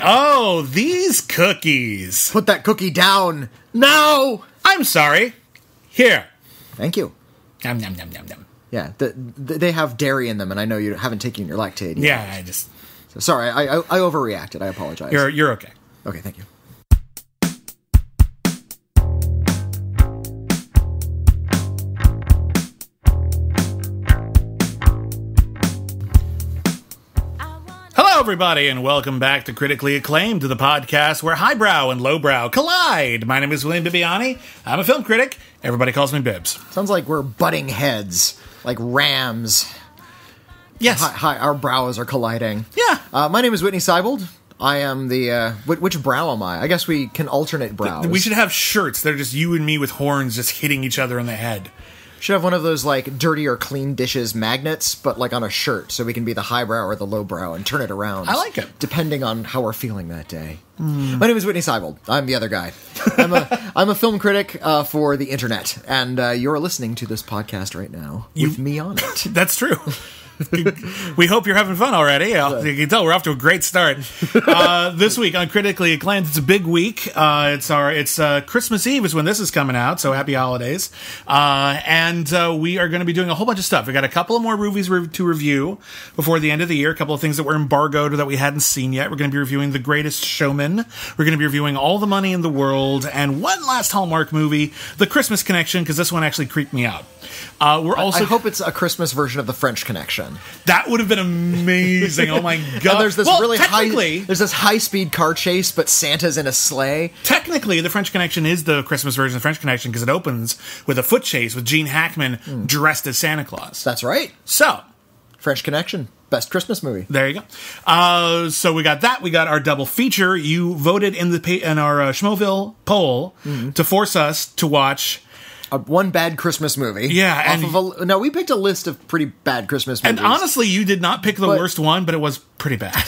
Oh, these cookies. Put that cookie down now. I'm sorry. Here. Thank you. Yum, yum, yum, yum, yum. Yeah, they have dairy in them, and I know you haven't taken your lactate yet. Yeah, I just... So, sorry, I overreacted. I apologize. You're okay. Okay, thank you. Hello, everybody, and welcome back to Critically Acclaimed, the podcast where highbrow and lowbrow collide. My name is William Bibbiani. I'm a film critic. Everybody calls me Bibbs. Sounds like we're butting heads, like rams. Yes. Hi, our brows are colliding. Yeah. My name is Witney Seibold. I am the... which brow am I? I guess we can alternate brows. We should have shirts that are just you and me with horns just hitting each other in the head. Should have one of those, like, dirty or clean dishes magnets, but, like, on a shirt, so we can be the highbrow or the lowbrow and turn it around. I like it. Depending on how we're feeling that day. My name is Witney Seibold. I'm the other guy. I'm a film critic for the internet, and you're listening to this podcast right now with me on it. That's true. We hope you're having fun already. You can tell we're off to a great start. This week on Critically Acclaimed, it's a big week. It's Christmas Eve is when this is coming out, so happy holidays. And we are going to be doing a whole bunch of stuff. We got a couple of more movies to review before the end of the year. A couple of things that were embargoed or that we hadn't seen yet. We're going to be reviewing The Greatest Showman. We're going to be reviewing All the Money in the World, and one last Hallmark movie, The Christmas Connection, because this one actually creeped me out. I hope it's a Christmas version of The French Connection. That would have been amazing. Oh my god! And there's this there's this high-speed car chase, but Santa's in a sleigh. Technically, The French Connection is the Christmas version of French Connection because it opens with a foot chase with Gene Hackman dressed as Santa Claus. That's right. So, French Connection, best Christmas movie. There you go. So we got that. We got our double feature. You voted in our Schmoville poll to force us to watch. One bad Christmas movie. Yeah. Now, we picked a list of pretty bad Christmas movies. And honestly, you did not pick the worst one, but it was pretty bad.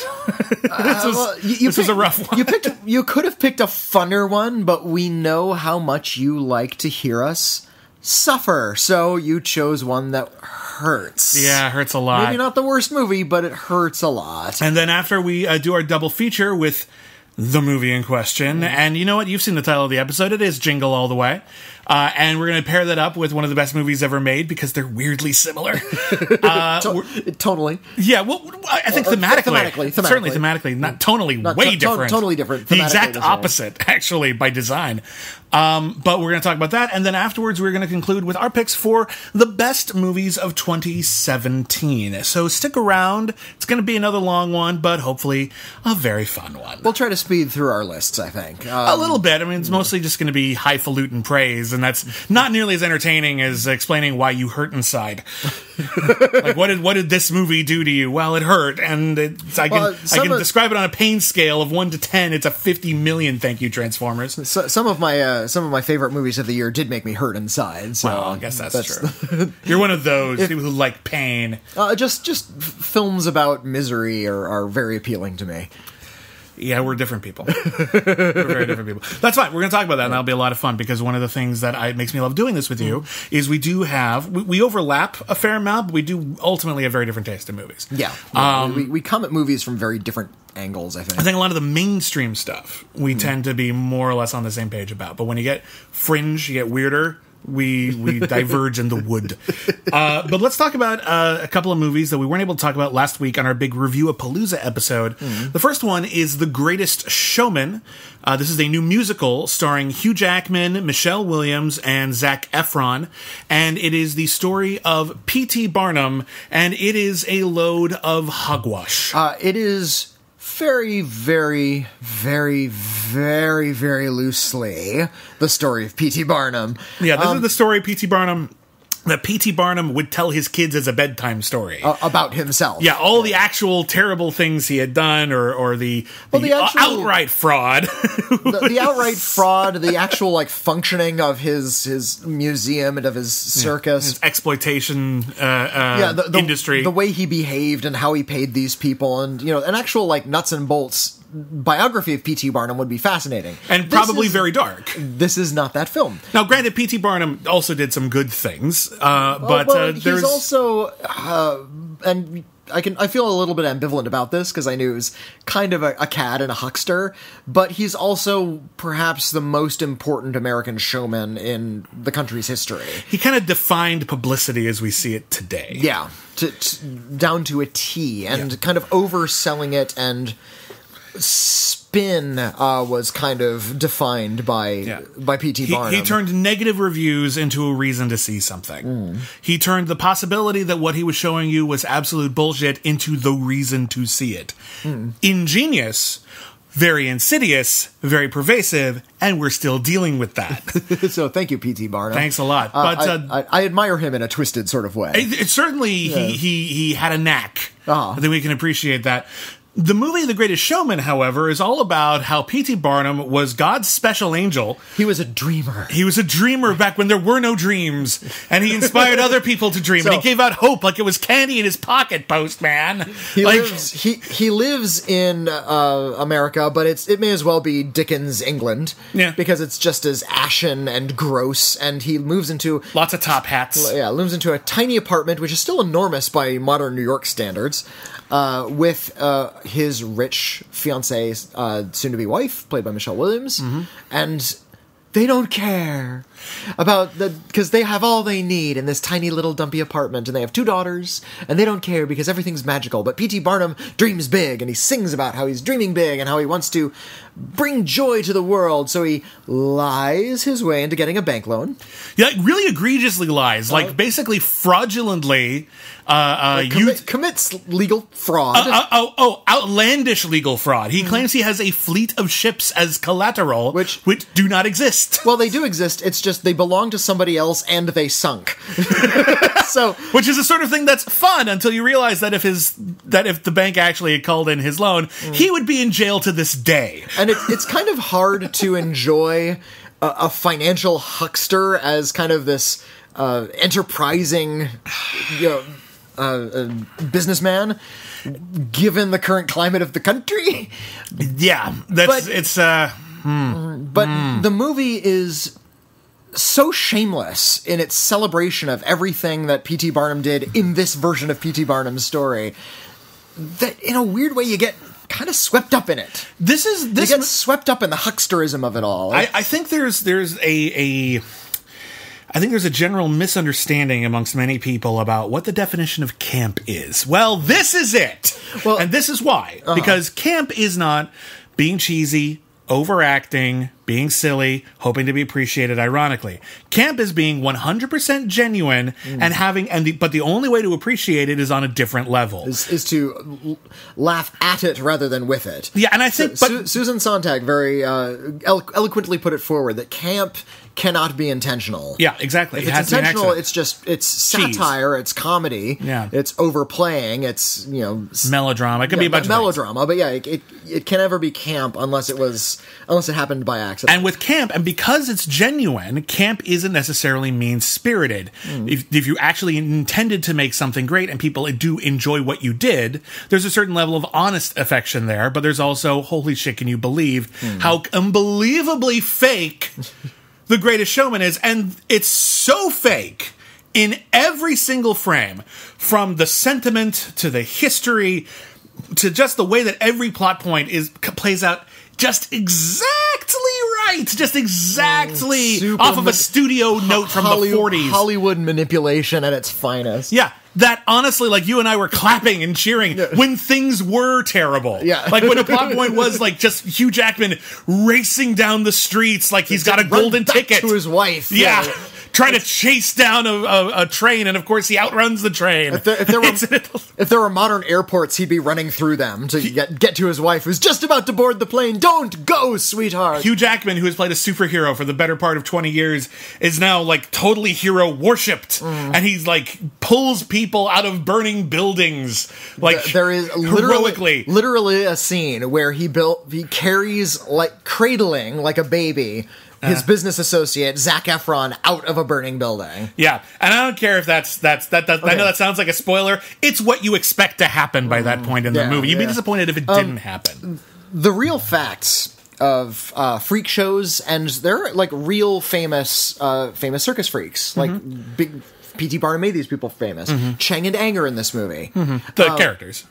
This was a rough one. You could have picked a funner one, but we know how much you like to hear us suffer. So you chose one that hurts. Yeah, it hurts a lot. Maybe not the worst movie, but it hurts a lot. And then after we do our double feature with the movie in question, and you know what? You've seen the title of the episode. It is Jingle All The Way. And we're going to pair that up with one of the best movies ever made because they're weirdly similar. Totally. Yeah, well, I think thematically. Certainly thematically. Not tonally, way different. Totally different. The exact opposite, actually, by design. But we're going to talk about that. And then afterwards, we're going to conclude with our picks for the best movies of 2017. So stick around. It's going to be another long one, but hopefully a very fun one. We'll try to speed through our lists, I think. A little bit. I mean, it's mostly just going to be highfalutin praise. And that's not nearly as entertaining as explaining why you hurt inside. Like, what did this movie do to you? Well, it hurt, and I can describe it on a pain scale of 1 to 10. It's a 50 million. Thank you, Transformers. Some of my favorite movies of the year did make me hurt inside. So well, I guess that's true. You're one of those people who like pain. Just films about misery are very appealing to me. Yeah, we're different people. We're very different people. That's fine. We're going to talk about that, and that'll be a lot of fun, because one of the things that makes me love doing this with you is we overlap a fair amount, but we do ultimately have very different taste in movies. Yeah. We come at movies from very different angles, I think. I think a lot of the mainstream stuff we tend to be more or less on the same page about, but when you get fringe, you get weirder, we diverge in the wood. But let's talk about a couple of movies that we weren't able to talk about last week on our big Review-a-Palooza episode. The first one is The Greatest Showman. This is a new musical starring Hugh Jackman, Michelle Williams, and Zac Efron. And it is the story of P.T. Barnum, and it is a load of hogwash. It is very, very, very, very, very loosely the story of P.T. Barnum. Yeah, this is the story of P.T. Barnum that P.T. Barnum would tell his kids as a bedtime story. About himself. Yeah, all the actual terrible things he had done, or the outright fraud. The outright fraud, the actual functioning of his museum and of his circus. His exploitation industry. The way he behaved and how he paid these people, and an actual nuts and bolts biography of P.T. Barnum would be fascinating. And probably very dark. This is not that film. Now, granted, P.T. Barnum also did some good things, but he's also... and I feel a little bit ambivalent about this because I knew he was kind of a cad and a huckster, but he's also perhaps the most important American showman in the country's history. He kind of defined publicity as we see it today. Yeah, down to a T, and kind of overselling it, and spin was kind of defined by P.T. Barnum. He turned negative reviews into a reason to see something. He turned the possibility that what he was showing you was absolute bullshit into the reason to see it. Ingenious, very insidious, very pervasive, and we're still dealing with that. So thank you, P.T. Barnum. Thanks a lot. But I admire him in a twisted sort of way. It certainly, he had a knack. I think we can appreciate that. The movie The Greatest Showman, however, is all about how P.T. Barnum was God's special angel. He was a dreamer. He was a dreamer back when there were no dreams, and he inspired other people to dream, and he gave out hope like it was candy in his pocket, postman. He lives in America, but it may as well be Dickens' England, because it's just as ashen and gross, and he moves into... lots of top hats. Yeah, moves into a tiny apartment, which is still enormous by modern New York standards, with his rich fiancée, soon-to-be wife, played by Michelle Williams, and they don't care about because they have all they need in this tiny little dumpy apartment, and they have 2 daughters, and they don't care because everything's magical. But P.T. Barnum dreams big, and he sings about how he's dreaming big and how he wants to bring joy to the world, so he lies his way into getting a bank loan. Yeah, really egregiously lies, like basically fraudulently commits legal fraud. Outlandish legal fraud. He claims he has a fleet of ships as collateral, which do not exist. Well, they do exist. It's just they belong to somebody else and they sunk. So, which is the sort of thing that's fun until you realize that if the bank actually had called in his loan, he would be in jail to this day. And it's kind of hard to enjoy a financial huckster as kind of this enterprising, businessman, given the current climate of the country. Yeah, but the movie is so shameless in its celebration of everything that P.T. Barnum did in this version of P.T. Barnum's story that in a weird way you get kind of swept up in it. You get swept up in the hucksterism of it all. I think there's a general misunderstanding amongst many people about what the definition of camp is. Well, this is it. And this is why. Because camp is not being cheesy, overacting, being silly, hoping to be appreciated ironically. Camp is being 100% genuine but the only way to appreciate it is on a different level. Is to laugh at it rather than with it. Yeah, and I think... Susan Sontag very eloquently put it forward that camp cannot be intentional. Yeah, exactly. If it's intentional, it's satire, it's comedy, it's overplaying, it's melodrama. It could be a bunch of melodrama, but it can never be camp unless it happened by accident. And with camp, and because it's genuine, camp isn't necessarily mean-spirited. If you actually intended to make something great and people do enjoy what you did, there's a certain level of honest affection there, but there's also, holy shit, can you believe how unbelievably fake The Greatest Showman is, and it's so fake in every single frame, from the sentiment to the history to just the way that every plot point plays out just exactly right, just exactly off of a studio note from the 40s. Hollywood manipulation at its finest. Yeah. That honestly, like you and I were clapping and cheering when things were terrible. Yeah. Like when a plot point was like just Hugh Jackman racing down the streets like he's got a golden ticket to his wife. Yeah. Trying to chase down a train, and of course he outruns the train. If there were modern airports, he'd be running through them to get to his wife, who's just about to board the plane. Don't go, sweetheart. Hugh Jackman, who has played a superhero for the better part of 20 years, is now like totally hero worshipped, and he's like pulls people out of burning buildings. Like there is literally a scene where he carries like cradling like a baby. His business associate, Zac Efron, out of a burning building. Yeah, and I don't care if that's okay. I know that sounds like a spoiler. It's what you expect to happen by that point in the movie. You'd be disappointed if it didn't happen. The real facts of freak shows, and they're like real famous circus freaks, like big P.T. Barnum made these people famous. Chang and Eng are in this movie. The characters.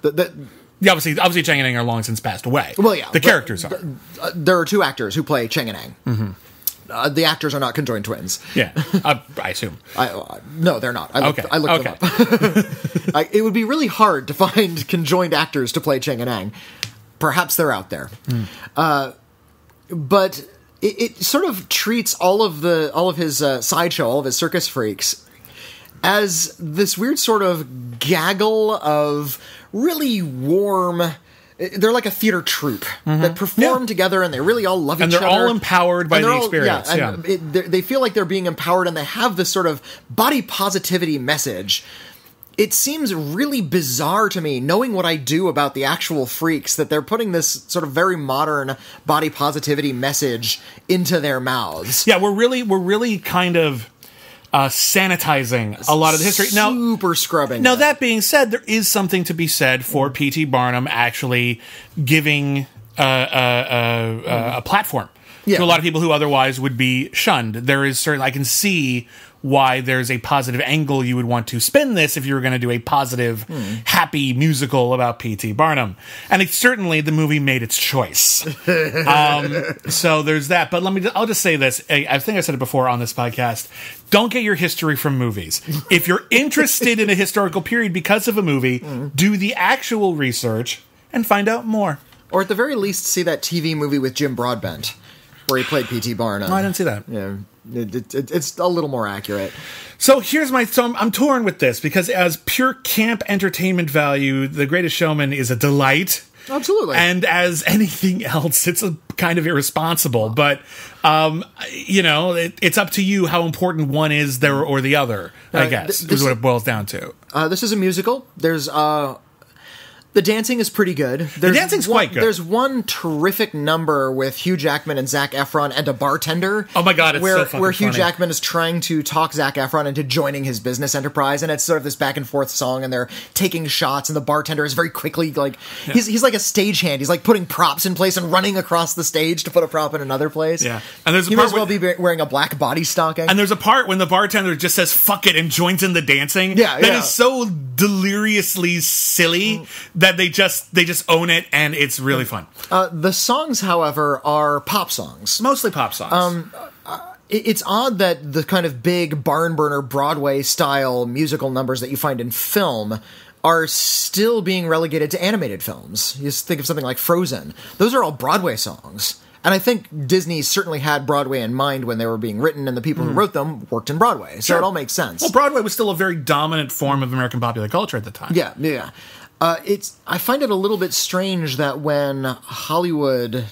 Yeah, obviously Chang and Eng are long since passed away. Well, yeah. The characters are. There are two actors who play Chang and Eng. The actors are not conjoined twins. Yeah, I assume. No, they're not. I looked them up. It would be really hard to find conjoined actors to play Chang and Eng. Perhaps they're out there. But it sort of treats all of his sideshow, all of his circus freaks, as this weird sort of gaggle of really warm. They're like a theater troupe that perform together, and they really all love each other. And they're all empowered by the experience. They feel like they're being empowered, and they have this sort of body positivity message. It seems really bizarre to me, knowing what I do about the actual freaks, that they're putting this sort of very modern body positivity message into their mouths. Yeah, we're really kind of sanitizing a lot of the history. Now, super scrubbing. Now, that being said, there is something to be said for P.T. Barnum actually giving a platform to a lot of people who otherwise would be shunned. There is certainly, I can see why there's a positive angle you would want to spin this if you were going to do a positive, happy musical about P.T. Barnum. And certainly the movie made its choice. So there's that. But I'll just say this. I think I said it before on this podcast. Don't get your history from movies. If you're interested in a historical period because of a movie, do the actual research and find out more. Or at the very least, see that TV movie with Jim Broadbent, where he played P.T. Barnum. Oh, I didn't see that. Yeah. It's a little more accurate. So I'm torn with this, because as pure camp entertainment value, The Greatest Showman is a delight. Absolutely. And as anything else, it's a kind of irresponsible. But, it's up to you how important one is there or the other, I guess, is what it boils down to. This is a musical. There's... The dancing is pretty good. The dancing's quite good. There's one terrific number with Hugh Jackman and Zac Efron and a bartender. Oh my god, it's so fucking where Hugh funny. Jackman is trying to talk Zac Efron into joining his business enterprise, and it's sort of this back and forth song, and they're taking shots, and the bartender is very quickly he's like a stagehand. He's like putting props in place and running across the stage to put a prop in another place. Yeah, and there's he might as well be wearing a black body stocking. And there's a part when the bartender just says "fuck it" and joins in the dancing. That is so deliriously silly that they just own it, and it's really fun. The songs, however, are pop songs. Mostly pop songs. It's odd that the kind of big barn burner Broadway-style musical numbers that you find in film are still being relegated to animated films. You just think of something like Frozen. Those are all Broadway songs. And I think Disney certainly had Broadway in mind when they were being written, and the people who wrote them worked in Broadway. So it all makes sense. Well, Broadway was still a very dominant form of American popular culture at the time. Yeah. I find it a little bit strange that when Hollywood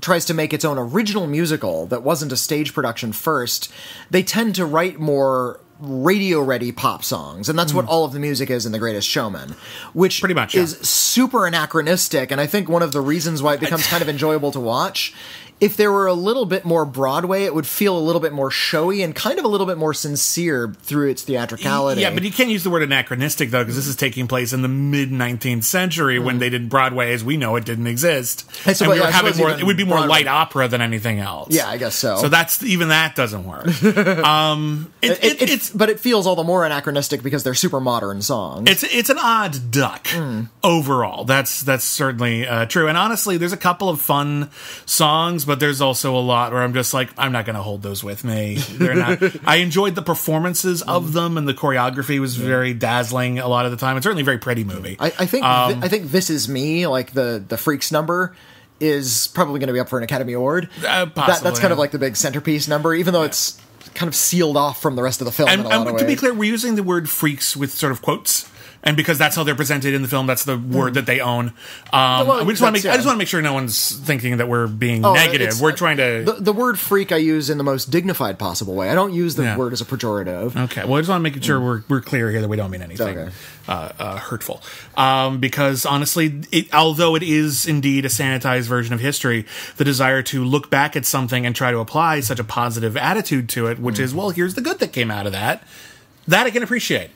tries to make its own original musical that wasn't a stage production first, they tend to write more radio-ready pop songs, and that's what all of the music is in The Greatest Showman, which pretty much is super anachronistic, and I think one of the reasons why it becomes kind of enjoyable to watch. If there were a little bit more Broadway, it would feel a little bit more showy and kind of a little bit more sincere through its theatricality. Yeah, but you can't use the word anachronistic, though, because this is taking place in the mid-19th century when they did Broadway as we know it didn't exist. And we were having more, it would be more Broadway. Light opera than anything else. Yeah, I guess so. So even that doesn't work. But it feels all the more anachronistic because they're super modern songs. It's an odd duck overall. That's certainly true. And honestly, there's a couple of fun songs, but there's also a lot where I'm just like, I'm not going to hold those with me. They're not. I enjoyed the performances of them, and the choreography was very dazzling a lot of the time. It's certainly a very pretty movie. I think This Is Me, like the Freaks number, is probably going to be up for an Academy Award. Possibly, that's kind of like the big centerpiece number, even though it's kind of sealed off from the rest of the film in a lot of ways. To be clear, we're using the word freaks with sort of quotes. And because that's how they're presented in the film, that's the word that they own. I just want to make sure no one's thinking that we're being negative. We're trying to... The word freak I use in the most dignified possible way. I don't use the word as a pejorative. Okay, well, I just want to make sure we're clear here that we don't mean anything hurtful. Because honestly, although it is indeed a sanitized version of history, the desire to look back at something and try to apply such a positive attitude to it, which is, well, here's the good that came out of that I can appreciate.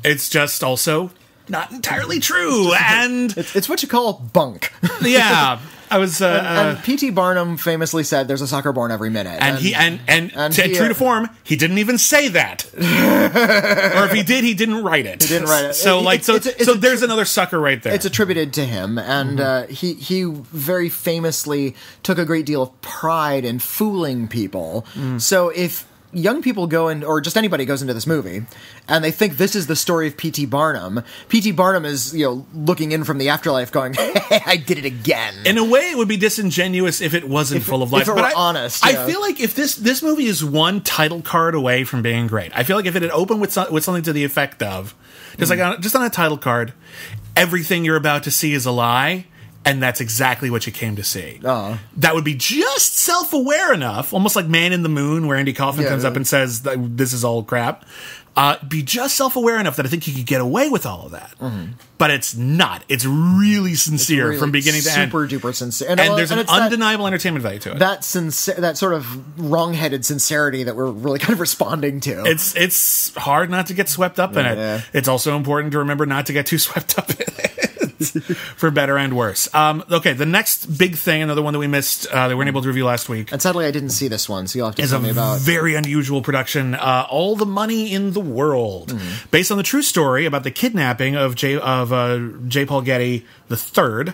It's just also not entirely true, and it's what you call bunk. Yeah. I was, and P.T. Barnum famously said, "There's a sucker born every minute." True to form, he didn't even say that. Or if he did, he didn't write it. He didn't write it. So there's another sucker right there. It's attributed to him, and he very famously took a great deal of pride in fooling people. So if young people go in, or just anybody goes into this movie, and they think this is the story of P.T. Barnum. P.T. Barnum is, looking in from the afterlife going, hey, I did it again. In a way, it would be disingenuous if it wasn't full of life. If it were honest. I feel like if this movie is one title card away from being great. I feel like if it had opened with something to the effect of, just on a title card, everything you're about to see is a lie, and that's exactly what you came to see. That would be just self-aware enough, almost like Man in the Moon, where Andy Kaufman comes up and says, this is all crap. Be just self-aware enough that I think you could get away with all of that. But it's not. It's really sincere from beginning to end. Super-duper sincere. And there's an undeniable entertainment value to it. That sort of wrong-headed sincerity that we're really kind of responding to. It's hard not to get swept up in it. It's also important to remember not to get too swept up in it. For better and worse. Okay, the next big thing, another one that we missed, that we weren't able to review last week. And sadly, I didn't see this one, so you'll have to tell me about. It's a very unusual production, All the Money in the World, based on the true story about the kidnapping of J. Paul Getty III.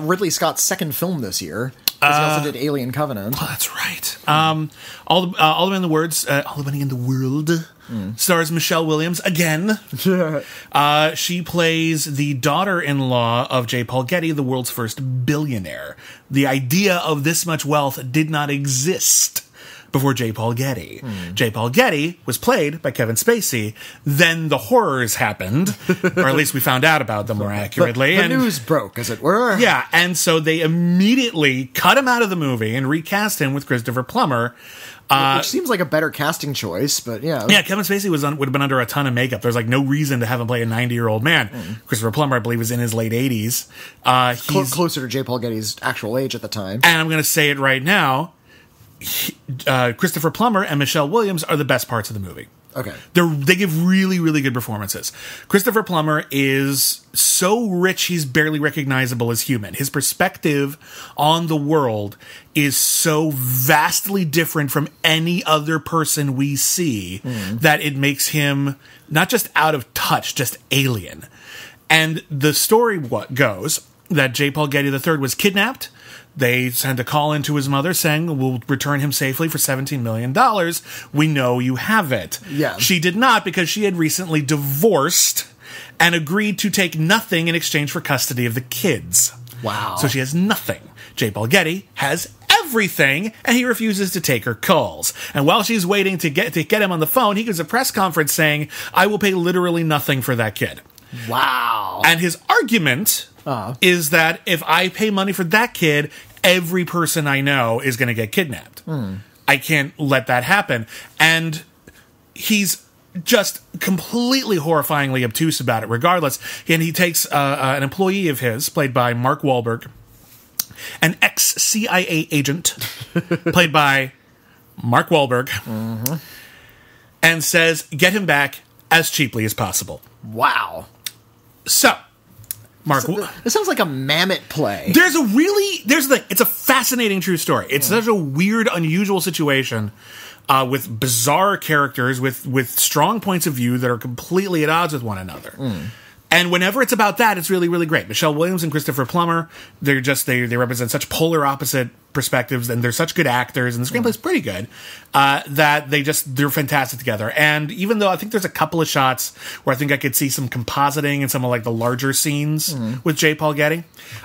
Ridley Scott's second film this year. He also did Alien Covenant. Oh, that's right. All the Money in the World. Stars Michelle Williams again. She plays the daughter-in-law of J. Paul Getty, the world's first billionaire. The idea of this much wealth did not exist before J. Paul Getty. J. Paul Getty was played by Kevin Spacey. Then the horrors happened, or at least we found out about them more accurately. The news broke, as it were. Yeah, and so they immediately cut him out of the movie and recast him with Christopher Plummer. Which seems like a better casting choice, but yeah. Yeah, Kevin Spacey would have been under a ton of makeup. There's no reason to have him play a 90-year-old man. Christopher Plummer, I believe, is in his late 80s. He's closer to J. Paul Getty's actual age at the time. And I'm going to say it right now. Christopher Plummer and Michelle Williams are the best parts of the movie. Okay. They give really, really good performances. Christopher Plummer is so rich he's barely recognizable as human. His perspective on the world is so vastly different from any other person we see that it makes him not just out of touch, just alien. And the story goes that J. Paul Getty III was kidnapped. They sent a call into his mother saying, we'll return him safely for $17 million. We know you have it. Yeah. She did not, because she had recently divorced and agreed to take nothing in exchange for custody of the kids. Wow. So she has nothing. J. Paul Getty has everything, and he refuses to take her calls. And while she's waiting to get him on the phone, he gives a press conference saying, I will pay literally nothing for that kid. Wow. And his argument is that if I pay money for that kid, every person I know is going to get kidnapped. I can't let that happen. And he's just completely horrifyingly obtuse about it regardless. And he takes an employee of his, played by Mark Wahlberg, an ex-CIA agent, played by Mark Wahlberg, and says, get him back as cheaply as possible. Wow. So, Mark, this sounds like a Mammoth play. It's a fascinating true story. It's such a weird, unusual situation with bizarre characters, with strong points of view that are completely at odds with one another. And whenever it's about that, it's really, really great. Michelle Williams and Christopher Plummer, they represent such polar opposite perspectives, and they're such good actors, and the screenplay's pretty good, that they're fantastic together. And even though I think there's a couple of shots where I think I could see some compositing in some of the larger scenes with J. Paul Getty,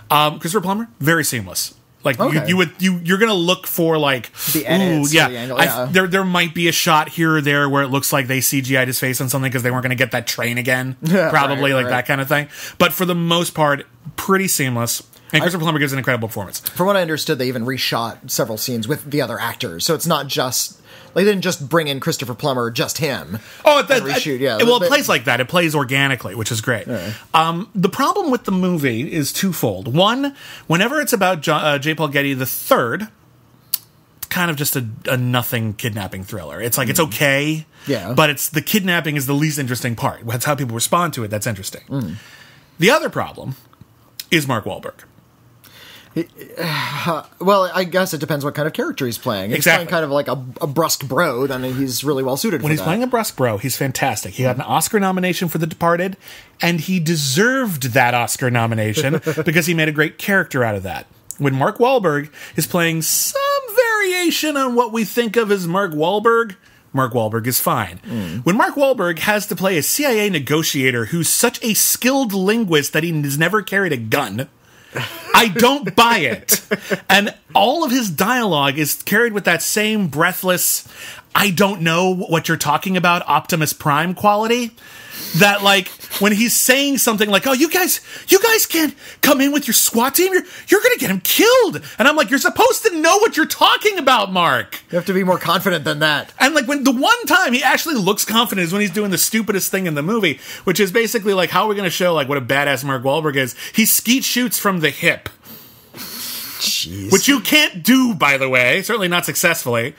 Christopher Plummer, very seamless. You're gonna look for the edits, the angle, there might be a shot here or there where it looks like they CGI'd his face on something because they weren't gonna get that train again, probably right. That kind of thing. But for the most part, pretty seamless. And Christopher Plummer gives an incredible performance. From what I understood, they even reshot several scenes with the other actors, so it's not just. They didn't just bring in Christopher Plummer, just him. Reshoot, it plays like that. It plays organically, which is great. Yeah. The problem with the movie is twofold. One, whenever it's about J. Paul Getty III, it's kind of just a nothing kidnapping thriller. It's it's okay, but the kidnapping is the least interesting part. That's how people respond to it. That's interesting. The other problem is Mark Wahlberg. Well, I guess it depends what kind of character he's playing. If he's playing kind of like a brusque bro, then he's really well suited for that. When he's playing a brusque bro, he's fantastic. He got an Oscar nomination for The Departed, and he deserved that Oscar nomination because he made a great character out of that. When Mark Wahlberg is playing some variation on what we think of as Mark Wahlberg is fine. When Mark Wahlberg has to play a CIA negotiator who's such a skilled linguist that he has never carried a gun, I don't buy it. And all of his dialogue is carried with that same breathless, I don't know what you're talking about, Optimus Prime quality. That, like, when he's saying something like, oh, you guys can't come in with your SWAT team, you're gonna get him killed. And I'm like, you're supposed to know what you're talking about, Mark. You have to be more confident than that. And, like, when the one time he actually looks confident is when he's doing the stupidest thing in the movie, which is basically, like, how are we gonna show, like, what a badass Mark Wahlberg is? He skeet shoots from the hip. Jeez. Which you can't do, by the way. Certainly not successfully.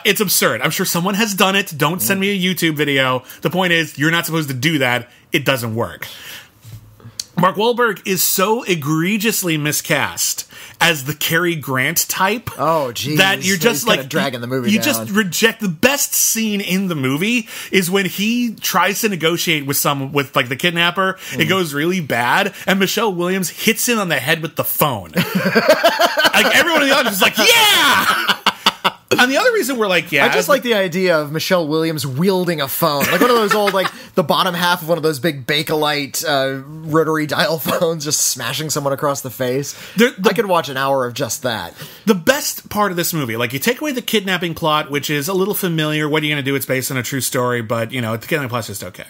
It's absurd. I'm sure someone has done it. Don't send me a YouTube video. The point is, you're not supposed to do that. It doesn't work. Mark Wahlberg is so egregiously miscast as the Cary Grant type. Oh, geez. That you're just like dragging the movie you down. just reject the best scene in the movie is when he tries to negotiate with like the kidnapper. It goes really bad, and Michelle Williams hits him on the head with the phone. Like everyone in the audience is like, yeah. And the other reason we're like, yeah, I just like the idea of Michelle Williams wielding a phone, like one of those old, like the bottom half of one of those big Bakelite rotary dial phones, just smashing someone across the face. I could watch an hour of just that. The best part of this movie, like you take away the kidnapping plot, which is a little familiar. What are you going to do? It's based on a true story, but you know, the kidnapping plot's just okay.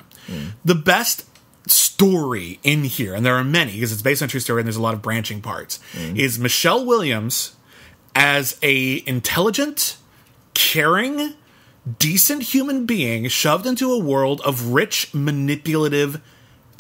The best story in here, and there are many because it's based on a true story and there's a lot of branching parts, is Michelle Williams as a intelligent, caring, decent human being shoved into a world of rich, manipulative,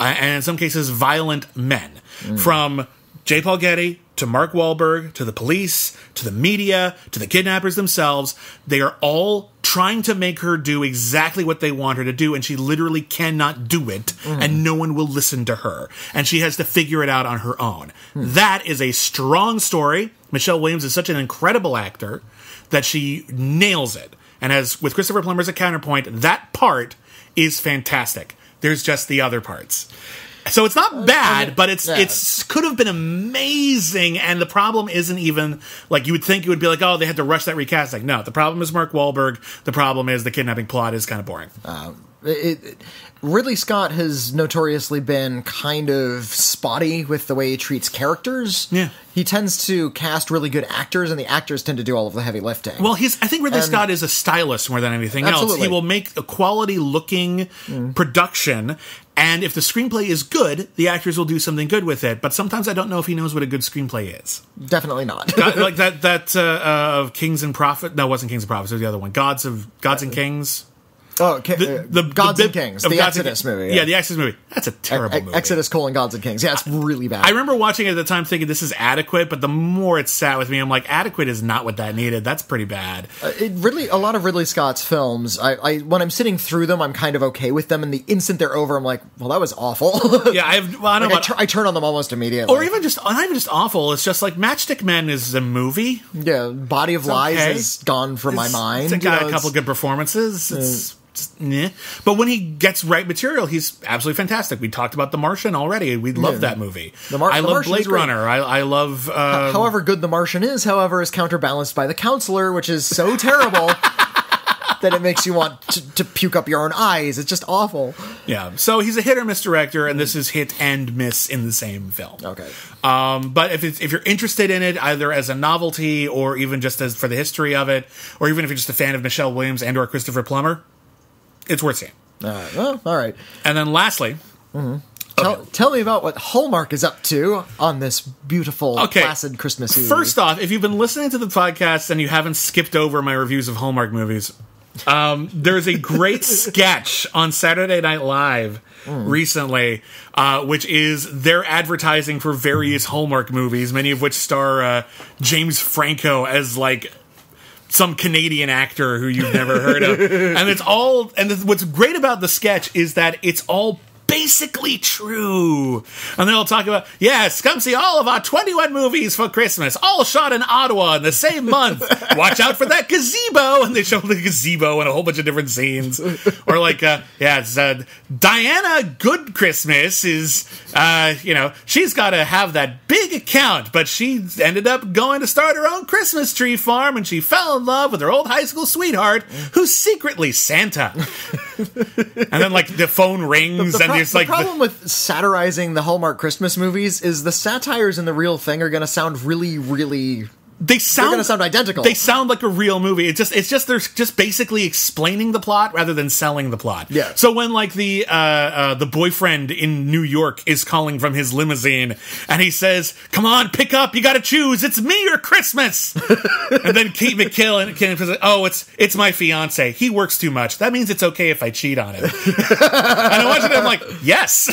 and in some cases violent men. From J. Paul Getty to Mark Wahlberg to the police to the media to the kidnappers themselves, they are all trying to make her do exactly what they want her to do, and she literally cannot do it, and no one will listen to her. And she has to figure it out on her own. That is a strong story. Michelle Williams is such an incredible actor that she nails it. And as with Christopher Plummer as a counterpoint, that part is fantastic. There's just the other parts. So it's not bad, but it's could have been amazing, and the problem isn't even, like, you would think it would be like, oh, they had to rush that recasting. No, the problem is Mark Wahlberg. The problem is the kidnapping plot is kind of boring. Ridley Scott has notoriously been kind of spotty with the way he treats characters. Yeah. He tends to cast really good actors, and the actors tend to do all of the heavy lifting. Well, I think Ridley Scott is a stylist more than anything else. He will make a quality-looking production, and if the screenplay is good, the actors will do something good with it. But sometimes I don't know if he knows what a good screenplay is. Definitely not. Like that of Kings and Prophets. No, it wasn't Kings and Prophets. It was the other one. Gods and Kings. Oh, the Gods and Kings, the Exodus movie. Yeah, the Exodus movie. That's a terrible movie. Exodus : Gods and Kings. Yeah, it's really bad. I remember watching it at the time thinking this is adequate, but the more it sat with me, I'm like, adequate is not what that needed. That's pretty bad. A lot of Ridley Scott's films, I when I'm sitting through them, I'm kind of okay with them, and the instant they're over, I'm like, well, that was awful. Yeah, I turn on them almost immediately. Or even just, not even just awful, it's just like Matchstick Men is a movie. Yeah, Body of Lies is gone from my mind. It's got a couple good performances. It's but when he gets right material, he's absolutely fantastic. We talked about The Martian already. We love that movie. I love Blade Runner. I love... however good The Martian is, however, is counterbalanced by The Counselor, which is so terrible that it makes you want to puke up your own eyes. It's just awful. Yeah. So he's a hit or miss director, and this is hit and miss in the same film. Okay. But if you're interested in it, either as a novelty or even just as for the history of it, or even if you're just a fan of Michelle Williams and or Christopher Plummer, it's worth seeing. Well, all right. And then lastly... Tell me about what Hallmark is up to on this beautiful, placid Christmas Eve. First off, if you've been listening to the podcast and you haven't skipped over my reviews of Hallmark movies, there's a great sketch on Saturday Night Live recently, which is their advertising for various Hallmark movies, many of which star James Franco as, like, some Canadian actor who you've never heard of. And what's great about the sketch is that it's all basically true. And they'll talk about, yes, come see all of our 21 movies for Christmas, all shot in Ottawa in the same month. Watch out for that gazebo. And they show the gazebo in a whole bunch of different scenes. Or like, Diana Good Christmas is, she's got to have that big account, but she ended up going to start her own Christmas tree farm, and she fell in love with her old high school sweetheart, who's secretly Santa. And then, like, the phone rings, and there's like... The problem with satirizing the Hallmark Christmas movies is the satires in the real thing are going to sound really, really... They're going to sound identical. They sound like a real movie. It's just they're just basically explaining the plot rather than selling the plot. Yeah. So when like the boyfriend in New York is calling from his limousine and he says, "Come on, pick up. You got to choose. It's me or Christmas." And then Kate McKill and Ken says, "Oh, it's my fiance. He works too much. That means it's okay if I cheat on him." And I watched it. I'm like, yes,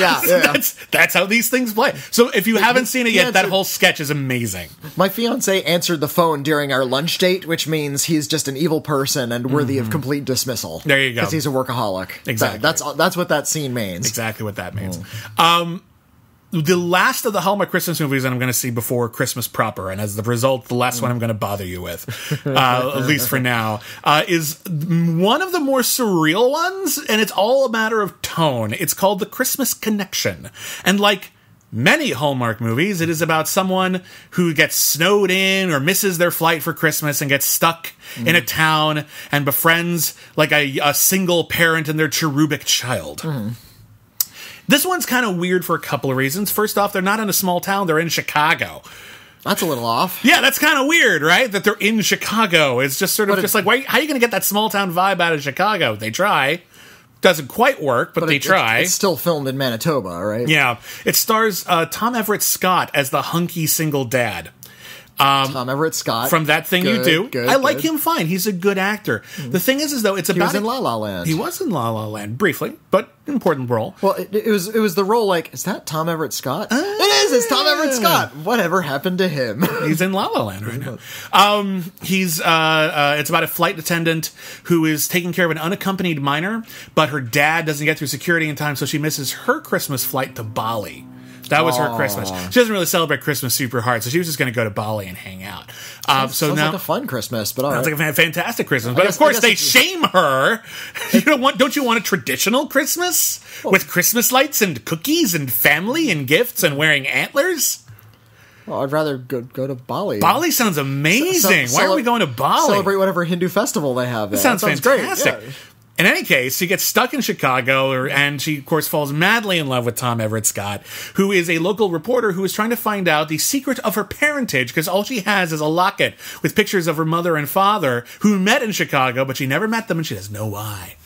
that's how these things play. So if you haven't seen it yet, that whole sketch is amazing. My fiance answered the phone during our lunch date, which means he's just an evil person and worthy of complete dismissal. There you go. Because he's a workaholic. Exactly. That's what that scene means. Exactly what that means. The last of the Hallmark Christmas movies that I'm going to see before Christmas proper, and as the result, the last one I'm going to bother you with, at least for now, is one of the more surreal ones, and it's all a matter of tone. It's called The Christmas Connection. And like many Hallmark movies, it is about someone who gets snowed in or misses their flight for Christmas and gets stuck in a town and befriends like a single parent and their cherubic child. This one's kind of weird for a couple of reasons. First off, they're not in a small town, they're in Chicago. That's a little off. Yeah, that's kind of weird, right? That they're in Chicago. It's just sort of just like, how are you going to get that small town vibe out of Chicago? They try. Doesn't quite work, but they try. It's still filmed in Manitoba, right? Yeah. It stars Tom Everett Scott as the hunky single dad. Tom Everett Scott. From That Thing You Do. I like him fine. He's a good actor. The thing is though, it's about... He was in La La Land. He was in La La Land, briefly, but important role. Well, it was the role like, is that Tom Everett Scott? It is! It's Tom Everett Scott! Whatever happened to him? He's in La La Land right now. It's about a flight attendant who is taking care of an unaccompanied minor, but her dad doesn't get through security in time, so she misses her Christmas flight to Bali. That was her Christmas. She doesn't really celebrate Christmas super hard, so she was just going to go to Bali and hang out. Sounds like a fun Christmas, but all right. Sounds like a fantastic Christmas. But of course, they shame her. Don't you want a traditional Christmas with Christmas lights and cookies and family and gifts and wearing antlers? Well, I'd rather go to Bali. Bali sounds amazing. Why are we going to Bali? Celebrate whatever Hindu festival they have there. That sounds fantastic. Great. Yeah. In any case, she gets stuck in Chicago, and she, of course, falls madly in love with Tom Everett Scott, who is a local reporter who is trying to find out the secret of her parentage, because all she has is a locket with pictures of her mother and father, who met in Chicago, but she never met them, and she doesn't know why.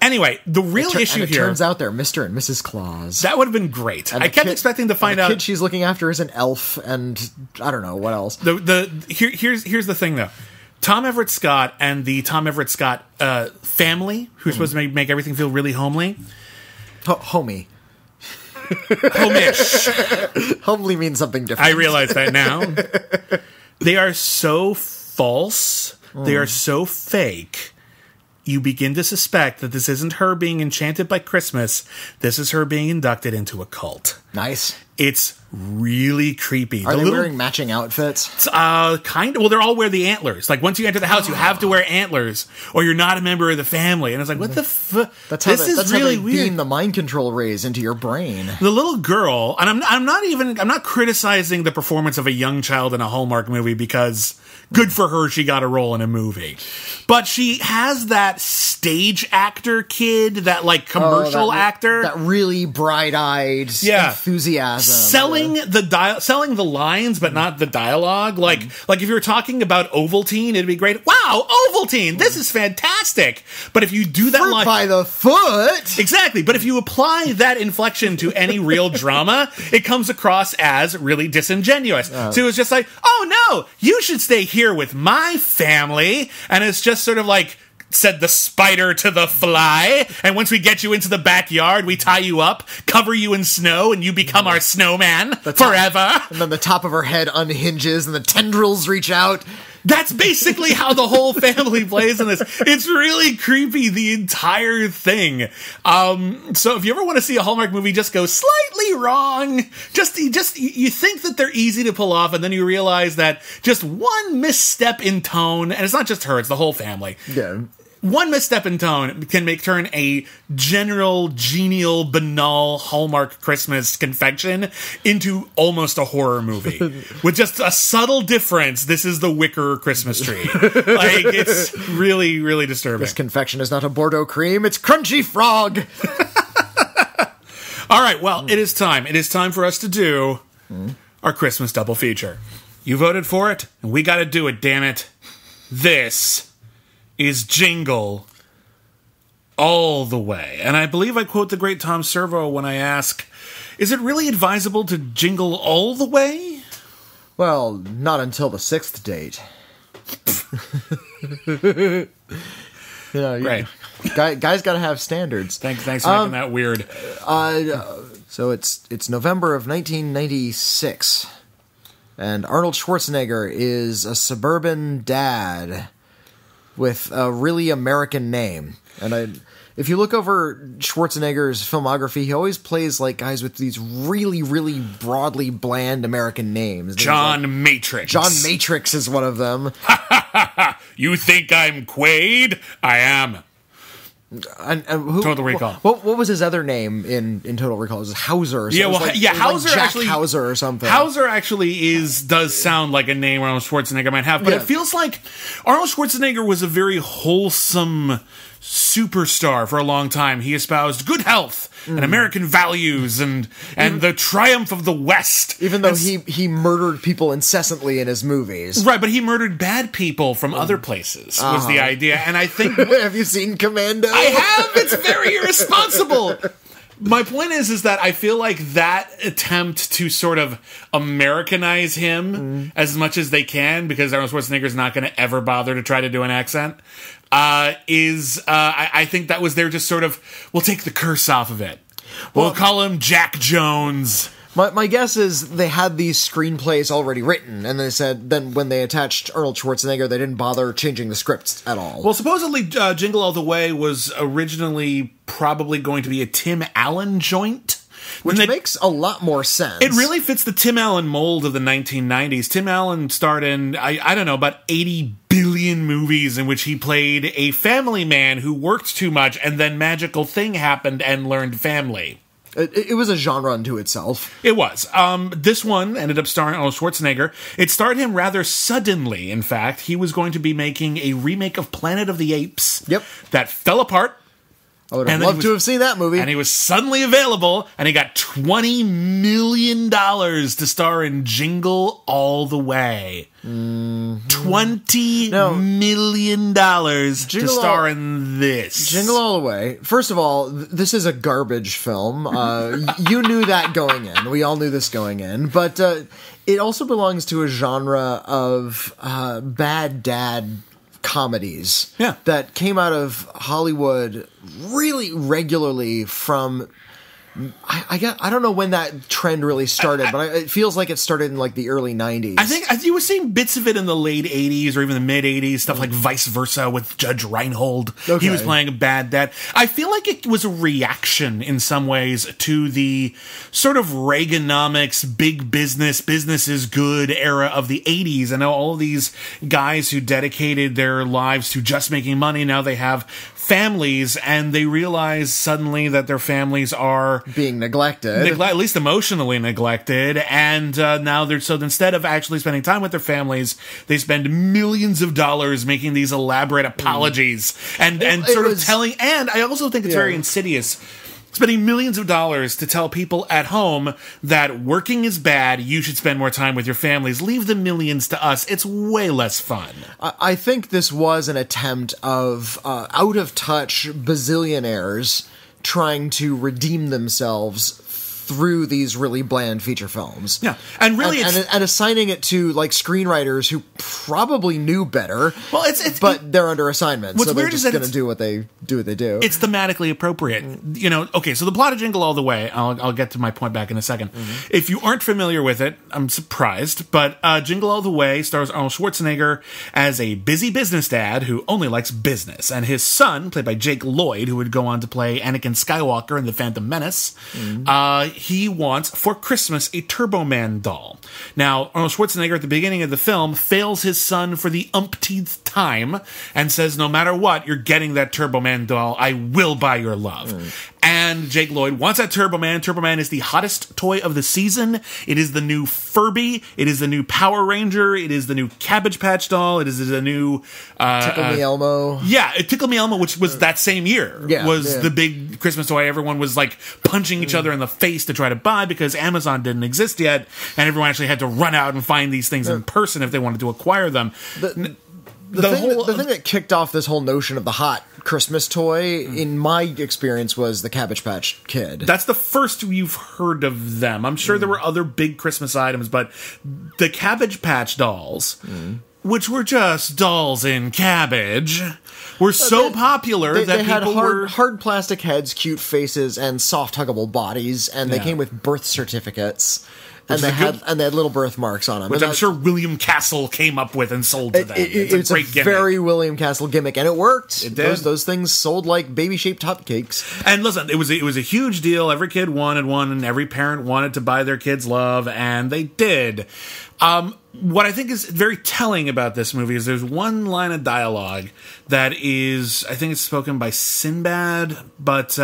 Anyway, the real issue here... It turns out they're Mr. and Mrs. Claus. That would have been great. I kept expecting to find out... The kid she's looking after is an elf, and I don't know, what else? Here's the thing, though. Tom Everett Scott and the Tom Everett Scott family, who's supposed to make everything feel really homely. Homey. Homish. Homely means something different. I realize that now. They are so false. They are so fake. You begin to suspect that this isn't her being enchanted by Christmas. This is her being inducted into a cult. Nice. It's really creepy. Are they wearing matching outfits? Kind of. Well, they're all wear the antlers. Like, once you enter the house, you have to wear antlers, or you're not a member of the family. And it's like, what the fuck? This is really weird. Beam the mind control rays into your brain. The little girl, and I'm not criticizing the performance of a young child in a Hallmark movie, because good for her, she got a role in a movie. But she has that stage actor kid, that like commercial actor, that really bright-eyed enthusiasm. Selling the lines, but not the dialogue. Like if you were talking about Ovaltine, it'd be great. Wow, Ovaltine, this is fantastic. But if you do that Fruit by the foot, exactly. But if you apply that inflection to any real drama, it comes across as really disingenuous. So it's just like, oh no, you should stay here with my family, and it's just sort of like, said the spider to the fly, and once we get you into the backyard, we tie you up, cover you in snow, and you become our snowman forever. And then the top of her head unhinges, and the tendrils reach out. That's basically how the whole family plays in this. It's really creepy, the entire thing. So if you ever want to see a Hallmark movie just go slightly wrong, you think that they're easy to pull off, and then you realize that just one misstep in tone, and it's not just her, it's the whole family. Yeah. One misstep in tone can turn a general, genial, banal Hallmark Christmas confection into almost a horror movie. With just a subtle difference, this is the wicker Christmas tree. Like, it's really, really disturbing. This confection is not a Bordeaux cream, it's Crunchy Frog! All right, well, it is time. It is time for us to do our Christmas double feature. You voted for it, and we gotta do it, damn it. This is Jingle All The Way. And I believe I quote the great Tom Servo when I ask, is it really advisable to jingle all the way? Well, not until the 6th date. Right. Guys gotta have standards. Thanks for making that weird. So it's November of 1996, and Arnold Schwarzenegger is a suburban dad with a really American name. And if you look over Schwarzenegger's filmography, he always plays like guys with these really, really broadly bland American names. John Matrix. John Matrix is one of them. You think I'm Quaid? I am. And who, Total Recall. What was his other name in Total Recall? It was Hauser. Yeah, Hauser Jack actually. Hauser or something. Hauser actually does sound like a name Arnold Schwarzenegger might have, but it feels like Arnold Schwarzenegger was a very wholesome superstar for a long time. He espoused good health and American values and the triumph of the West. Even though he murdered people incessantly in his movies. Right, but he murdered bad people from other places, was the idea. And I think... Have you seen Commando? I have! It's very irresponsible! My point is that I feel like that attempt to sort of Americanize him as much as they can, because Arnold Schwarzenegger's not going to ever bother to try to do an accent, I think that was their just sort of, we'll take the curse off of it. We'll call him Jack Jones. My guess is they had these screenplays already written, and they said then when they attached Arnold Schwarzenegger, they didn't bother changing the scripts at all. Well, supposedly Jingle All The Way was originally probably going to be a Tim Allen joint. Which makes a lot more sense. It really fits the Tim Allen mold of the 1990s. Tim Allen starred in, I don't know, about 80 billion movies in which he played a family man who worked too much, and then magical thing happened and learned family. It was a genre unto itself. It was. This one ended up starring Arnold Schwarzenegger. It starred him rather suddenly, in fact. He was going to be making a remake of Planet of the Apes. Yep. That fell apart. I would have loved to have seen that movie. And he was suddenly available, and he got $20 million to star in Jingle All The Way. $20 million to star in this. Jingle All The Way. First of all, this is a garbage film. You knew that going in. We all knew this going in. But it also belongs to a genre of bad dad comedies that came out of Hollywood really regularly from... I don't know when that trend really started, but it feels like it started in like the early 90s. I think you were seeing bits of it in the late 80s or even the mid 80s, stuff like Vice Versa with Judge Reinhold. Okay. He was playing a bad dad. I feel like it was a reaction in some ways to the sort of Reaganomics, big business is good era of the 80s. And now all these guys who dedicated their lives to just making money, now they have families, and they realize suddenly that their families are being neglected, at least emotionally neglected, and now so instead of actually spending time with their families, they spend millions of dollars making these elaborate apologies and sort of telling. And I also think it's very insidious. Spending millions of dollars to tell people at home that working is bad, you should spend more time with your families. Leave the millions to us. It's way less fun. I think this was an attempt of out-of-touch bazillionaires trying to redeem themselves through these really bland feature films. Yeah, and really and assigning it to like screenwriters who probably knew better. Well, but they're under assignment, so they're just going to do what they do. It's thematically appropriate. You know, okay, so the plot of Jingle All The Way, I'll get to my point back in a second. If you aren't familiar with it, I'm surprised, but Jingle All The Way stars Arnold Schwarzenegger as a busy business dad who only likes business, and his son, played by Jake Lloyd, who would go on to play Anakin Skywalker in The Phantom Menace, he wants, for Christmas, a Turbo Man doll. Now, Arnold Schwarzenegger at the beginning of the film fails his son for the umpteenth time and says, no matter what, you're getting that Turbo Man doll. I will buy your love. And Jake Lloyd wants that Turbo Man. Turbo Man is the hottest toy of the season. It is the new Furby. It is the new Power Ranger. It is the new Cabbage Patch doll. It is the new... Tickle Me Elmo. Yeah, Tickle Me Elmo, which was that same year, was the big Christmas toy. Everyone was like punching each other in the face to try to buy because Amazon didn't exist yet, and everyone actually had to run out and find these things in person if they wanted to acquire them. The thing that kicked off this whole notion of the hot Christmas toy, in my experience, was the Cabbage Patch Kid. That's the first you've heard of them. I'm sure there were other big Christmas items, but the Cabbage Patch dolls, which were just dolls in cabbage, were so popular that they had people hard plastic heads, cute faces, and soft huggable bodies, and they came with birth certificates. And they had little birthmarks on them. Which I'm sure William Castle came up with and sold to them. It's a great gimmick. Very William Castle gimmick, and it worked. It did. Those things sold like baby-shaped hotcakes. And listen, it was a huge deal. Every kid wanted one, and every parent wanted to buy their kids love, and they did. What I think is very telling about this movie is there's one line of dialogue that is, I think it's spoken by Sinbad, but...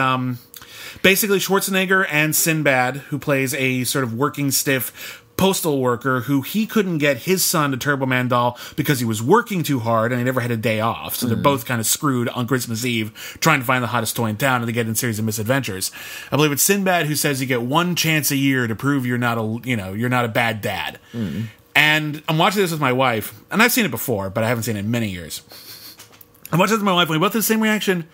basically, Schwarzenegger and Sinbad, who plays a sort of working stiff postal worker who he couldn't get his son a Turbo Man doll because he was working too hard and he never had a day off. So they're both kind of screwed on Christmas Eve trying to find the hottest toy in town, and they get in a series of misadventures. I believe it's Sinbad who says you get one chance a year to prove you're not a bad dad. And I'm watching this with my wife, and I've seen it before, but I haven't seen it in many years. I'm watching this with my wife, and we both have the same reaction.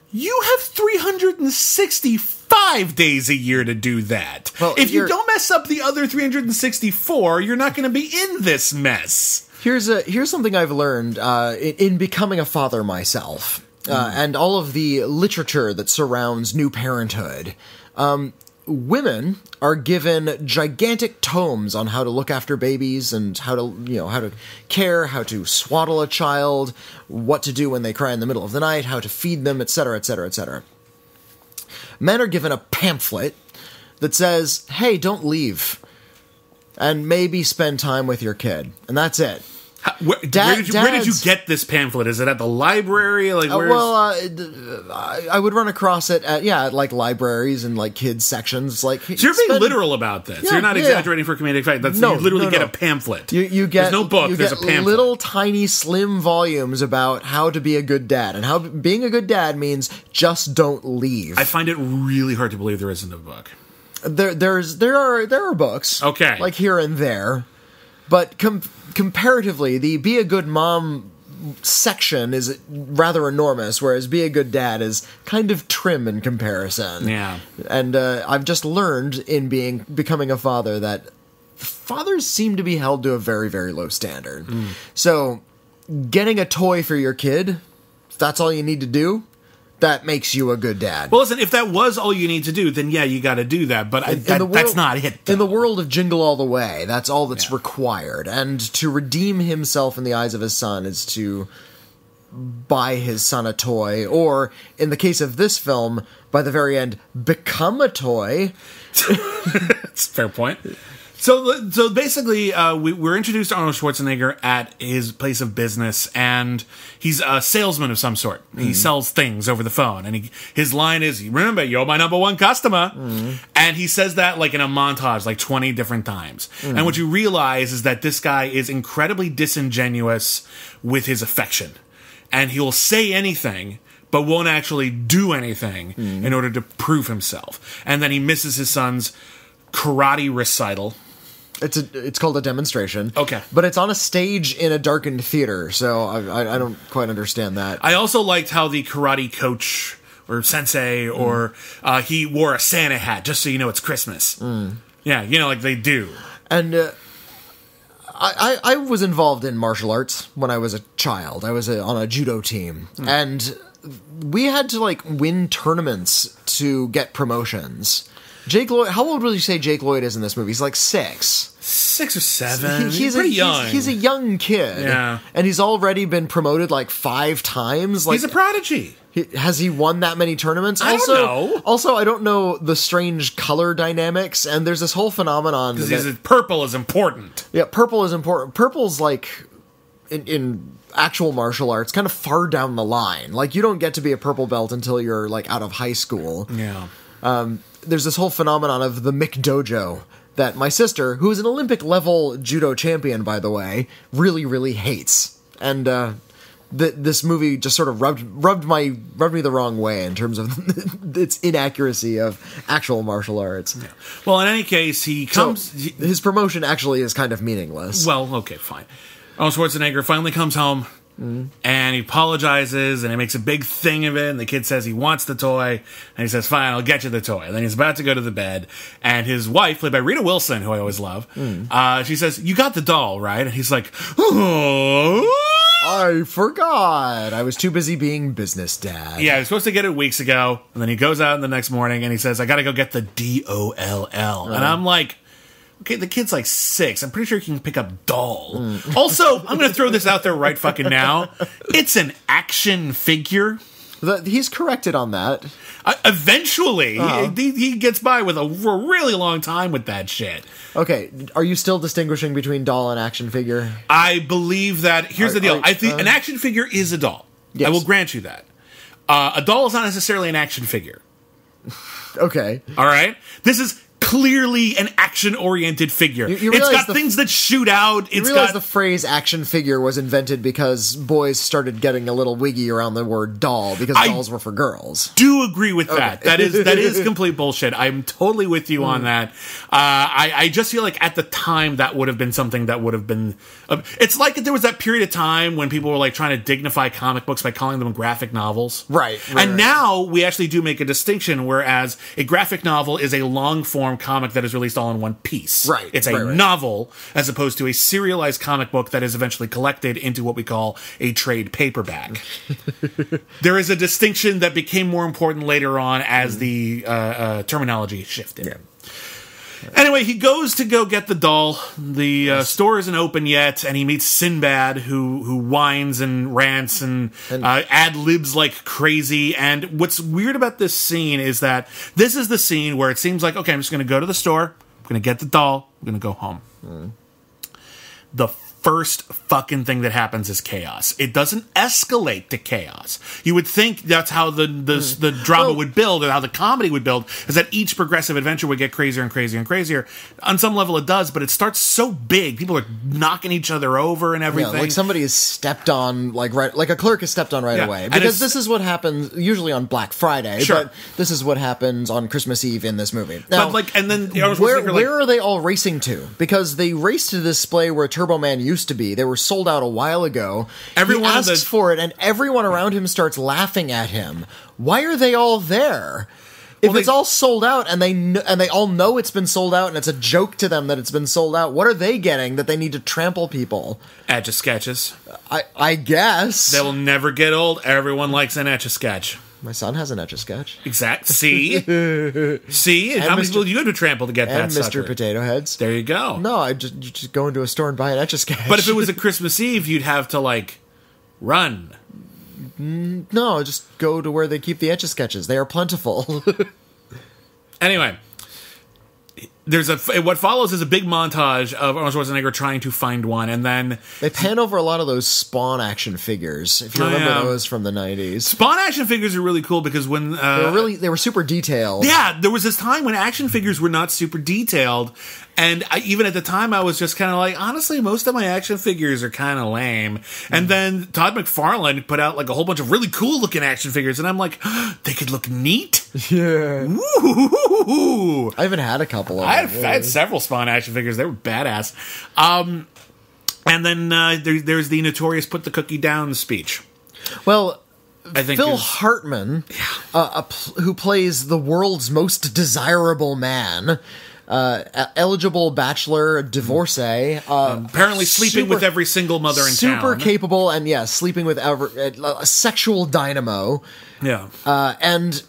You have 365 days a year to do that. Well, if you don't mess up the other 364, you're not going to be in this mess. Here's something I've learned in becoming a father myself, and all of the literature that surrounds new parenthood. Women are given gigantic tomes on how to look after babies and how to care, how to swaddle a child, what to do when they cry in the middle of the night, how to feed them, etc., etc., etc. Men are given a pamphlet that says, "Hey, don't leave, and maybe spend time with your kid," and that's it. Where did you get this pamphlet? Is it at the library? Like, I would run across it at like libraries and like kids sections. Like, so you're being literal about this. You're not exaggerating for comedic effect. You literally get a pamphlet. You get there's no book. There's a pamphlet. Little tiny slim volumes about how to be a good dad and how being a good dad means just don't leave. I find it really hard to believe there isn't a book. There are books. Okay, like here and there, but comparatively, the Be a Good Mom section is rather enormous, whereas Be a Good Dad is kind of trim in comparison. Yeah. And I've just learned in becoming a father that fathers seem to be held to a very, very low standard. So, getting a toy for your kid, if that's all you need to do, that makes you a good dad. Well, listen, if that was all you need to do, then yeah, you got to do that. But that's not it. Though. In the world of Jingle All the Way, that's all that's required. And to redeem himself in the eyes of his son is to buy his son a toy, or, in the case of this film, by the very end, become a toy. That's a fair point. So basically, we're introduced to Arnold Schwarzenegger at his place of business, and he's a salesman of some sort. He sells things over the phone, and his line is, "Remember, you're my number one customer." And he says that like in a montage, like 20 different times. And what you realize is that this guy is incredibly disingenuous with his affection, and he'll say anything, but won't actually do anything in order to prove himself. And then he misses his son's karate recital. It's called a demonstration. Okay. But it's on a stage in a darkened theater, so I don't quite understand that. I also liked how the karate coach, or sensei, or he wore a Santa hat, just so you know it's Christmas. Yeah, like they do. And I was involved in martial arts when I was a child. I was on a judo team, and we had to like win tournaments to get promotions. Jake Lloyd, how old would you say Jake Lloyd is in this movie? He's like 6. 6 or 7. He's pretty young. He's a young kid. Yeah. And he's already been promoted like 5 times. Like, he's a prodigy. Has he won that many tournaments? I don't know. Also, I don't know the strange color dynamics, and there's this whole phenomenon. Because purple is important. Yeah, purple is important. Purple's like, in actual martial arts, kind of far down the line. Like, you don't get to be a purple belt until you're like out of high school. Yeah. There's this whole phenomenon of the McDojo that my sister, who is an Olympic-level judo champion, by the way, really, really hates. And this movie just sort of rubbed me the wrong way in terms of its inaccuracy of actual martial arts. Yeah. Well, in any case, his promotion actually is kind of meaningless. Well, okay, fine. Arnold Schwarzenegger finally comes home. And he apologizes, and he makes a big thing of it, and the kid says he wants the toy, and he says, fine, I'll get you the toy. And then he's about to go to the bed, and his wife, played by Rita Wilson, who I always love, she says, you got the doll, right? And he's like, oh, I forgot. I was too busy being business dad. Yeah, he was supposed to get it weeks ago, and then he goes out the next morning, and he says, I gotta go get the DOLL. And I'm like, okay, the kid's like 6. I'm pretty sure he can pick up doll. Also, I'm going to throw this out there right fucking now. It's an action figure. He's corrected on that. Eventually. He gets by with a really long time with that shit. Okay, are you still distinguishing between doll and action figure? I believe that... Here's the deal. I think an action figure is a doll. Yes. I will grant you that. A doll is not necessarily an action figure. Okay. All right? This is clearly an action-oriented figure. It's got things that shoot out. You realize the phrase action figure was invented because boys started getting a little wiggy around the word doll because dolls were for girls. Do agree with that. That is complete bullshit. I'm totally with you on that. I just feel like at the time that would have been something that would have been... it's like there was that period of time when people were like trying to dignify comic books by calling them graphic novels. Right. Now we actually do make a distinction, whereas a graphic novel is a long-form comic that is released all in one piece. Right. It's a novel as opposed to a serialized comic book that is eventually collected into what we call a trade paperback. There is a distinction that became more important later on as the terminology shifted. Yeah. Anyway, he goes to go get the doll. The store isn't open yet, and he meets Sinbad, who whines and rants and ad-libs like crazy. And what's weird about this scene is that this is the scene where it seems like, okay, I'm just going to go to the store, I'm going to get the doll, I'm going to go home. The first fucking thing that happens is chaos. It doesn't escalate to chaos. You would think that's how the drama would build, or how the comedy would build, is that each progressive adventure would get crazier and crazier and crazier. On some level it does, but it starts so big. People are knocking each other over and everything. Yeah, like somebody is stepped on, like a clerk is stepped on right away. Because this is what happens usually on Black Friday, but this is what happens on Christmas Eve in this movie. Now, where are they all racing to? Because they race to the display where Turbo Man used to be. They were sold out a while ago. Everyone asks for it, and everyone around him starts laughing at him. Why are they all there? If it's all sold out, and they all know it's been sold out, and it's a joke to them that it's been sold out, what are they getting that they need to trample people? Etch-a-sketches. I guess. They will never get old. Everyone likes an etch-a-sketch. My son has an Etch-a-Sketch. Exactly. See? And how many people do you have to trample to get that sucker? And Mr. Potato Heads. There you go. No, you just go into a store and buy an Etch-a-Sketch. But if it was a Christmas Eve, you'd have to, like, run. No, just go to where they keep the Etch-a-Sketches. They are plentiful. Anyway, what follows is a big montage of Arnold Schwarzenegger trying to find one, and then they pan over a lot of those Spawn action figures. If you remember those from the 90s, Spawn action figures are really cool because when they were super detailed. Yeah, there was this time when action figures were not super detailed, and even at the time I was just kind of like, honestly, most of my action figures are kind of lame. And then Todd McFarlane put out like a whole bunch of really cool looking action figures, and I'm like, they could look neat. Yeah. Woo! I even had a couple of them. I had several Spawn action figures. They were badass. And then there's the notorious "put the cookie down" speech. Well, I think Phil Hartman, who plays the world's most desirable man, eligible bachelor, divorcee. Apparently sleeping with every single mother in town. Super capable, and sleeping with a sexual dynamo. Yeah. And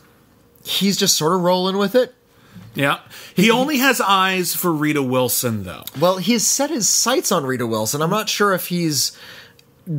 he's just sort of rolling with it. Yeah. He only has eyes for Rita Wilson, though. Well, he's set his sights on Rita Wilson. I'm not sure if he's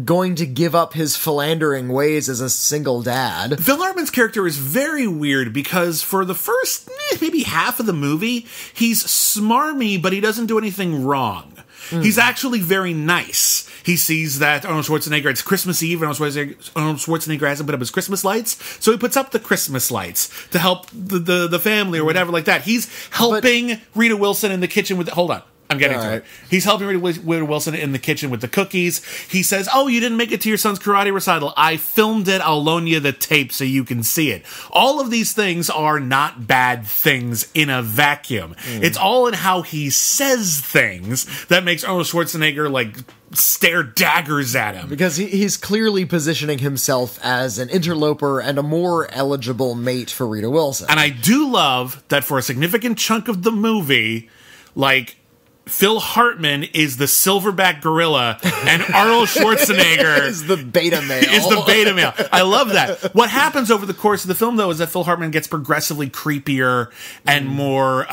going to give up his philandering ways as a single dad. Phil Hartman's character is very weird because for the first maybe half of the movie, he's smarmy, but he doesn't do anything wrong. He's actually very nice. He sees that Arnold Schwarzenegger, it's Christmas Eve, and Arnold Schwarzenegger hasn't put up his Christmas lights, so he puts up the Christmas lights to help the family or whatever like that. He's helping Rita Wilson in the kitchen with... Hold on. I'm getting to it. He's helping Rita Wilson in the kitchen with the cookies. He says, oh, you didn't make it to your son's karate recital. I filmed it. I'll loan you the tape so you can see it. All of these things are not bad things in a vacuum. It's all in how he says things that makes Arnold Schwarzenegger, like, stare daggers at him. Because he's clearly positioning himself as an interloper and a more eligible mate for Rita Wilson. And I do love that for a significant chunk of the movie, like... Phil Hartman is the silverback gorilla, and Arnold Schwarzenegger is the beta male. I love that. What happens over the course of the film, though, is that Phil Hartman gets progressively creepier and more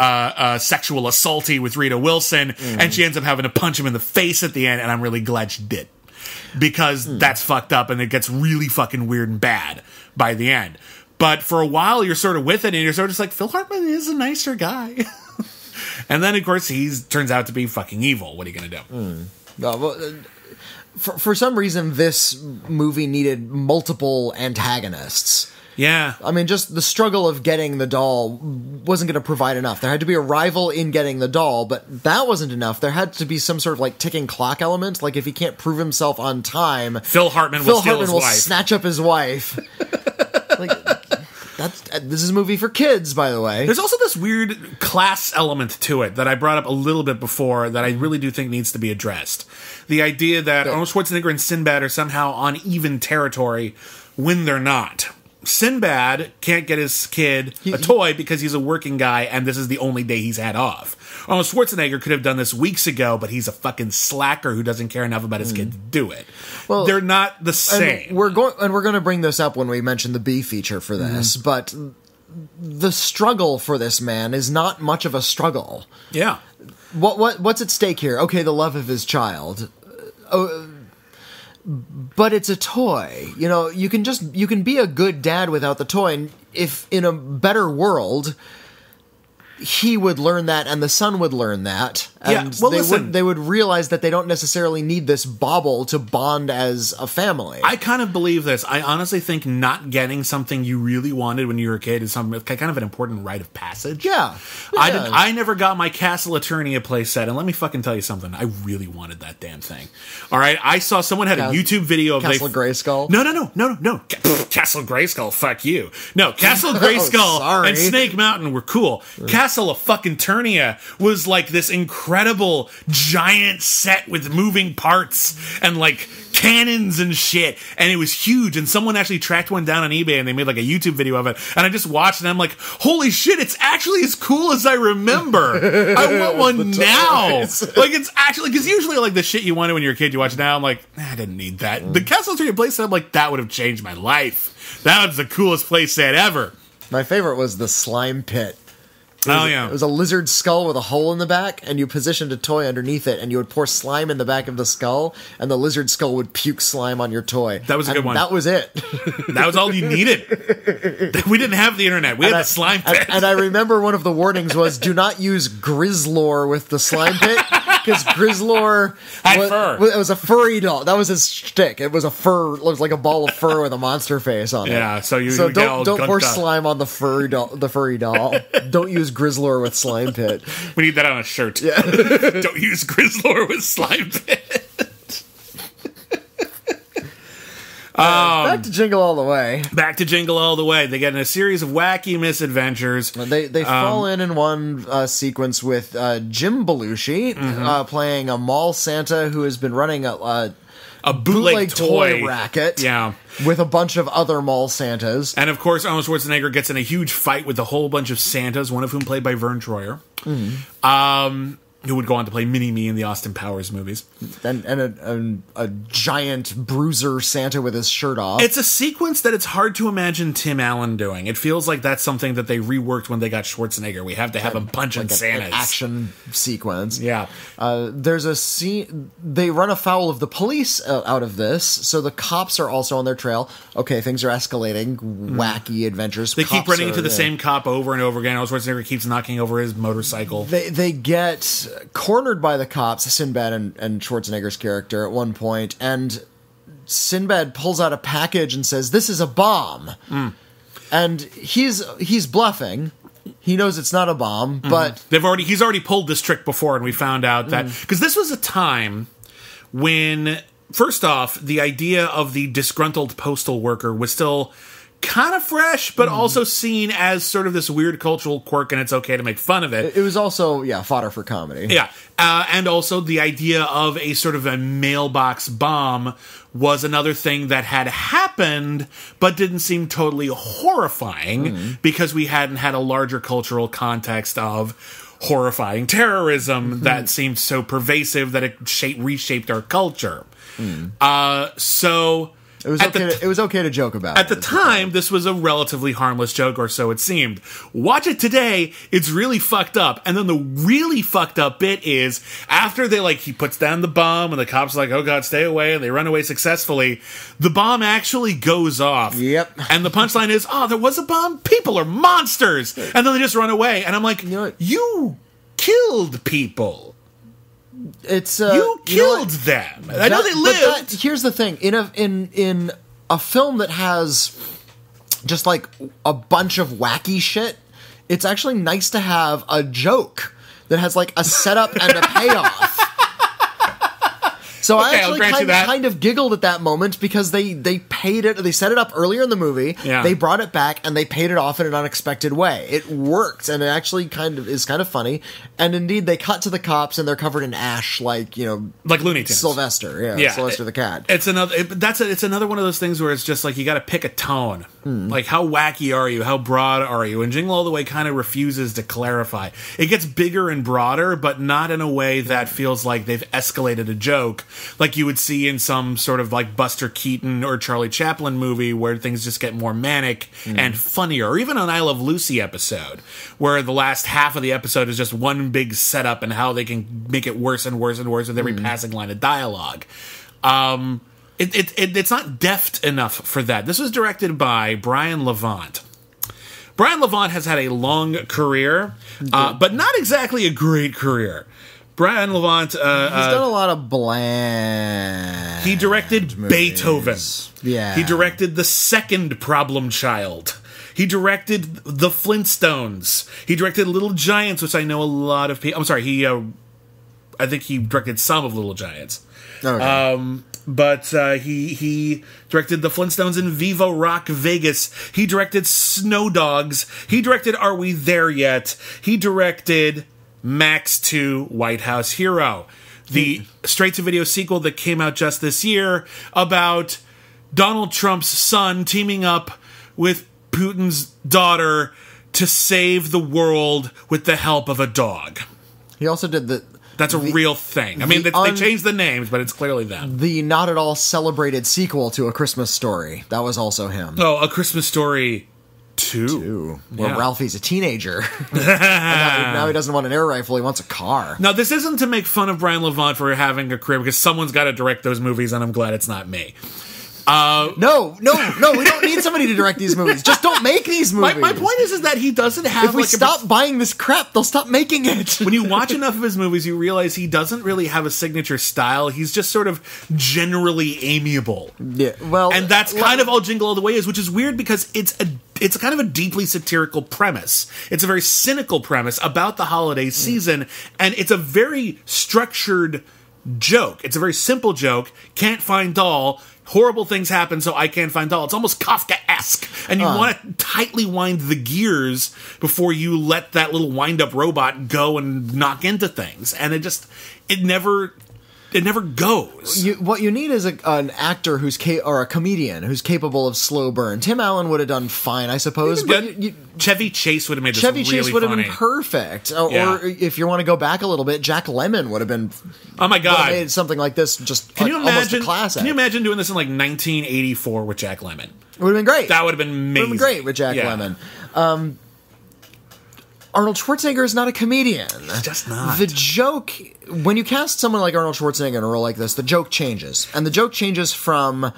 sexual assaulty with Rita Wilson, and she ends up having to punch him in the face at the end, and I'm really glad she did. Because that's fucked up, and it gets really fucking weird and bad by the end. But for a while, you're sort of with it, and you're sort of just like, Phil Hartman is a nicer guy. And then, of course, he turns out to be fucking evil. What are you going to do? No, well, for some reason, this movie needed multiple antagonists. Yeah. I mean, just the struggle of getting the doll wasn't going to provide enough. There had to be a rival in getting the doll, but that wasn't enough. There had to be some sort of, like, ticking clock element. Like, if he can't prove himself on time... Phil Hartman will steal his wife. Snatch up his wife. Like... This is a movie for kids, by the way. There's also this weird class element to it that I brought up a little bit before that I really do think needs to be addressed. The idea that Arnold Schwarzenegger and Sinbad are somehow on even territory when they're not. Sinbad can't get his kid a toy because he's a working guy and this is the only day he's had off. Arnold Schwarzenegger could have done this weeks ago, but he's a fucking slacker who doesn't care enough about his kid to do it. Well, they're not the same. We're going to bring this up when we mention the B feature for this, but the struggle for this man is not much of a struggle. Yeah. What's at stake here? Okay, the love of his child. But it's a toy. You know, you can be a good dad without the toy, and if in a better world he would learn that and the son would learn that, and they would realize that they don't necessarily need this bauble to bond as a family. I kind of believe this. I honestly think not getting something you really wanted when you were a kid is kind of an important rite of passage. Yeah. I never got my Castle Eternia playset, and let me fucking tell you something. I really wanted that damn thing. All right, I saw someone had a YouTube video of Castle Grayskull. No. Castle Grayskull, fuck you. No, Castle Grayskull and Snake Mountain were cool. Castle of fucking Eternia was like this incredible giant set with moving parts and like cannons and shit, and it was huge, and someone actually tracked one down on eBay and they made like a YouTube video of it, and I just watched and I'm like, holy shit, it's actually as cool as I remember. I want one now. Like, it's actually, because usually like the shit you wanted when you were a kid you watch now, I'm like, I didn't need that. The Castle Eternia playset, I'm like, that would have changed my life. That was the coolest playset ever. My favorite was the slime pit. It was a lizard skull with a hole in the back, and you positioned a toy underneath it, and you would pour slime in the back of the skull, and the lizard skull would puke slime on your toy. That was a good one. That was it. That was all you needed. We didn't have the internet. We had the slime pit. And I remember one of the warnings was, do not use Grizzlor with the slime pit, because Grizzlor was a furry doll. That was his shtick. It was a fur, it was like a ball of fur with a monster face on it. Yeah, so don't pour slime on the furry doll. Don't use Grizzlor with slime pit. We need that on a shirt. Yeah. Don't use Grizzlor with slime pit. Back to Jingle All the Way. Back to Jingle All the Way. They get in a series of wacky misadventures. They fall in one sequence with Jim Belushi playing a mall Santa who has been running a bootleg toy racket. Yeah. With a bunch of other mall Santas. And of course, Arnold Schwarzenegger gets in a huge fight with a whole bunch of Santas, one of whom played by Vern Troyer. Who would go on to play Mini-Me in the Austin Powers movies. And a giant bruiser Santa with his shirt off. It's a sequence that it's hard to imagine Tim Allen doing. It feels like that's something that they reworked when they got Schwarzenegger. We have to have him punching Santas. An action sequence. Yeah. There's a scene... They run afoul of the police out of this, so the cops are also on their trail. Okay, things are escalating. Wacky adventures. They keep running into the same cop over and over again. Arnold Schwarzenegger keeps knocking over his motorcycle. They get cornered by the cops, Sinbad and Schwarzenegger's character at one point, and Sinbad pulls out a package and says, "This is a bomb." And he's bluffing. He knows it's not a bomb, but he's already pulled this trick before, and we found out that because this was a time when, first off, the idea of the disgruntled postal worker was still kind of fresh, but also seen as sort of this weird cultural quirk, and it's okay to make fun of it. It was also, fodder for comedy. Yeah. And also the idea of a sort of a mailbox bomb was another thing that had happened, but didn't seem totally horrifying because we hadn't had a larger cultural context of horrifying terrorism that seemed so pervasive that it reshaped our culture. So... It was okay to joke about. At the time, this was a relatively harmless joke, or so it seemed. Watch it today, it's really fucked up. And then the really fucked up bit is, after he puts down the bomb, and the cops are like, "Oh god, stay away," and they run away successfully, the bomb actually goes off. Yep. And the punchline is, "Oh, there was a bomb? People are monsters!" And then they just run away. And I'm like, you killed people. You killed them. I know they lived. Here's the thing: in a film that has just like a bunch of wacky shit, it's actually nice to have a joke that has like a setup and a payoff. So I actually kind of giggled at that moment because they paid it. They set it up earlier in the movie. Yeah. They brought it back and they paid it off in an unexpected way. It worked, and it actually is kind of funny. And indeed, they cut to the cops and they're covered in ash, like Looney Tunes. Sylvester, Sylvester the cat. It's another one of those things where it's just like you got to pick a tone. Like, how wacky are you? How broad are you? And Jingle All the Way kind of refuses to clarify. It gets bigger and broader, but not in a way that feels like they've escalated a joke, like you would see in some sort of like Buster Keaton or Charlie Chaplin movie where things just get more manic and funnier, or even an I Love Lucy episode where the last half of the episode is just one big setup and how they can make it worse and worse and worse with every passing line of dialogue. It's not deft enough for that. This was directed by Brian Levant. Brian Levant has had a long career, but not exactly a great career. Brian Levant... he's done a lot of bland... He directed movies. Beethoven. Yeah. He directed The Second Problem Child. He directed The Flintstones. He directed Little Giants, which I know a lot of people... I'm sorry, I think he directed some of Little Giants. Okay. But he directed The Flintstones in Viva Rock Vegas. He directed Snow Dogs. He directed Are We There Yet? He directed Max 2 White House Hero, the straight-to-video sequel that came out just this year about Donald Trump's son teaming up with Putin's daughter to save the world with the help of a dog. He also did That's a real thing. I mean, they changed the names, but it's clearly them. The not at all celebrated sequel to A Christmas Story. That was also him. Oh, A Christmas Story 2. Where Ralphie's a teenager. now he doesn't want an air rifle, he wants a car. Now, this isn't to make fun of Brian Levant for having a career, because someone's got to direct those movies, and I'm glad it's not me. No, we don't need somebody to direct these movies. Just don't make these movies. My point is that he doesn't have... If we stop buying this crap, they'll stop making it. When you watch enough of his movies, you realize he doesn't really have a signature style. He's just sort of generally amiable. Yeah, well... And that's kind of all Jingle All the Way is, which is weird because it's kind of a deeply satirical premise. It's a very cynical premise about the holiday season, and it's a very structured joke. It's a very simple joke. Can't find doll. Horrible things happen, so I can't find doll. It's almost Kafka-esque. And you want to tightly wind the gears before you let that little wind-up robot go and knock into things. And it never goes. What you need is an actor or a comedian who's capable of slow burn. Tim Allen would have done fine, I suppose. But Chevy Chase would have made this Chevy really Chase would have funny. been perfect. Or if you want to go back a little bit, Jack Lemmon would have been. Oh my God! Made something like this just can you imagine? Almost a classic. Can you imagine doing this in like 1984 with Jack Lemmon? It would have been great. That would have been amazing. Would have been great with Jack Lemmon. Arnold Schwarzenegger is not a comedian. He's just not. The joke, when you cast someone like Arnold Schwarzenegger in a role like this, the joke changes. And the joke changes from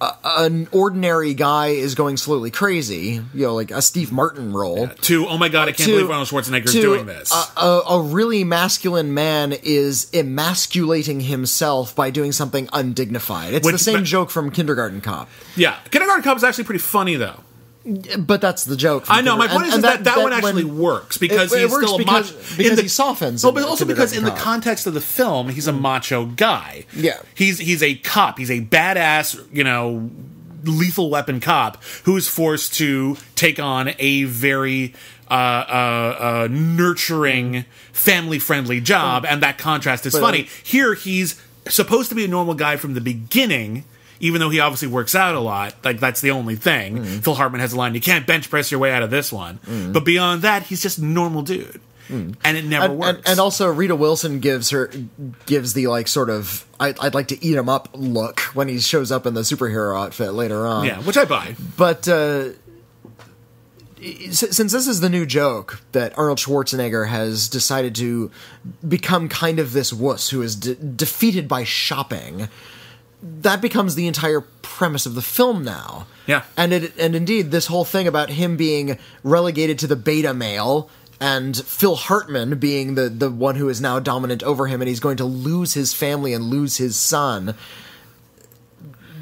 an ordinary guy is going slowly crazy, like a Steve Martin role. To, oh my God, I can't believe Arnold Schwarzenegger is doing this. A really masculine man is emasculating himself by doing something undignified. It's the same joke from Kindergarten Cop. Yeah. Kindergarten Cop is actually pretty funny, though. But that's the joke. I know. My point is that one actually works because he's still a macho. Because he softens. But also because in the context of the film, he's a macho guy. Yeah. He's a cop. He's a badass, lethal weapon cop who's forced to take on a very nurturing, family-friendly job, and that contrast is funny. Here, he's supposed to be a normal guy from the beginning. Even though he obviously works out a lot, like that's the only thing. Phil Hartman has a line, you can't bench press your way out of this one. But beyond that, he's just a normal dude. And it never works. And also Rita Wilson gives the like sort of I'd like to eat him up look when he shows up in the superhero outfit later on. Yeah, which I buy. But since this is the new joke that Arnold Schwarzenegger has decided to become kind of this wuss who is defeated by shopping, that becomes the entire premise of the film now. Yeah. And indeed, this whole thing about him being relegated to the beta male and Phil Hartman being the one who is now dominant over him and he's going to lose his family and lose his son,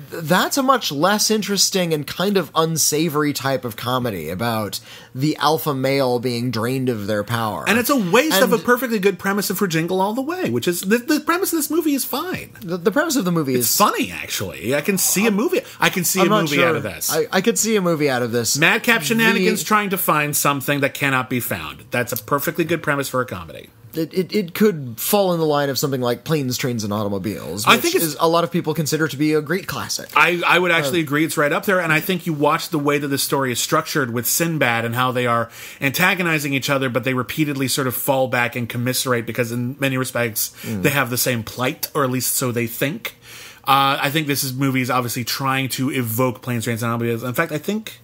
that's a much less interesting and kind of unsavory type of comedy about the alpha male being drained of their power. And it's a waste of a perfectly good premise for Jingle All The Way, which is the premise of this movie is fine. The premise of the movie is funny, actually. I can see a movie. I can see a movie out of this. I could see a movie out of this. Madcap shenanigans trying to find something that cannot be found. That's a perfectly good premise for a comedy. It could fall in the line of something like Planes, Trains, and Automobiles, which I think a lot of people consider to be a great classic. I would actually agree it's right up there, and I think you watch the way that this story is structured with Sinbad and how they are antagonizing each other, but they repeatedly sort of fall back and commiserate because in many respects they have the same plight, or at least so they think. I think this movie is obviously trying to evoke Planes, Trains, and Automobiles. In fact, I think...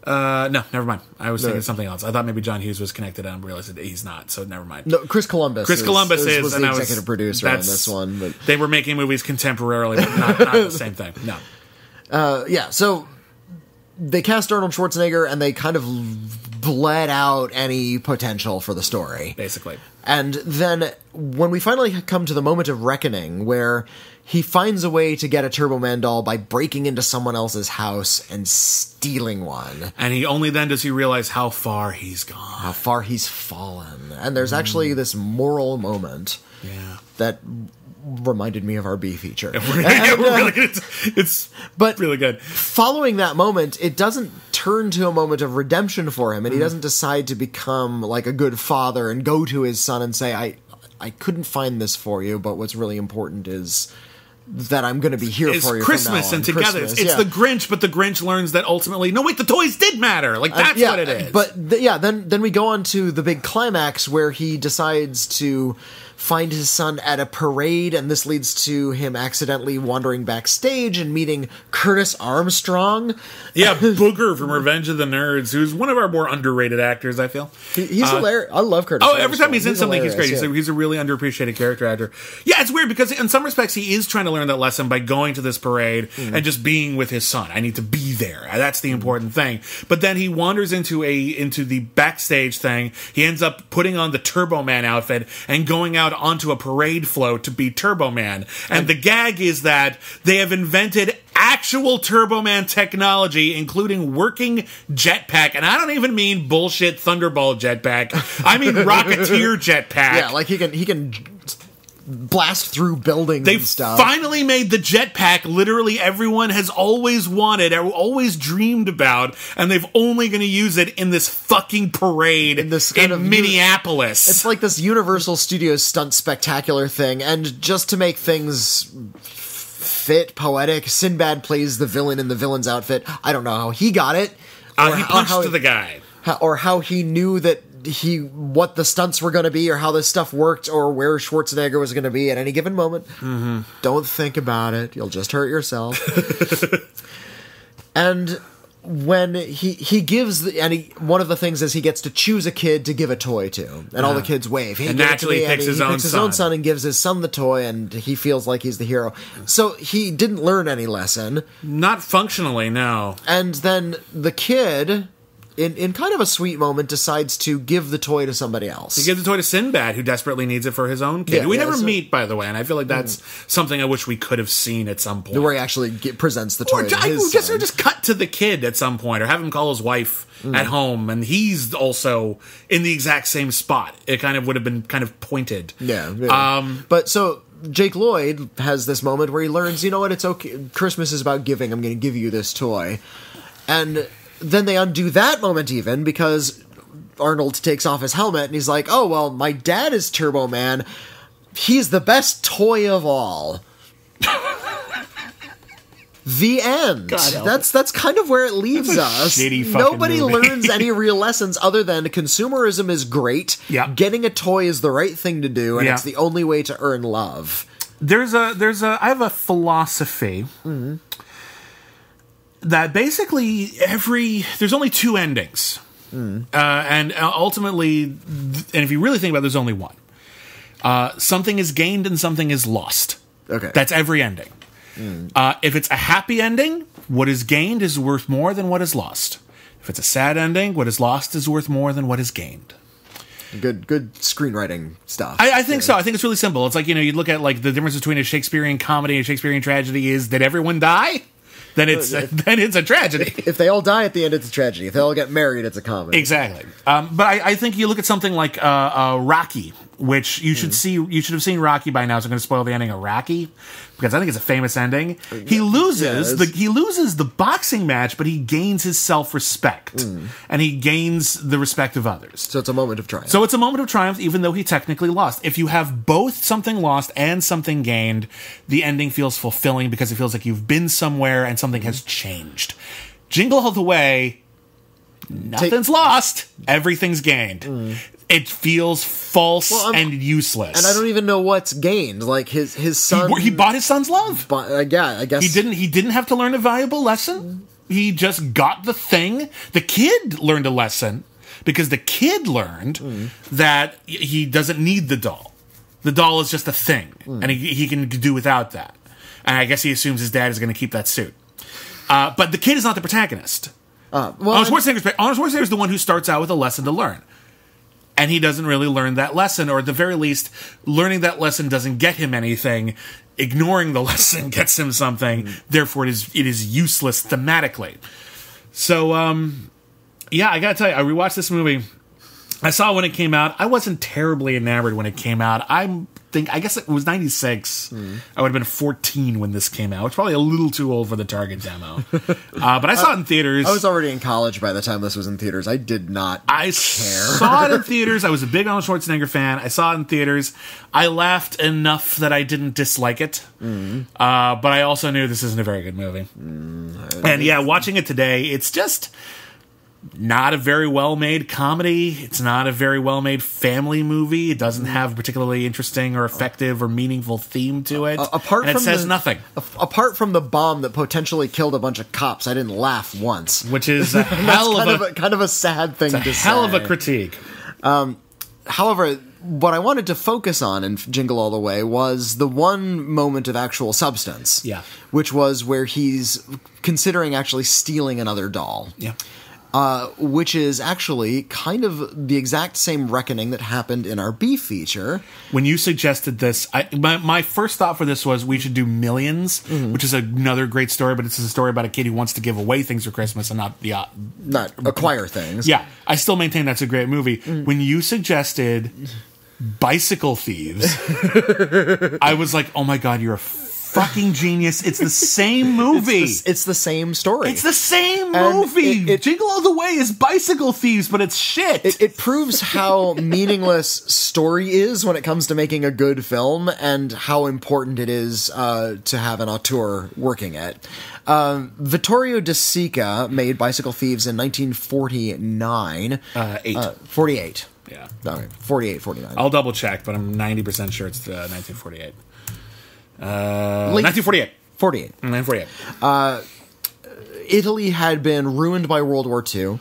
no, never mind. I was thinking of something else. I thought maybe John Hughes was connected, and I realized that he's not, so never mind. No, Chris Columbus was the executive producer on this one. But they were making movies contemporarily, but not the same thing. No. So they cast Arnold Schwarzenegger, and they kind of bled out any potential for the story. Basically. And then when we finally come to the moment of reckoning, where he finds a way to get a Turbo Man doll by breaking into someone else's house and stealing one. And only then does he realize how far he's gone. How far he's fallen. And there's actually this moral moment that reminded me of our B feature. It's really good. Following that moment, it doesn't turn to a moment of redemption for him, and he doesn't decide to become like a good father and go to his son and say, I couldn't find this for you, but what's really important is that I'm going to be here for you. Christmas and together. It's the Grinch, but the Grinch learns that ultimately, no, wait, the toys did matter. Like that's what it is. But then we go on to the big climax where he decides to find his son at a parade, and this leads to him accidentally wandering backstage and meeting Curtis Armstrong. Yeah, Booger from Revenge of the Nerds, who's one of our more underrated actors, I feel. He's hilarious. I love Curtis Armstrong. Every time he's in something, he's great. He's a really underappreciated character actor. Yeah, it's weird because in some respects he is trying to learn that lesson by going to this parade and just being with his son. I need to be there. That's the important thing. But then he wanders into the backstage thing. He ends up putting on the Turbo Man outfit and going out onto a parade float to be Turbo Man. And the gag is that they have invented actual Turbo Man technology, including working jetpack. And I don't even mean bullshit Thunderball jetpack. I mean Rocketeer jetpack. Yeah, like he can blast through buildings They and stuff. finally made the jetpack literally everyone has always wanted, or always dreamed about, and they've only going to use it in this fucking parade in Minneapolis. It's like this Universal Studios stunt spectacular thing, and just to make things fit, poetic, Sinbad plays the villain in the villain's outfit. I don't know how he got it. He punched the guy. Or how he knew that what the stunts were going to be, or how this stuff worked, or where Schwarzenegger was going to be at any given moment. Mm-hmm. Don't think about it. You'll just hurt yourself. And when he gives one of the things is he gets to choose a kid to give a toy to, and all the kids wave. Hey, and naturally he picks his own son and gives his son the toy, and he feels like he's the hero. So he didn't learn any lesson. Not functionally, no. And then the kid, in kind of a sweet moment, decides to give the toy to somebody else. He gives the toy to Sinbad, who desperately needs it for his own kid. We never meet, by the way, and I feel like that's something I wish we could have seen at some point. Where he actually presents the toy to his son. Or just cut to the kid at some point, or have him call his wife at home, and he's also in the exact same spot. It kind of would have been kind of pointed. Yeah. But so Jake Lloyd has this moment where he learns, you know what, it's okay. Christmas is about giving. I'm going to give you this toy. And then they undo that moment even, because Arnold takes off his helmet and he's like, oh, well, my dad is Turbo Man. He's the best toy of all. The end. That's kind of where it leaves us. Nobody learns any real lessons other than consumerism is great. Yeah. Getting a toy is the right thing to do, and it's the only way to earn love. I have a philosophy that basically there's only two endings. And ultimately, and if you really think about it, there's only one. Something is gained and something is lost. Okay. That's every ending. If it's a happy ending, what is gained is worth more than what is lost. If it's a sad ending, what is lost is worth more than what is gained. Good screenwriting stuff. I think so. I think it's really simple. It's like, you look at like the difference between a Shakespearean comedy and a Shakespearean tragedy is, did everyone die? Then it's a tragedy. If they all die at the end, it's a tragedy. If they all get married, it's a comedy. Exactly. But I think you look at something like Rocky, which you should see. You should have seen Rocky by now. So I'm going to spoil the ending of Rocky because I think it's a famous ending. He loses the boxing match, but he gains his self-respect and he gains the respect of others. So it's a moment of triumph. Even though he technically lost. If you have both something lost and something gained, the ending feels fulfilling because it feels like you've been somewhere and something has changed. Jingle All The Way, nothing's lost, everything's gained. It feels false and useless. And I don't even know what's gained. Like his son, he bought his son's love. Yeah, I guess he didn't have to learn a valuable lesson. He just got the thing. The kid learned a lesson because the kid learned that he doesn't need the doll. The doll is just a thing, and he can do without that. And I guess he assumes his dad is going to keep that suit. But the kid is not the protagonist. Arnold Schwarzenegger is the one who starts out with a lesson to learn. And he doesn't really learn that lesson, or at the very least, learning that lesson doesn't get him anything. Ignoring the lesson gets him something. Therefore, it is useless thematically. So, I gotta tell you, I rewatched this movie. I saw it when it came out. I wasn't terribly enamored when it came out. I guess it was 96. I would have been 14 when this came out. It's probably a little too old for the Target demo. But I saw it in theaters. I was already in college by the time this was in theaters. I did not care. Saw it in theaters. I was a big Arnold Schwarzenegger fan. I saw it in theaters. I laughed enough that I didn't dislike it. But I also knew this isn't a very good movie. And watching it today, it's just not a very well-made comedy. It's not a very well-made family movie. It doesn't have a particularly interesting or effective or meaningful theme to it. It says nothing. Apart from the bomb that potentially killed a bunch of cops, I didn't laugh once. Which is a hell of kind of a sad thing to say. Hell of a critique. However, what I wanted to focus on in Jingle All The Way was the one moment of actual substance. Yeah. Which was where he's considering actually stealing another doll. Yeah. Which is actually kind of the exact same reckoning that happened in our B feature. When you suggested this, my first thought for this was we should do Millions, which is another great story, but it's a story about a kid who wants to give away things for Christmas and not acquire things. Yeah, I still maintain that's a great movie. When you suggested Bicycle Thieves, I was like, oh my God, you're a fucking genius. It's the same movie. It's the same story. It's the same movie. Jingle All The Way is Bicycle Thieves, but it's shit. It proves how meaningless story is when it comes to making a good film, and how important it is to have an auteur working it. Vittorio De Sica made Bicycle Thieves in 1949. 48. Yeah. Okay, 48, 49. I'll double check, but I'm 90% sure it's 1948. 1948. 48. 1948. Italy had been ruined by World War II.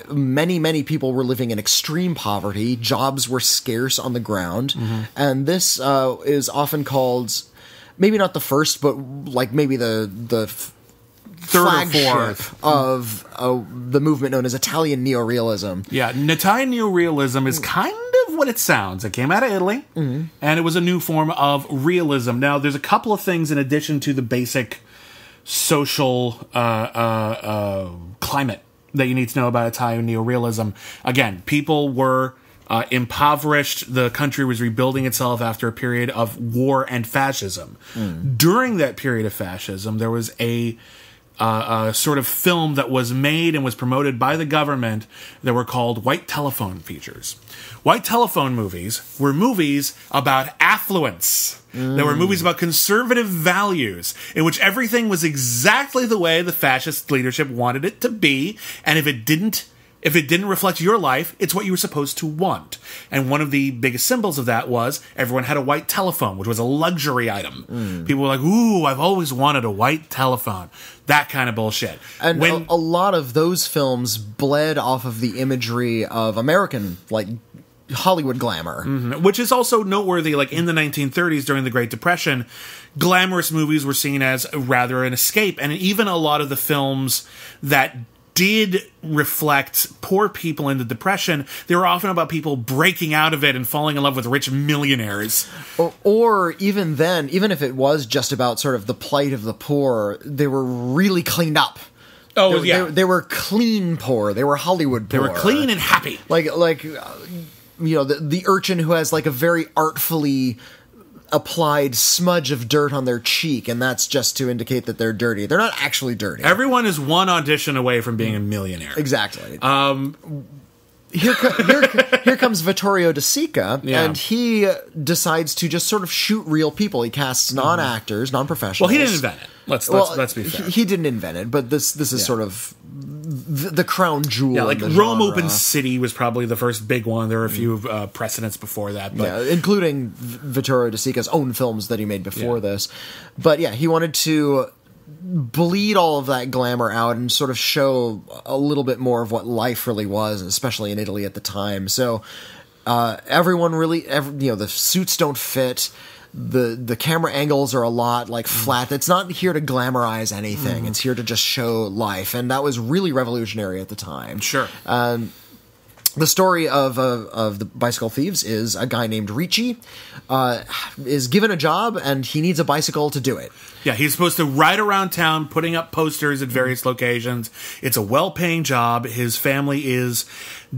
Many people were living in extreme poverty. Jobs were scarce on the ground. And this is often called, maybe not the first, but like maybe the third flagship or fourth of the movement known as Italian Neorealism. Yeah, Italian Neorealism is kind of what it sounds. It came out of Italy, and it was a new form of realism. Now, there's a couple of things in addition to the basic social climate that you need to know about Italian Neorealism. Again, people were impoverished. The country was rebuilding itself after a period of war and fascism. During that period of fascism, there was a sort of film that was made and was promoted by the government that were called white telephone features. White telephone movies were movies about affluence. They were movies about conservative values, in which everything was exactly the way the fascist leadership wanted it to be, and if it didn't reflect your life, it's what you were supposed to want. And one of the biggest symbols of that was everyone had a white telephone, which was a luxury item. People were like, ooh, I've always wanted a white telephone. That kind of bullshit. And a lot of those films bled off of the imagery of American, like, Hollywood glamour. Which is also noteworthy, like in the 1930s during the Great Depression, glamorous movies were seen as rather an escape. And even a lot of the films that did reflect poor people in the Depression, they were often about people breaking out of it and falling in love with rich millionaires. Or even then, even if it was just about sort of the plight of the poor, they were really cleaned up. Oh, yeah. They were clean poor. They were Hollywood poor. They were clean and happy. Like you know, the urchin who has like a very artfully applied smudge of dirt on their cheek, and that's just to indicate that they're dirty. They're not actually dirty. Everyone is one audition away from being a millionaire. Exactly. Here comes Vittorio De Sica, and he decides to just sort of shoot real people. He casts non-actors, non-professionals. Well, he didn't invent it. Let's be fair. He didn't invent it, but this is sort of the crown jewel. Yeah, like in the Rome genre. Open City was probably the first big one. There were a few precedents before that. But including Vittorio De Sica's own films that he made before this. But yeah, he wanted to bleed all of that glamour out and sort of show a little bit more of what life really was, especially in Italy at the time. So everyone really, the suits don't fit. The camera angles are a lot like flat. It's not here to glamorize anything. It's here to just show life, and that was really revolutionary at the time. Sure. The story of the Bicycle Thieves is a guy named Ricci is given a job, and he needs a bicycle to do it. Yeah, he's supposed to ride around town putting up posters at various locations. It's a well-paying job. His family is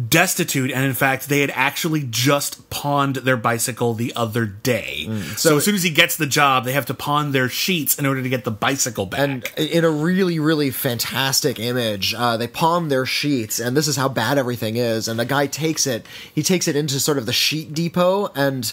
destitute, and in fact, they had actually just pawned their bicycle the other day. So as soon as he gets the job, they have to pawn their sheets in order to get the bicycle back. And in a really, really fantastic image, they pawn their sheets, and this is how bad everything is. And the guy takes it into sort of the sheet depot, and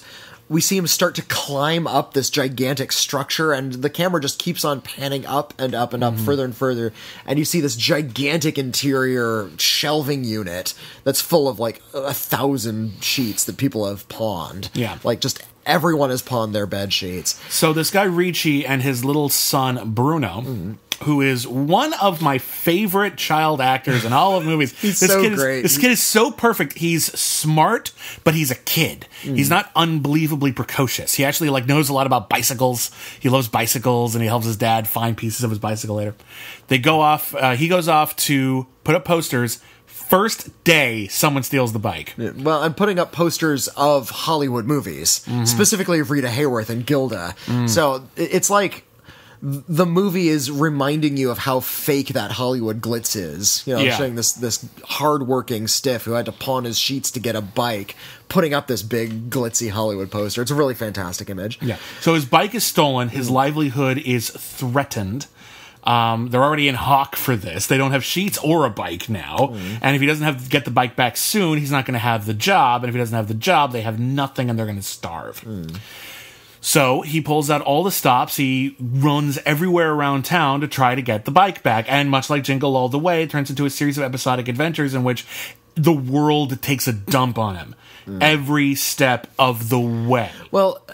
we see him start to climb up this gigantic structure, and the camera just keeps on panning up and up and up, further and further, and you see this gigantic interior shelving unit that's full of like 1,000 sheets that people have pawned. Yeah. Like just everyone has pawned their bed sheets. So this guy Ricci and his little son Bruno, who is one of my favorite child actors in all of movies. He's this so kid great. This kid is so perfect. He's smart, but he's a kid. He's not unbelievably precocious. He actually knows a lot about bicycles. He loves bicycles, and he helps his dad find pieces of his bicycle later. They go off. He goes off to put up posters. First day, someone steals the bike. Well, I'm putting up posters of Hollywood movies, specifically of Rita Hayworth and Gilda. So it's like the movie is reminding you of how fake that Hollywood glitz is. You know, showing this hardworking stiff who had to pawn his sheets to get a bike, putting up this big glitzy Hollywood poster. It's a really fantastic image. Yeah. So his bike is stolen. His livelihood is threatened. They're already in hock for this. They don't have sheets or a bike now. And if he doesn't get the bike back soon, he's not going to have the job. And if he doesn't have the job, they have nothing and they're going to starve. So he pulls out all the stops. He runs everywhere around town to try to get the bike back. And much like Jingle All The Way, it turns into a series of episodic adventures in which the world takes a dump on him every step of the way. Well,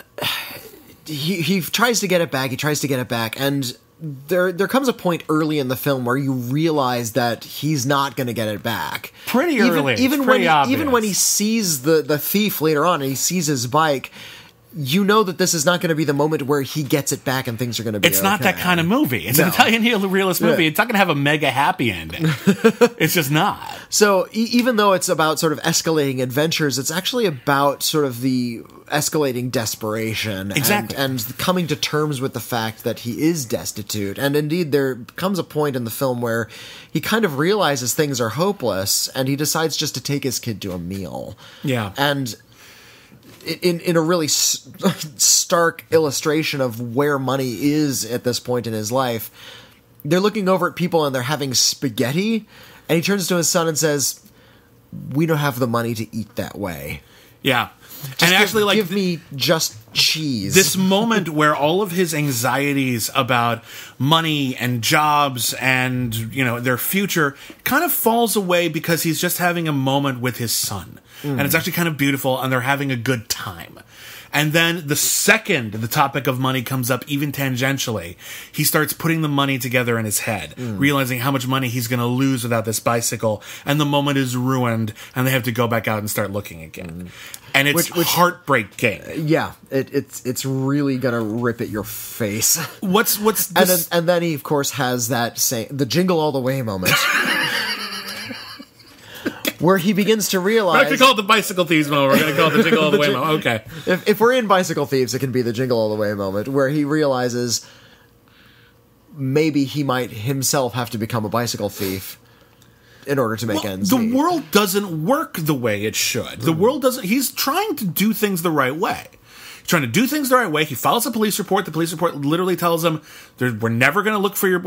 he tries to get it back. He tries to get it back. And there comes a point early in the film where you realize that he's not going to get it back. Pretty early. Even when he sees the thief later on and he sees his bike, you know that this is not going to be the moment where he gets it back and things are going to be It's not that kind of movie. It's an Italian realist movie. Yeah. It's not going to have a mega happy ending. It's just not. So even though it's about sort of escalating adventures, it's actually about sort of the escalating desperation. Exactly. And coming to terms with the fact that he is destitute. And indeed, there comes a point in the film where he kind of realizes things are hopeless and he decides just to take his kid to a meal. Yeah. And in a really stark illustration of where money is at this point in his life, they're looking over at people and they're having spaghetti, and he turns to his son and says, "We don't have the money to eat that way." Yeah. Give me just cheese. This moment where all of his anxieties about money and jobs and, their future kind of falls away because he's just having a moment with his son. And it's actually kind of beautiful, and they're having a good time. And then the second the topic of money comes up, even tangentially, he starts putting the money together in his head, realizing how much money he's going to lose without this bicycle, and the moment is ruined, and they have to go back out and start looking again. And it's heartbreaking. Yeah, it's really going to rip at your face. What's this? And then he, of course, has the Jingle All The Way moment. Where he begins to realize... We're not going to call it the Bicycle Thieves moment. We're going to call it the Jingle All The Way moment. Okay. If we're in Bicycle Thieves, it can be the Jingle All The Way moment, where he realizes maybe he might himself have to become a bicycle thief in order to make ends meet. The world doesn't work the way it should. The world doesn't... He's trying to do things the right way. Trying to do things the right way. He files a police report. The police report literally tells him, "We're never going to look for your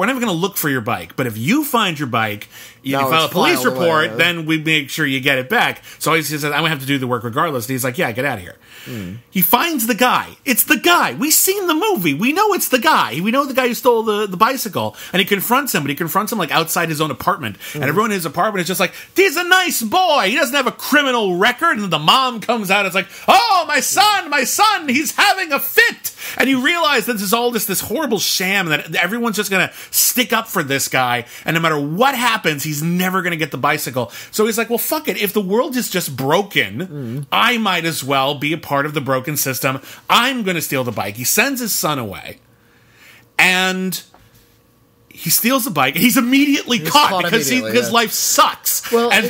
bike. But if you find your bike, you file a police report. Then we make sure you get it back." So he says, "I'm going to have to do the work regardless." And he's like, "Yeah, get out of here." He finds the guy. It's the guy. We've seen the movie. We know it's the guy. We know the guy who stole the bicycle. And he confronts him. But he confronts him like outside his own apartment. And everyone in his apartment is just like, "He's a nice boy. He doesn't have a criminal record." And the mom comes out. It's like, "Oh, my son. He's having a fit." And you realize that this is all this horrible sham, that everyone's just going to stick up for this guy, and no matter what happens, he's never going to get the bicycle. So he's like, well, fuck it. If the world is just broken, I might as well be a part of the broken system. I'm going to steal the bike. He sends his son away, and he steals the bike, and he's immediately caught because his life sucks. Well, and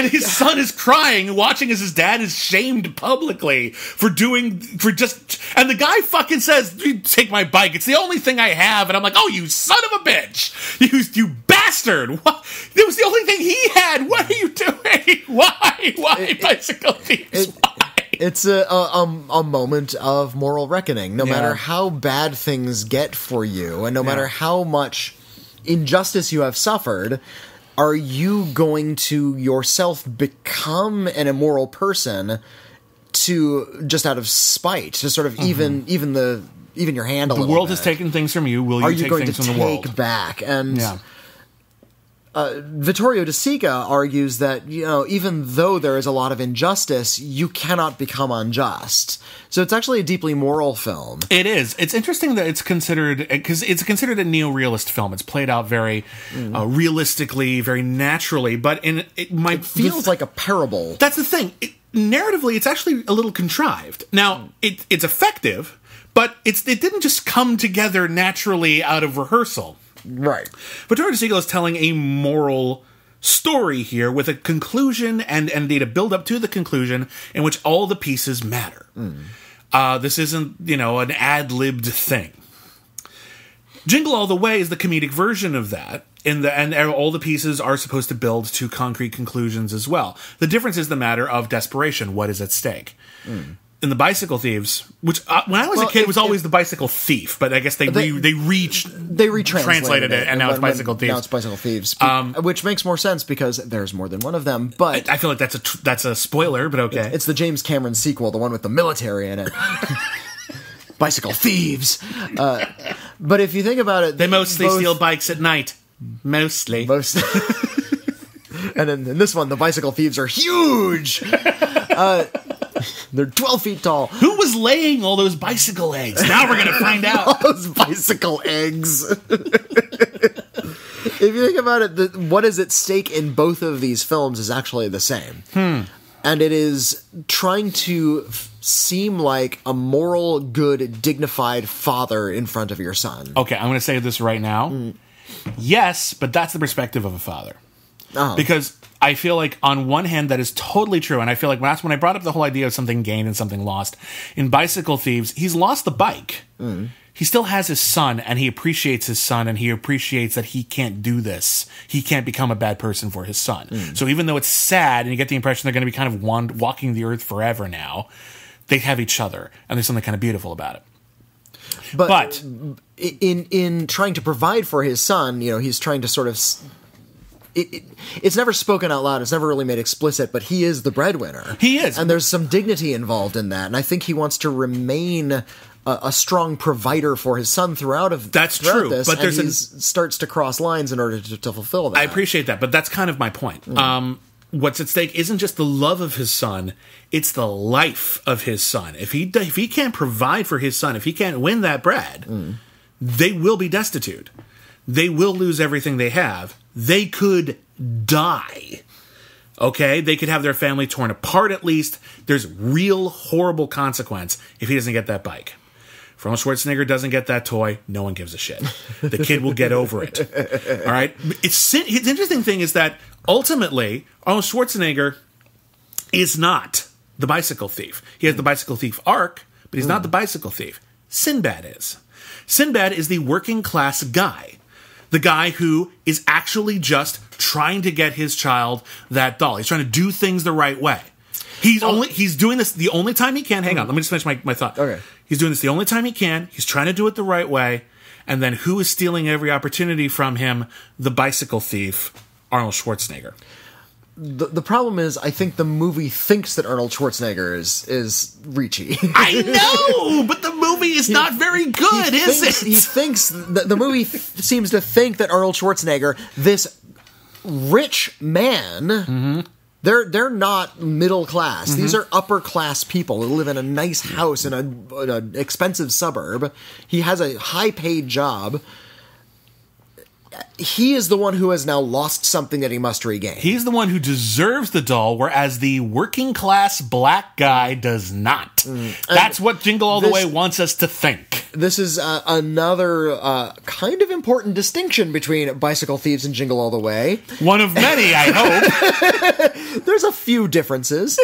his son is crying, watching as his dad is shamed publicly and the guy fucking says, "You take my bike. It's the only thing I have." And I'm like, "Oh, you son of a bitch. You bastard. What? It was the only thing he had. What are you doing? Why bicycle thieves? Why?" It's a moment of moral reckoning. No matter how bad things get for you, and no matter how much injustice you have suffered, are you going to yourself become an immoral person to just out of spite, to sort of even your hand a little bit? The world has taken things from you. Will you take things from the world? Are you going to take back? And Vittorio de Sica argues that, even though there is a lot of injustice, you cannot become unjust. So it's actually a deeply moral film. It is. It's interesting that it's considered a neorealist film. It's played out very realistically, very naturally, but it feels like a parable. That's the thing. Narratively, it's actually a little contrived. Now, it's effective, but it didn't just come together naturally out of rehearsal. Right. Vittorio de Sica is telling a moral story here with a conclusion and indeed a build-up to the conclusion in which all the pieces matter. This isn't, an ad-libbed thing. Jingle All The Way is the comedic version of that. And all the pieces are supposed to build to concrete conclusions as well. The difference is the matter of desperation. What is at stake? In the Bicycle Thieves, which when I was a kid, it was always the Bicycle Thief, but I guess they retranslated it, and now it's Bicycle Thieves. Now it's Bicycle Thieves, which makes more sense because there's more than one of them. But I feel like that's a spoiler, but okay. It's the James Cameron sequel, the one with the military in it. Bicycle Thieves. But if you think about it, they mostly steal bikes at night. Mostly. And in this one, the Bicycle Thieves are huge. They're 12 feet tall. Who was laying all those bicycle eggs? Now we're going to find out. All those bicycle eggs. If you think about it, what is at stake in both of these films is actually the same. And it is trying to seem like a moral, good, dignified father in front of your son. Okay, I'm going to say this right now. Yes, but that's the perspective of a father. Because I feel like on one hand that is totally true, and I feel like that's when I brought up the whole idea of something gained and something lost. In Bicycle Thieves, he's lost the bike. He still has his son, and he appreciates his son, and he appreciates that he can't do this. He can't become a bad person for his son. So even though it's sad, and you get the impression they're going to be kind of walking the earth forever now, they have each other, and there's something kind of beautiful about it. But in trying to provide for his son, he's trying to sort of... It's never spoken out loud. It's never really made explicit, but he is the breadwinner. He is. And there's some dignity involved in that. And I think he wants to remain a strong provider for his son throughout true, this. But he starts to cross lines in order to fulfill that. I appreciate that, but that's kind of my point. What's at stake isn't just the love of his son, it's the life of his son. If he can't provide for his son, if he can't win that bread, they will be destitute. They will lose everything they have. They could die. Okay? They could have their family torn apart at least. There's real horrible consequence if he doesn't get that bike. If Arnold Schwarzenegger doesn't get that toy, no one gives a shit. The kid will get over it. All right? The interesting thing is that ultimately, Arnold Schwarzenegger is not the bicycle thief. He has the bicycle thief arc, but he's not the bicycle thief. Sinbad is. Sinbad is the working class guy. The guy who is actually just trying to get his child that doll. He's trying to do things the right way. He's doing this the only time he can. Hang on, let me just finish my thought. Okay. He's doing this the only time he can. He's trying to do it the right way. And then who is stealing every opportunity from him? The bicycle thief, Arnold Schwarzenegger. The problem is, I think the movie thinks that Arnold Schwarzenegger is Ricci. I know, but the movie is not very good, is it? He thinks the movie seems to think that Arnold Schwarzenegger, this rich man, they're not middle class. These are upper class people who live in a nice house in an expensive suburb. He has a high paid job. He is the one who has now lost something that he must regain. He's the one who deserves the doll, whereas the working class black guy does not. That's what Jingle All The Way wants us to think. This is another kind of important distinction between Bicycle Thieves and Jingle All The Way. One of many, I hope. There's a few differences.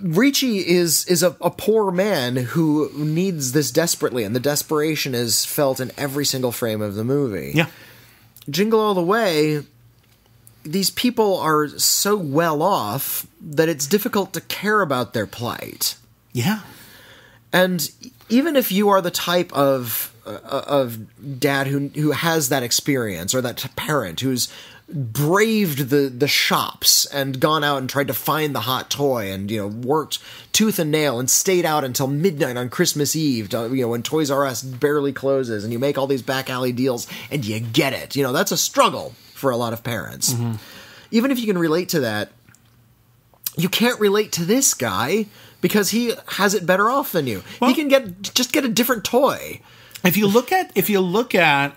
Ricci is a poor man who needs this desperately, and the desperation is felt in every single frame of the movie. Yeah. Jingle All The Way, these people are so well off that it's difficult to care about their plight. Yeah. And even if you are the type of dad who has that experience, or that parent who's braved the shops and gone out and tried to find the hot toy and, worked tooth and nail and stayed out until midnight on Christmas Eve, when Toys R Us barely closes, and you make all these back alley deals and you get it. That's a struggle for a lot of parents. Even if you can relate to that, you can't relate to this guy because he has it better off than you. Well, he can just get a different toy. If you look at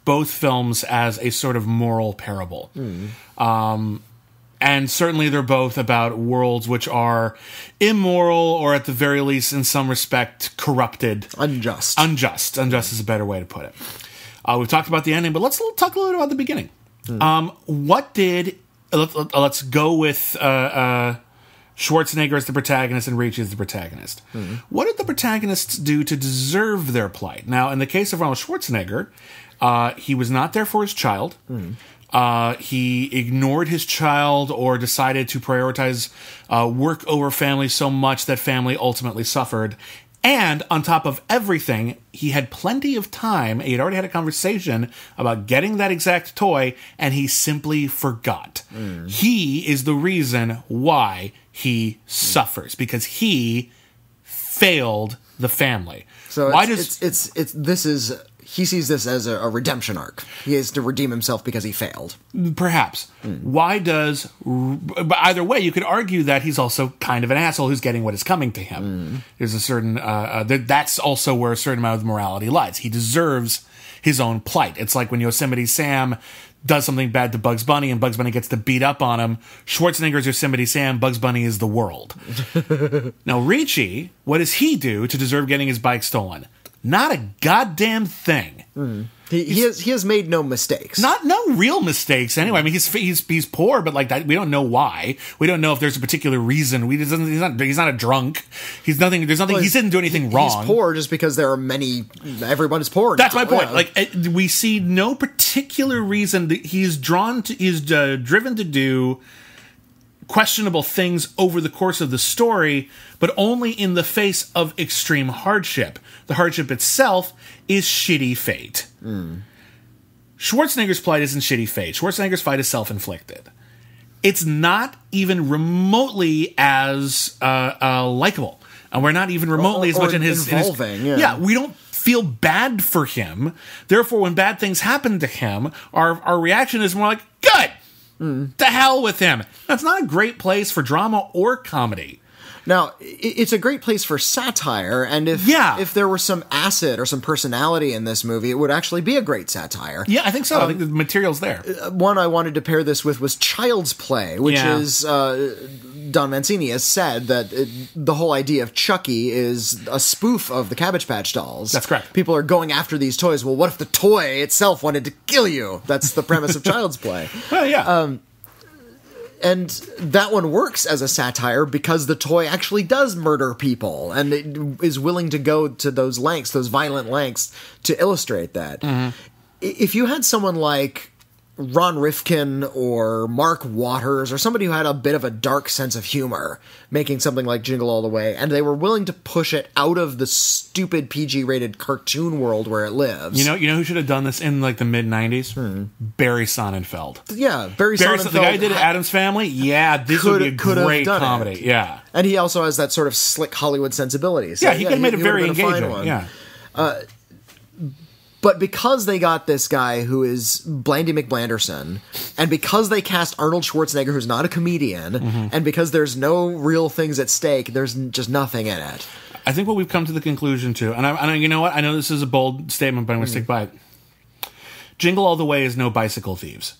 both films as a sort of moral parable, and certainly they're both about worlds which are immoral, or at the very least, in some respect, corrupted, unjust. Unjust is a better way to put it. We've talked about the ending, but let's talk a little bit about the beginning. Let's go with Schwarzenegger is the protagonist and Ricci is the protagonist. What did the protagonists do to deserve their plight? Now, in the case of Arnold Schwarzenegger, he was not there for his child. He ignored his child or decided to prioritize work over family so much that family ultimately suffered. And on top of everything, he had plenty of time. He had already had a conversation about getting that exact toy, and he simply forgot. He is the reason why he suffers, because he failed the family. So he sees this as a redemption arc. He has to redeem himself because he failed. Perhaps. Why does... But either way, you could argue that he's also kind of an asshole who's getting what is coming to him. There's a certain... that's also where a certain amount of morality lies. He deserves his own plight. It's like when Yosemite Sam does something bad to Bugs Bunny and Bugs Bunny gets to beat up on him. Schwarzenegger's Yosemite Sam, Bugs Bunny is the world. Now, Ricci, what does he do to deserve getting his bike stolen? Not a goddamn thing. He has made no mistakes. No real mistakes anyway. I mean, he's poor, but like that, we don't know why. We don't know if there's a particular reason. He's not a drunk. He's nothing. There's nothing. He didn't do anything wrong. He's poor just because there are many. Everyone is poor. That's my point. Yeah. Like we see no particular reason that he's driven to do questionable things over the course of the story, but only in the face of extreme hardship. The hardship itself is shitty fate. Schwarzenegger's plight isn't shitty fate. Schwarzenegger's fight is self-inflicted. It's not even remotely as likable. And we're not even remotely as much in his... involving, yeah, we don't feel bad for him. Therefore, when bad things happen to him, our reaction is more like, good! To hell with him. That's not a great place for drama or comedy. Now, it's a great place for satire, and if there were some acid or some personality in this movie, it would actually be a great satire. Yeah, I think so. I think the material's there. One I wanted to pair this with was Child's Play, which is... Don Mancini has said that the whole idea of Chucky is a spoof of the Cabbage Patch Dolls. That's correct. People are going after these toys. Well, what if the toy itself wanted to kill you? That's the premise of Child's Play. Well, yeah. And that one works as a satire because the toy actually does murder people and it is willing to go to those lengths, those violent lengths, to illustrate that. If you had someone like Ron Rifkin or Mark Waters or somebody who had a bit of a dark sense of humor making something like Jingle All The Way, and they were willing to push it out of the stupid PG-rated cartoon world where it lives. You know who should have done this in like the mid-90s? Barry Sonnenfeld. Yeah, Barry Sonnenfeld. The guy who did Addams Family? Yeah, this would be a great comedy. Yeah. And he also has that sort of slick Hollywood sensibility. So, he could have made it very engaging. Yeah. But because they got this guy who is Blandy McBlanderson, and because they cast Arnold Schwarzenegger, who's not a comedian, and because there's no real things at stake, there's just nothing in it. I think what we've come to the conclusion to, and you know what? I know this is a bold statement, but I'm going to stick by it. Jingle All The Way is no Bicycle Thieves.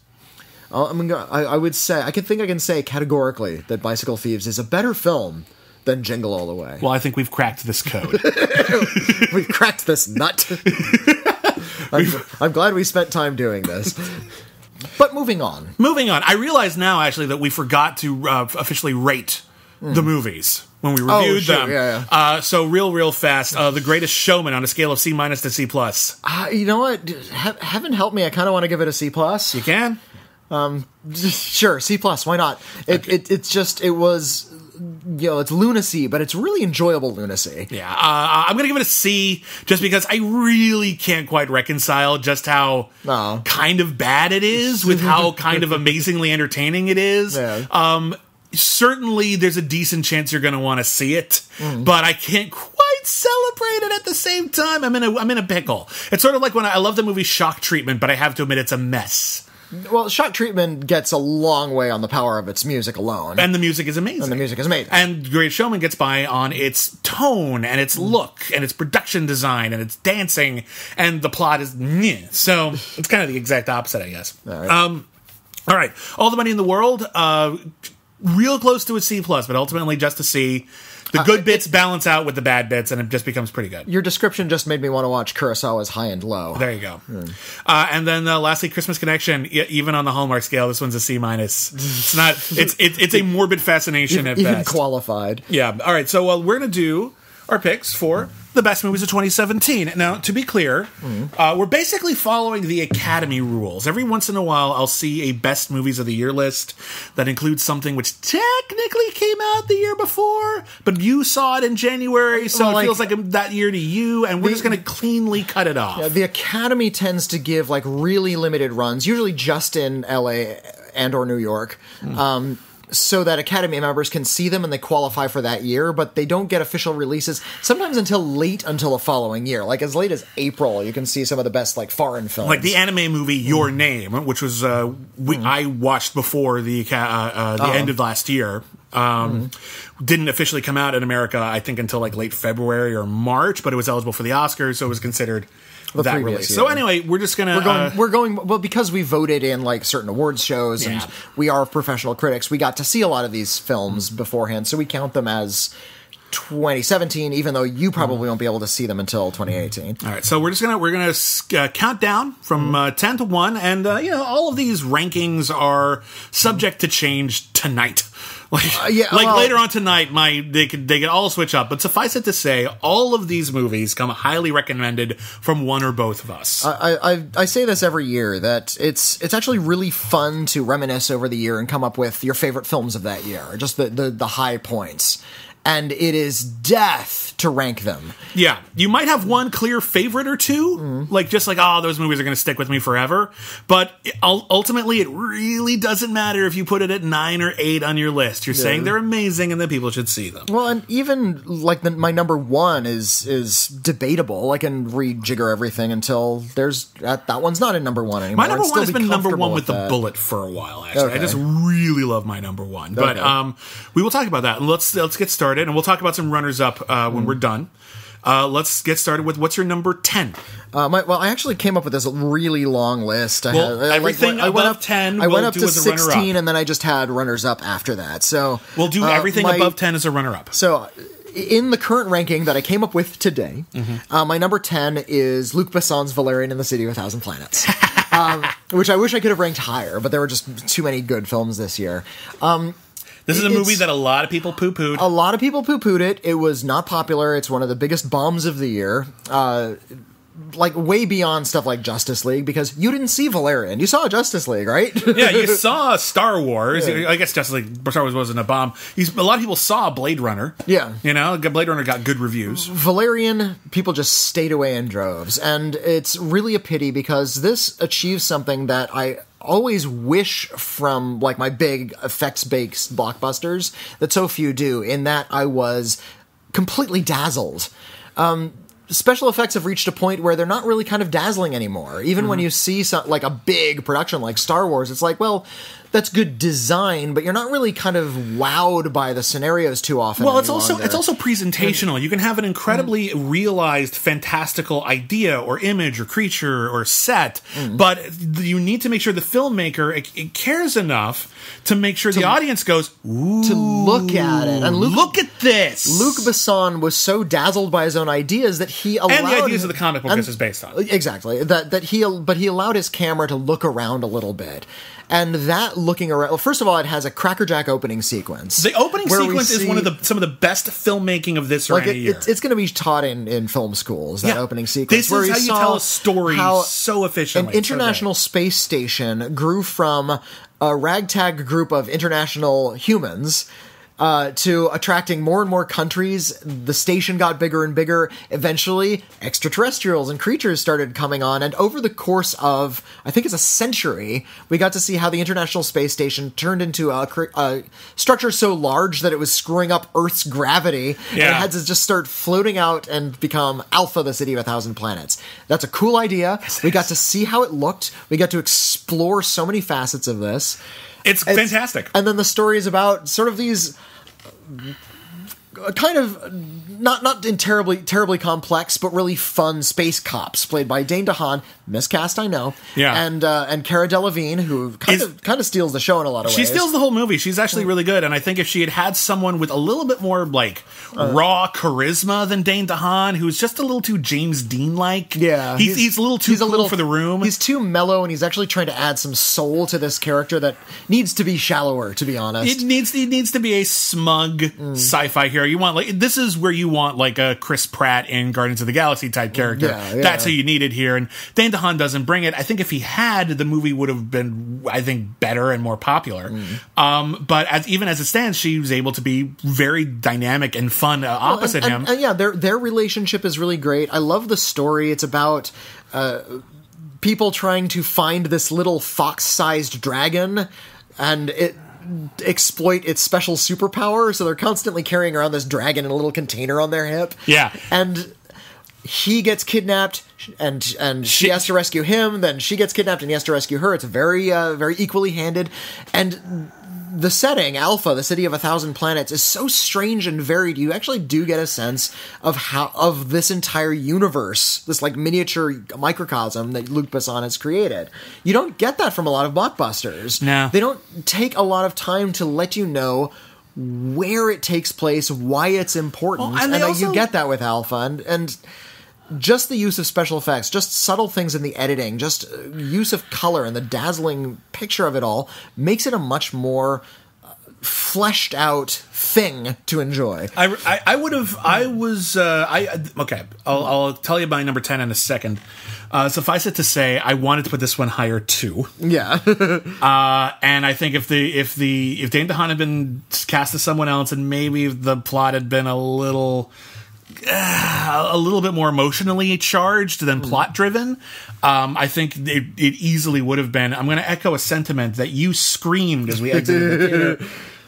I would say, I can say categorically that Bicycle Thieves is a better film than Jingle All The Way. Well, I think we've cracked this code. We've cracked this nut. I'm glad we spent time doing this. But moving on. I realize now, actually, that we forgot to officially rate the movies when we reviewed them. Yeah. So real fast, The Greatest Showman on a scale of C- to C+. You know what? Heaven help me, I kind of want to give it a C+. You can? Sure, C+. Why not? It was... it's lunacy, but it's really enjoyable lunacy. Yeah, I'm gonna give it a C, just because I really can't quite reconcile just how kind of bad it is with how kind of amazingly entertaining it is. Yeah. Certainly, there's a decent chance you're gonna want to see it, but I can't quite celebrate it at the same time. I'm in a pickle. It's sort of like when I love the movie Shock Treatment, but I have to admit it's a mess. Well, Shock Treatment gets a long way on the power of its music alone. And the music is amazing. And Greatest Showman gets by on its tone, and its look, and its production design, and its dancing, and the plot is meh. So, it's kind of the exact opposite, I guess. All right. All right. All the Money in the World, real close to a C+, but ultimately just a C. The good bits balance out with the bad bits, and it just becomes pretty good. Your description just made me want to watch Kurosawa's High and Low. There you go. And then lastly, Christmas Connection. Even on the Hallmark scale, this one's a C-. It's not. It's a morbid fascination at even best. Qualified. Yeah. All right. So we're gonna do our picks for the best movies of 2017. Now, to be clear, we're basically following the Academy rules. Every once in a while, I'll see a best movies of the year list that includes something which technically came out the year before, but you saw it in January, so it feels like that year to you, and we're just going to cleanly cut it off. Yeah, the Academy tends to give like really limited runs, usually just in LA and or New York. So that Academy members can see them and they qualify for that year, but they don't get official releases sometimes until the following year. Like as late as April, you can see some of the best like foreign films. Like the anime movie Your Name, which was I watched before the end of last year. Didn't officially come out in America, I think, until like late February or March, but it was eligible for the Oscars, so it was considered that release. So anyway, we're just gonna we're going well because we voted in like certain awards shows and we are professional critics. We got to see a lot of these films beforehand, so we count them as 2017, even though you probably won't be able to see them until 2018. All right, so we're gonna count down from 10 to 1, and all of these rankings are subject to change tonight. Later on tonight, they could all switch up. But suffice it to say, all of these movies come highly recommended from one or both of us. I say this every year that it's actually really fun to reminisce over the year and come up with your favorite films of that year, just the high points. And it is death to rank them. Yeah. You might have one clear favorite or two, those movies are going to stick with me forever. But ultimately, it really doesn't matter if you put it at 9 or 8 on your list. You're saying they're amazing and that people should see them. Well, and even like my number one is debatable. I can rejigger everything until that one's not in number one anymore. My number one has been number one with the bullet for a while, actually. Okay. I just really love my number one. But we will talk about that. And let's get started. And we'll talk about some runners-up when we're done. Let's get started with what's your number 10? I actually came up with this really long list. Everything above 10 I went up to 16, runner-up. and then I just had runners-up after that. So we'll do everything above 10 as a runner-up. So in the current ranking that I came up with today, my number 10 is Luc Besson's Valerian and the City of a Thousand Planets. Which I wish I could have ranked higher, but there were just too many good films this year. This is a movie that a lot of people poo-pooed. A lot of people poo-pooed it. It was not popular. It's one of the biggest bombs of the year. Way beyond stuff like Justice League, because you didn't see Valerian. You saw Justice League, right? Yeah, you saw Star Wars. Yeah. I guess Justice League, Star Wars wasn't a bomb. A lot of people saw Blade Runner. Yeah. Blade Runner got good reviews. Valerian, people just stayed away in droves. And it's really a pity because this achieves something that I always wish from my big effects-based blockbusters that so few do, in that I was completely dazzled. Special effects have reached a point where they're not really kind of dazzling anymore. Even when you see a big production like Star Wars, it's like, well, that's good design, but you're not really kind of wowed by the scenarios too often. Well, it's also presentational. You can have an incredibly realized, fantastical idea or image or creature or set, but you need to make sure the filmmaker it cares enough to make sure the audience goes, ooh, to look at it. And look at this. Luc Besson was so dazzled by his own ideas that he allowed, and the ideas of the comic book this is based on. Exactly. But he allowed his camera to look around a little bit. And that looking around, well, first of all, it has a crackerjack opening sequence. The opening sequence is some of the best filmmaking of this year. It's going to be taught in film schools, that opening sequence. This is how you tell a story so efficiently. An international space station grew from a ragtag group of international humans to attracting more and more countries. The station got bigger and bigger. Eventually, extraterrestrials and creatures started coming on, and over the course of, I think it's a century, we got to see how the International Space Station turned into a structure so large that it was screwing up Earth's gravity, and it had to just start floating out and become Alpha, the City of a Thousand Planets. That's a cool idea. We got to see how it looked. We got to explore so many facets of this. It's fantastic. And then the story is about sort of these kind of not in terribly complex, but really fun space cops played by Dane DeHaan, miscast, I know. Yeah. And Cara Delevingne, who kind of steals the show in a lot of ways. She steals the whole movie. She's actually really good, and I think if she had someone with a little bit more like raw charisma than Dane DeHaan, who's just a little too James Dean like. Yeah, he's a little too cool for the room. He's too mellow, and he's actually trying to add some soul to this character that needs to be shallower, to be honest. It needs to be a smug sci-fi hero. You want this is where you want like a Chris Pratt in Guardians of the Galaxy type character. Yeah. That's who you needed here, and Dane DeHaan doesn't bring it. I think if he had, the movie would have been, I think, better and more popular. But even as it stands, she was able to be very dynamic and fun opposite him. And yeah, their relationship is really great. I love the story. It's about people trying to find this little fox-sized dragon, and exploit its special superpower, so they're constantly carrying around this dragon in a little container on their hip. Yeah. And he gets kidnapped, and she has to rescue him, then she gets kidnapped and he has to rescue her. It's very equally handed. And the setting, Alpha, the city of 1,000 planets, is so strange and varied. You actually do get a sense of this entire universe, this like miniature microcosm that Luc Besson has created. You don't get that from a lot of blockbusters. No. They don't take a lot of time to let you know where it takes place, why it's important. Well, and you get that with Alpha, and just the use of special effects, just subtle things in the editing, just use of color and the dazzling picture of it all makes it a much more fleshed out thing to enjoy. I'll tell you my number 10 in a second. Suffice it to say, I wanted to put this one higher too. Yeah. And I think if Dane DeHaan had been cast as someone else, and maybe the plot had been a little bit more emotionally charged than plot driven, I think it easily would have been. I'm going to echo a sentiment that you screamed as we exited the theater,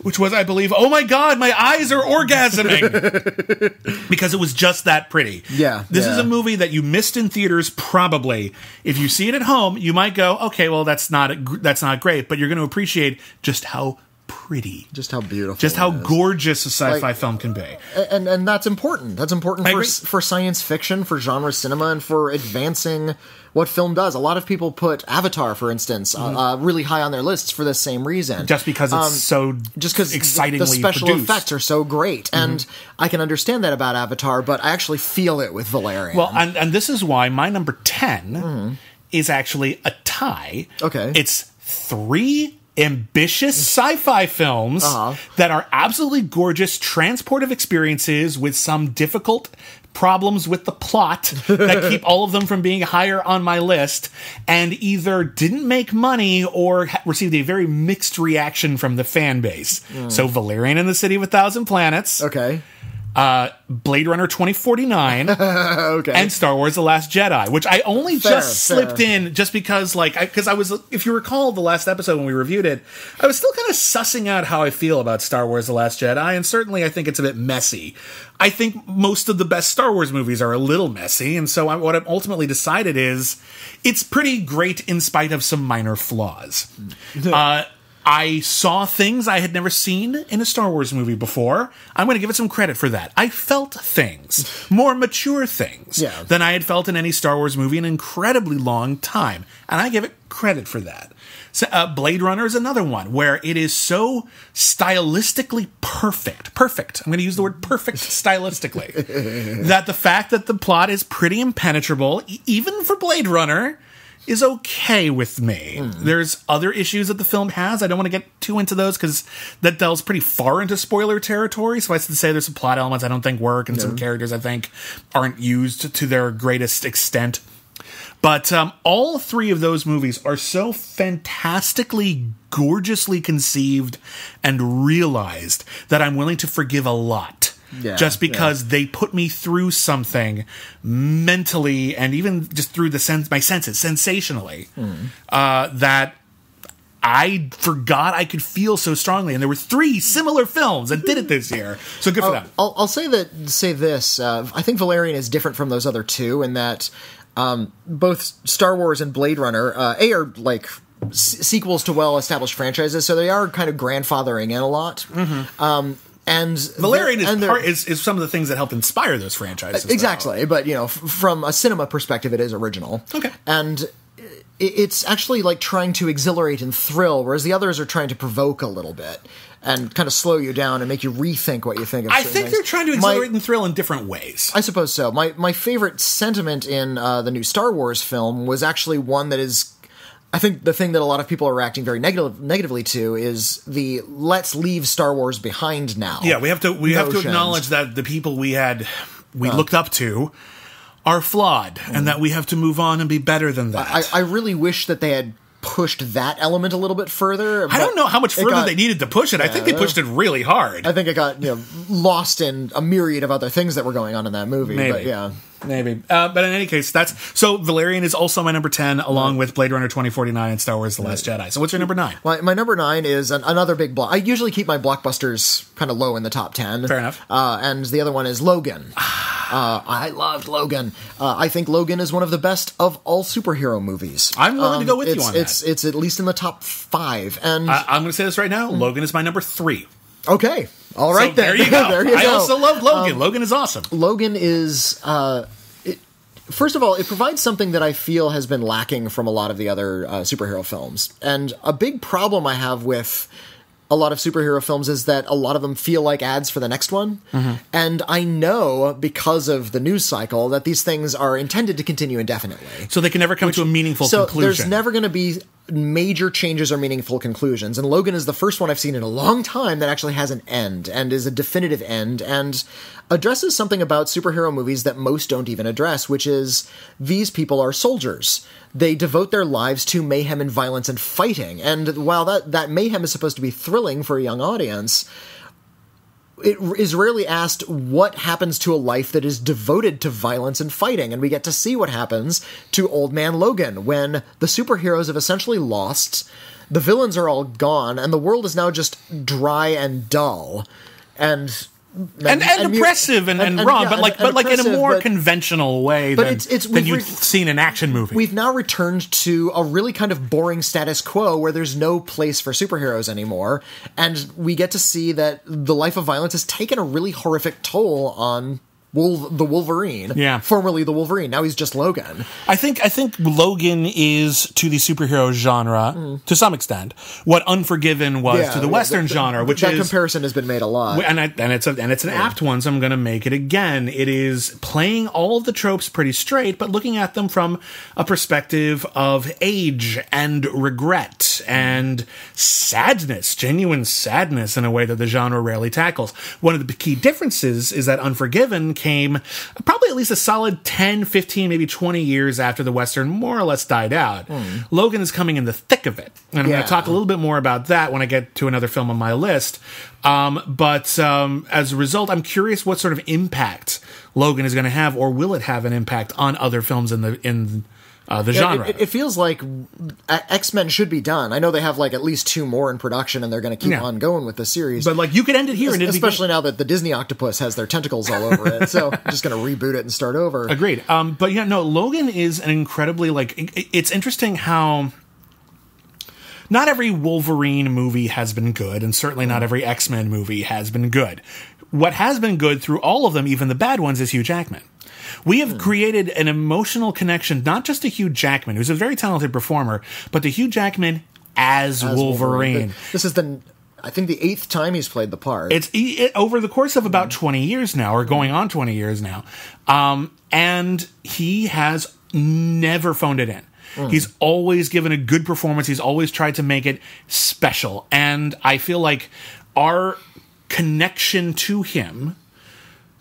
which was, I believe, "Oh my God, my eyes are orgasming," because it was just that pretty. Yeah, this is a movie that you missed in theaters. Probably, if you see it at home, you might go, "Okay, well, that's not great," but you're going to appreciate just how pretty, just how beautiful, just how gorgeous a sci-fi film can be, and that's important. That's important for science fiction, for genre cinema, and for advancing what film does. A lot of people put Avatar, for instance, really high on their lists for this same reason, just because it's so excitingly the special produced. effects are so great, and I can understand that about Avatar, but I actually feel it with Valerian. Well, and this is why my number 10 is actually a tie. Okay, it's 3 ambitious sci-fi films that are absolutely gorgeous transportive experiences with some difficult problems with the plot that keep all of them from being higher on my list, and either didn't make money or received a very mixed reaction from the fan base. So Valerian and the City of 1,000 Planets. Okay. Blade Runner 2049, okay, and Star Wars: The Last Jedi, which I only just slipped in just because, I was, if you recall the last episode when we reviewed it, I was still kind of sussing out how I feel about Star Wars: The Last Jedi, and certainly I think it's a bit messy. I think most of the best Star Wars movies are a little messy, and so what I've ultimately decided is it's pretty great in spite of some minor flaws. I saw things I had never seen in a Star Wars movie before. I'm going to give it some credit for that. I felt things, more mature things, than I had felt in any Star Wars movie in an incredibly long time. And I give it credit for that. So, Blade Runner is another one where it is so stylistically perfect. I'm going to use the word perfect stylistically. That the fact that the plot is pretty impenetrable, even for Blade Runner, is okay with me. There's other issues that the film has. I don't want to get too into those because that delves pretty far into spoiler territory. So I have to say there's some plot elements I don't think work, and some characters I think aren't used to their greatest extent. But all 3 of those movies are so fantastically, gorgeously conceived and realized that I'm willing to forgive a lot. Just because they put me through something mentally and even just through my senses, sensationally, that I forgot I could feel so strongly. And there were 3 similar films that did it this year. So good for them. I'll say this. I think Valerian is different from those other 2 in that both Star Wars and Blade Runner are like sequels to well-established franchises, so they are kind of grandfathering in a lot. And Valerian is some of the things that helped inspire those franchises. Exactly, but from a cinema perspective, it is original. Okay, and it's actually like trying to exhilarate and thrill, whereas the others are trying to provoke a little bit and kind of slow you down and make you rethink what you think of. I think they're trying to exhilarate and thrill in different ways. I suppose so. My favorite sentiment in the new Star Wars film was actually one that is, I think the thing that a lot of people are reacting very negatively to is the let's leave Star Wars behind now. Yeah, we have to acknowledge that the people we looked up to are flawed, and that we have to move on and be better than that. I really wish that they had pushed that element a little bit further. I don't know how much further they needed to push it. I think they pushed it really hard. I think it got lost in a myriad of other things that were going on in that movie. Maybe. But yeah. Maybe. But in any case, so Valerian is also my number 10, along with Blade Runner 2049 and Star Wars The Last Jedi. So what's your number 9? My number 9 is another big block. I usually keep my blockbusters kind of low in the top 10. Fair enough. And the other one is Logan. I loved Logan. I think Logan is one of the best of all superhero movies. I'm willing to go with you on that. It's at least in the top 5. And I'm going to say this right now. Logan is my number 3. Okay. All right, then. There you go. There you I go. also love Logan. Logan is awesome. Logan is... First of all, it provides something that I feel has been lacking from a lot of the other superhero films. And a big problem I have with a lot of superhero films is that a lot of them feel like ads for the next one. Mm-hmm. And I know, because of the news cycle, that these things are intended to continue indefinitely. So they can never come to a meaningful conclusion. So there's never going to be major changes or meaningful conclusions. And Logan is the first one I've seen in a long time that actually has an end, and is a definitive end, and addresses something about superhero movies that most don't even address, which is these people are soldiers. They devote their lives to mayhem and violence and fighting. And while that mayhem is supposed to be thrilling for a young audience, it is rarely asked what happens to a life that is devoted to violence and fighting. And we get to see what happens to Old Man Logan when the superheroes have essentially lost, the villains are all gone, and the world is now just dry and dull. And oppressive and wrong, but in a more conventional way than you'd seen in an action movie. We've now returned to a really kind of boring status quo where there's no place for superheroes anymore, and we get to see that the life of violence has taken a really horrific toll on the Wolverine. Yeah. Formerly the Wolverine. Now he's just Logan. I think Logan is to the superhero genre, to some extent, what Unforgiven was to the Western genre, which that comparison has been made a lot. And it's an apt one, so I'm going to make it again. It is playing all of the tropes pretty straight, but looking at them from a perspective of age and regret and sadness, genuine sadness, in a way that the genre rarely tackles. One of the key differences is that Unforgiven came probably at least a solid 10, 15, maybe 20 years after the Western more or less died out. Logan is coming in the thick of it. And I'm going to talk a little bit more about that when I get to another film on my list. But as a result, I'm curious what sort of impact Logan is going to have, or will it have an impact on other films in the genre. It feels like X-Men should be done. I know they have at least 2 more in production, and they're going to keep on going with the series. But you could end it here, especially now that the Disney octopus has their tentacles all over it. So I'm just going to reboot it and start over. Agreed. But Logan is an incredibly it's interesting how not every Wolverine movie has been good, and certainly not every X-Men movie has been good. What has been good through all of them, even the bad ones, is Hugh Jackman. We have created an emotional connection, not just to Hugh Jackman, who's a very talented performer, but to Hugh Jackman as Wolverine. This is I think the 8th time he's played the part. It's over the course of about 20 years now, or going on 20 years now. And he has never phoned it in. He's always given a good performance. He's always tried to make it special. And I feel like our connection to him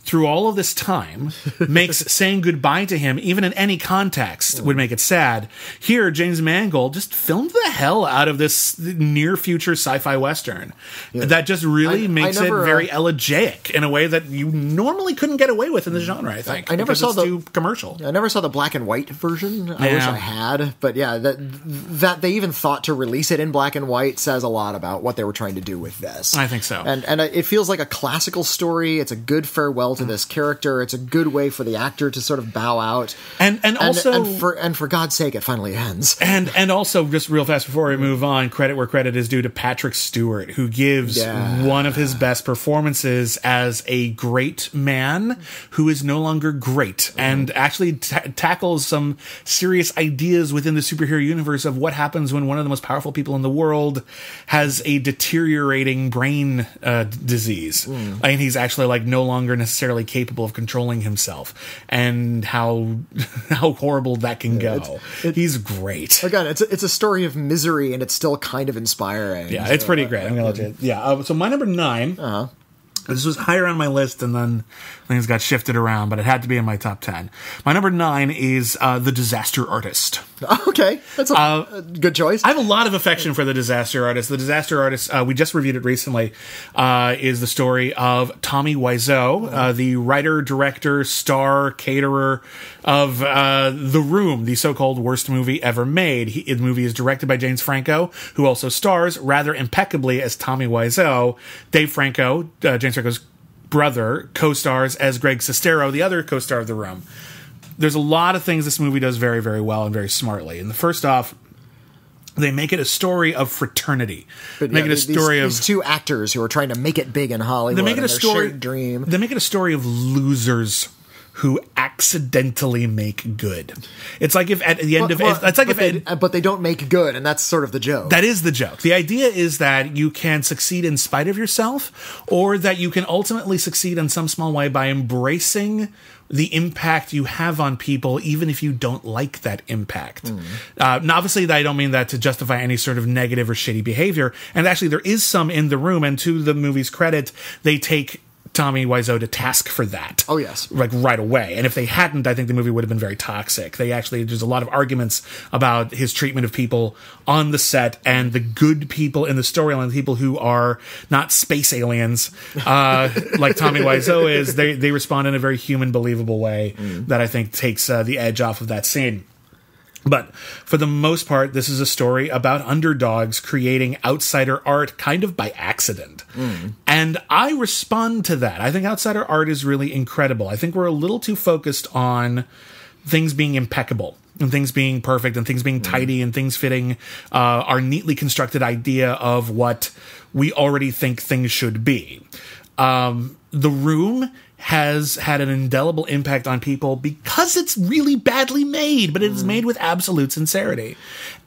through all of this time makes saying goodbye to him, even in any context, would make it sad. Here, James Mangold just filmed the hell out of this near-future sci-fi Western that just really makes it very elegiac in a way that you normally couldn't get away with in the genre, I think. I never saw too commercial. I never saw the black and white version. I wish I had. But that they even thought to release it in black and white says a lot about what they were trying to do with this. I think so. And it feels like a classical story. It's a good farewell to this character. It's a good way for the actor to sort of bow out. And also... And for God's sake, it finally ends. And also, just real fast before we move on, credit where credit is due to Patrick Stewart, who gives one of his best performances as a great man who is no longer great, and actually tackles some serious ideas within the superhero universe of what happens when one of the most powerful people in the world has a deteriorating brain disease. And he's actually like no longer necessarily capable of controlling himself, and how horrible that can go. He's great. Again, it's a story of misery, and it's still kind of inspiring. Yeah, it's pretty great. I'm gonna let you. Yeah. So my number 9. This was higher on my list, and then things got shifted around, but it had to be in my top 10. My number 9 is The Disaster Artist. Okay, that's a good choice. I have a lot of affection for The Disaster Artist. The Disaster Artist, we just reviewed it recently, is the story of Tommy Wiseau, the writer, director, star, caterer of The Room, the so-called worst movie ever made. The movie is directed by James Franco, who also stars rather impeccably as Tommy Wiseau. Dave Franco, James Franco's brother, co-stars as Greg Sestero, the other co-star of The Room. There's a lot of things this movie does very, very well and very smartly. And the first off, they make it a story of fraternity. But make it a story of these two actors who are trying to make it big in Hollywood. They make it a story dream. They make it a story of losers who accidentally make good. It's like if at the end but they don't make good, and that's sort of the joke. That is the joke. The idea is that you can succeed in spite of yourself, or that you can ultimately succeed in some small way by embracing the impact you have on people, even if you don't like that impact. Now, obviously, I don't mean that to justify any sort of negative or shitty behavior. And actually, there is some in The Room, and to the movie's credit, they take Tommy Wiseau to task for that. Oh, yes. Like, right away. And if they hadn't, I think the movie would have been very toxic. There's a lot of arguments about his treatment of people on the set, and the good people in the storyline, the people who are not space aliens, like Tommy Wiseau is, they respond in a very human, believable way that I think takes the edge off of that scene. But for the most part, this is a story about underdogs creating outsider art kind of by accident. And I respond to that. I think outsider art is really incredible. I think we're a little too focused on things being impeccable and things being perfect and things being tidy and things fitting our neatly constructed idea of what we already think things should be. The Room has had an indelible impact on people because it's really badly made, but it is made with absolute sincerity.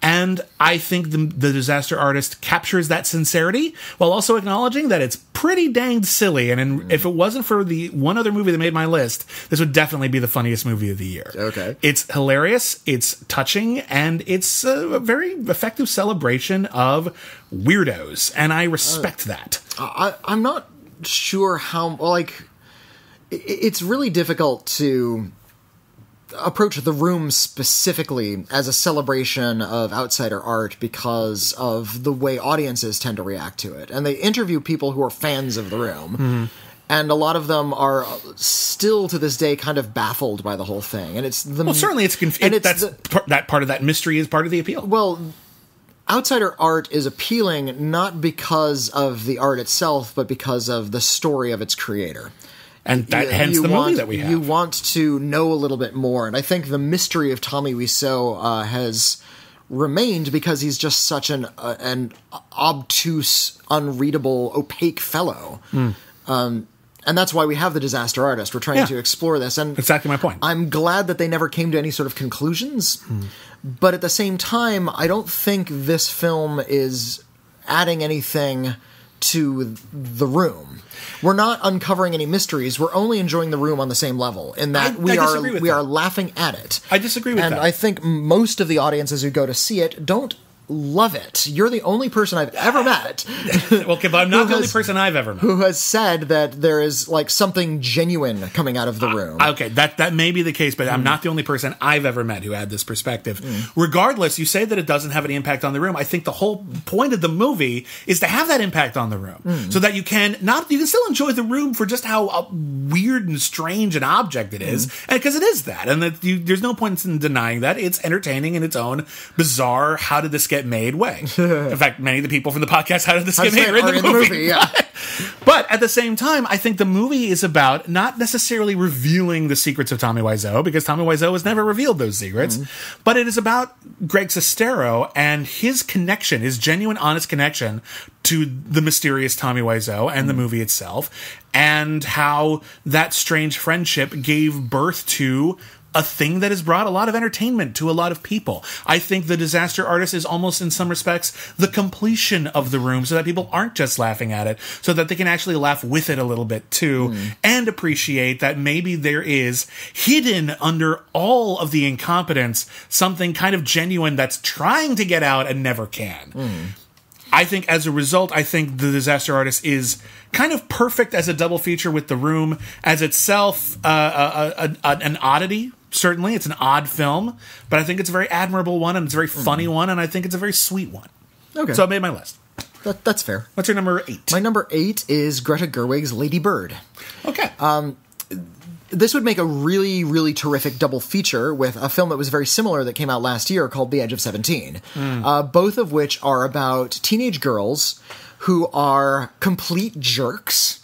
And I think the Disaster Artist captures that sincerity while also acknowledging that it's pretty dang silly. And if it wasn't for the one other movie that made my list, this would definitely be the funniest movie of the year. Okay. It's hilarious, it's touching, and it's a very effective celebration of weirdos. And I respect that. I'm not sure how, it's really difficult to approach The Room specifically as a celebration of outsider art because of the way audiences tend to react to it. And they interview people who are fans of The Room. And a lot of them are still to this day kind of baffled by the whole thing. And it's certainly that part of that mystery is part of the appeal. Well, outsider art is appealing not because of the art itself, but because of the story of its creator. And hence the movie that we have. You want to know a little bit more. And I think the mystery of Tommy Wiseau has remained because he's just such an obtuse, unreadable, opaque fellow. And that's why we have The Disaster Artist. We're trying to explore this. And exactly my point. I'm glad that they never came to any sort of conclusions. But at the same time, I don't think this film is adding anything to The Room. We're not uncovering any mysteries. We're only enjoying The Room on the same level in that we are laughing at it. I disagree with that. And I think most of the audiences who go to see it don't love it. You're the only person I've ever met. Okay, but I'm not the only person I've ever met who has said that there is something genuine coming out of The Room. Okay, that may be the case, but I'm not the only person I've ever met who had this perspective. Regardless, you say that it doesn't have any impact on The Room. I think the whole point of the movie is to have that impact on The Room, so that you can still enjoy The Room for just how weird and strange an object it is, because it is that, and that there's no point in denying that it's entertaining in its own bizarre. How did this get made way? In fact, many of the people from the podcast, How Did This Get Made, are in the movie. But at the same time, I think the movie is about not necessarily revealing the secrets of Tommy Wiseau, because Tommy Wiseau has never revealed those secrets, but it is about Greg Sestero and his connection, his genuine, honest connection to the mysterious Tommy Wiseau and the movie itself, and how that strange friendship gave birth to a thing that has brought a lot of entertainment to a lot of people. I think The Disaster Artist is almost, in some respects, the completion of The Room, so that people aren't just laughing at it, so that they can actually laugh with it a little bit too, and appreciate that maybe there is, hidden under all of the incompetence, something kind of genuine that's trying to get out and never can. I think as a result, I think The Disaster Artist is kind of perfect as a double feature with The Room, as itself an oddity. Certainly, it's an odd film, but I think it's a very admirable one, and it's a very funny one, and I think it's a very sweet one. Okay. So I made my list. That's fair. What's your number 8? My number 8 is Greta Gerwig's Lady Bird. Okay. This would make a really, really terrific double feature with a film that was very similar that came out last year called The Edge of 17. Both of which are about teenage girls who are complete jerks.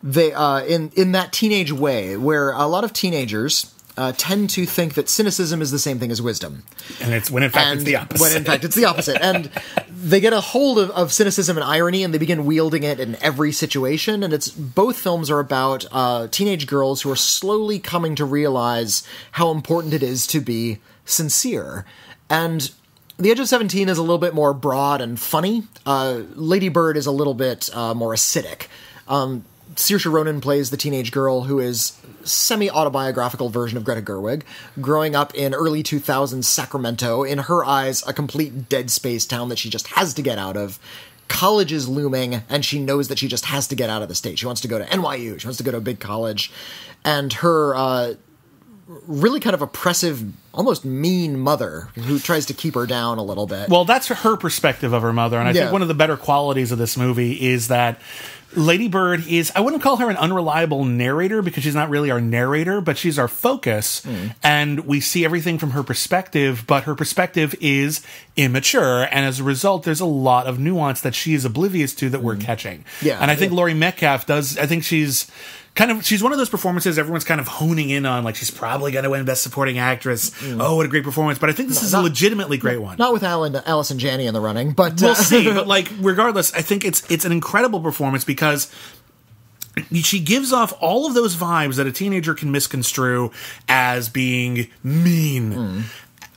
They in that teenage way, where a lot of teenagers tend to think that cynicism is the same thing as wisdom. And it's when in fact it's the opposite. When in fact it's the opposite. And they get a hold of cynicism and irony, and they begin wielding it in every situation. And both films are about teenage girls who are slowly coming to realize how important it is to be sincere. And The Edge of 17 is a little bit more broad and funny. Lady Bird is a little bit more acidic. Saoirse Ronan plays the teenage girl who is semi-autobiographical version of Greta Gerwig, growing up in early 2000s Sacramento, in her eyes, a complete dead space town that she just has to get out of. College is looming, and she knows that she just has to get out of the state. She wants to go to NYU. She wants to go to a big college. And her really kind of oppressive, almost mean mother who tries to keep her down a little bit. Well, that's her perspective of her mother, and I think one of the better qualities of this movie is that Lady Bird is, I wouldn't call her an unreliable narrator, because she's not really our narrator, but she's our focus, and we see everything from her perspective, but her perspective is immature, and as a result, there's a lot of nuance that she is oblivious to that we're catching. Yeah, and I think Laurie Metcalf does, I think she's one of those performances everyone's kind of honing in on, like she's probably going to win Best Supporting Actress. Oh, what a great performance. But I think this is a legitimately great one. Not with Allison Janney in the running, but... We'll see. But, like, regardless, I think it's an incredible performance, because she gives off all of those vibes that a teenager can misconstrue as being mean.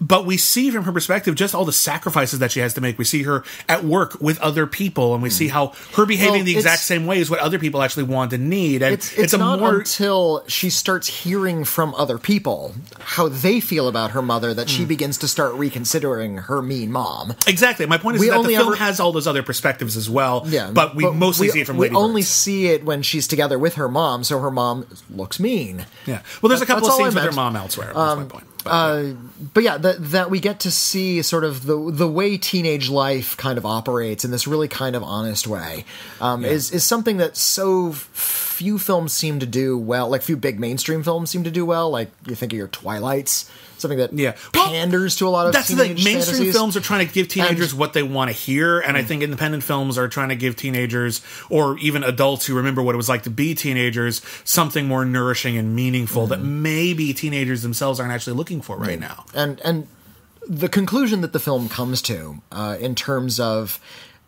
But we see from her perspective just all the sacrifices that she has to make. We see her at work with other people, and we see how her behaving the exact same way is what other people actually want and need. And it's not until she starts hearing from other people how they feel about her mother that she begins to start reconsidering her mean mom. Exactly. My point is that the film has all those other perspectives as well, but we mostly see it from Lady Bird. We only see it when she's together with her mom, so her mom looks mean. Yeah. Well, there's a couple of scenes with her mom elsewhere. That's my point. But yeah, that we get to see sort of the way teenage life kind of operates in this really kind of honest way, is something that so few films seem to do well, like few big mainstream films seem to do well, like you think of your Twilights, something that panders to a lot of teenage fantasies. That's the thing. Mainstream films are trying to give teenagers what they want to hear, and I think independent films are trying to give teenagers, or even adults who remember what it was like to be teenagers, something more nourishing and meaningful that maybe teenagers themselves aren't actually looking for right now. And the conclusion that the film comes to, in terms of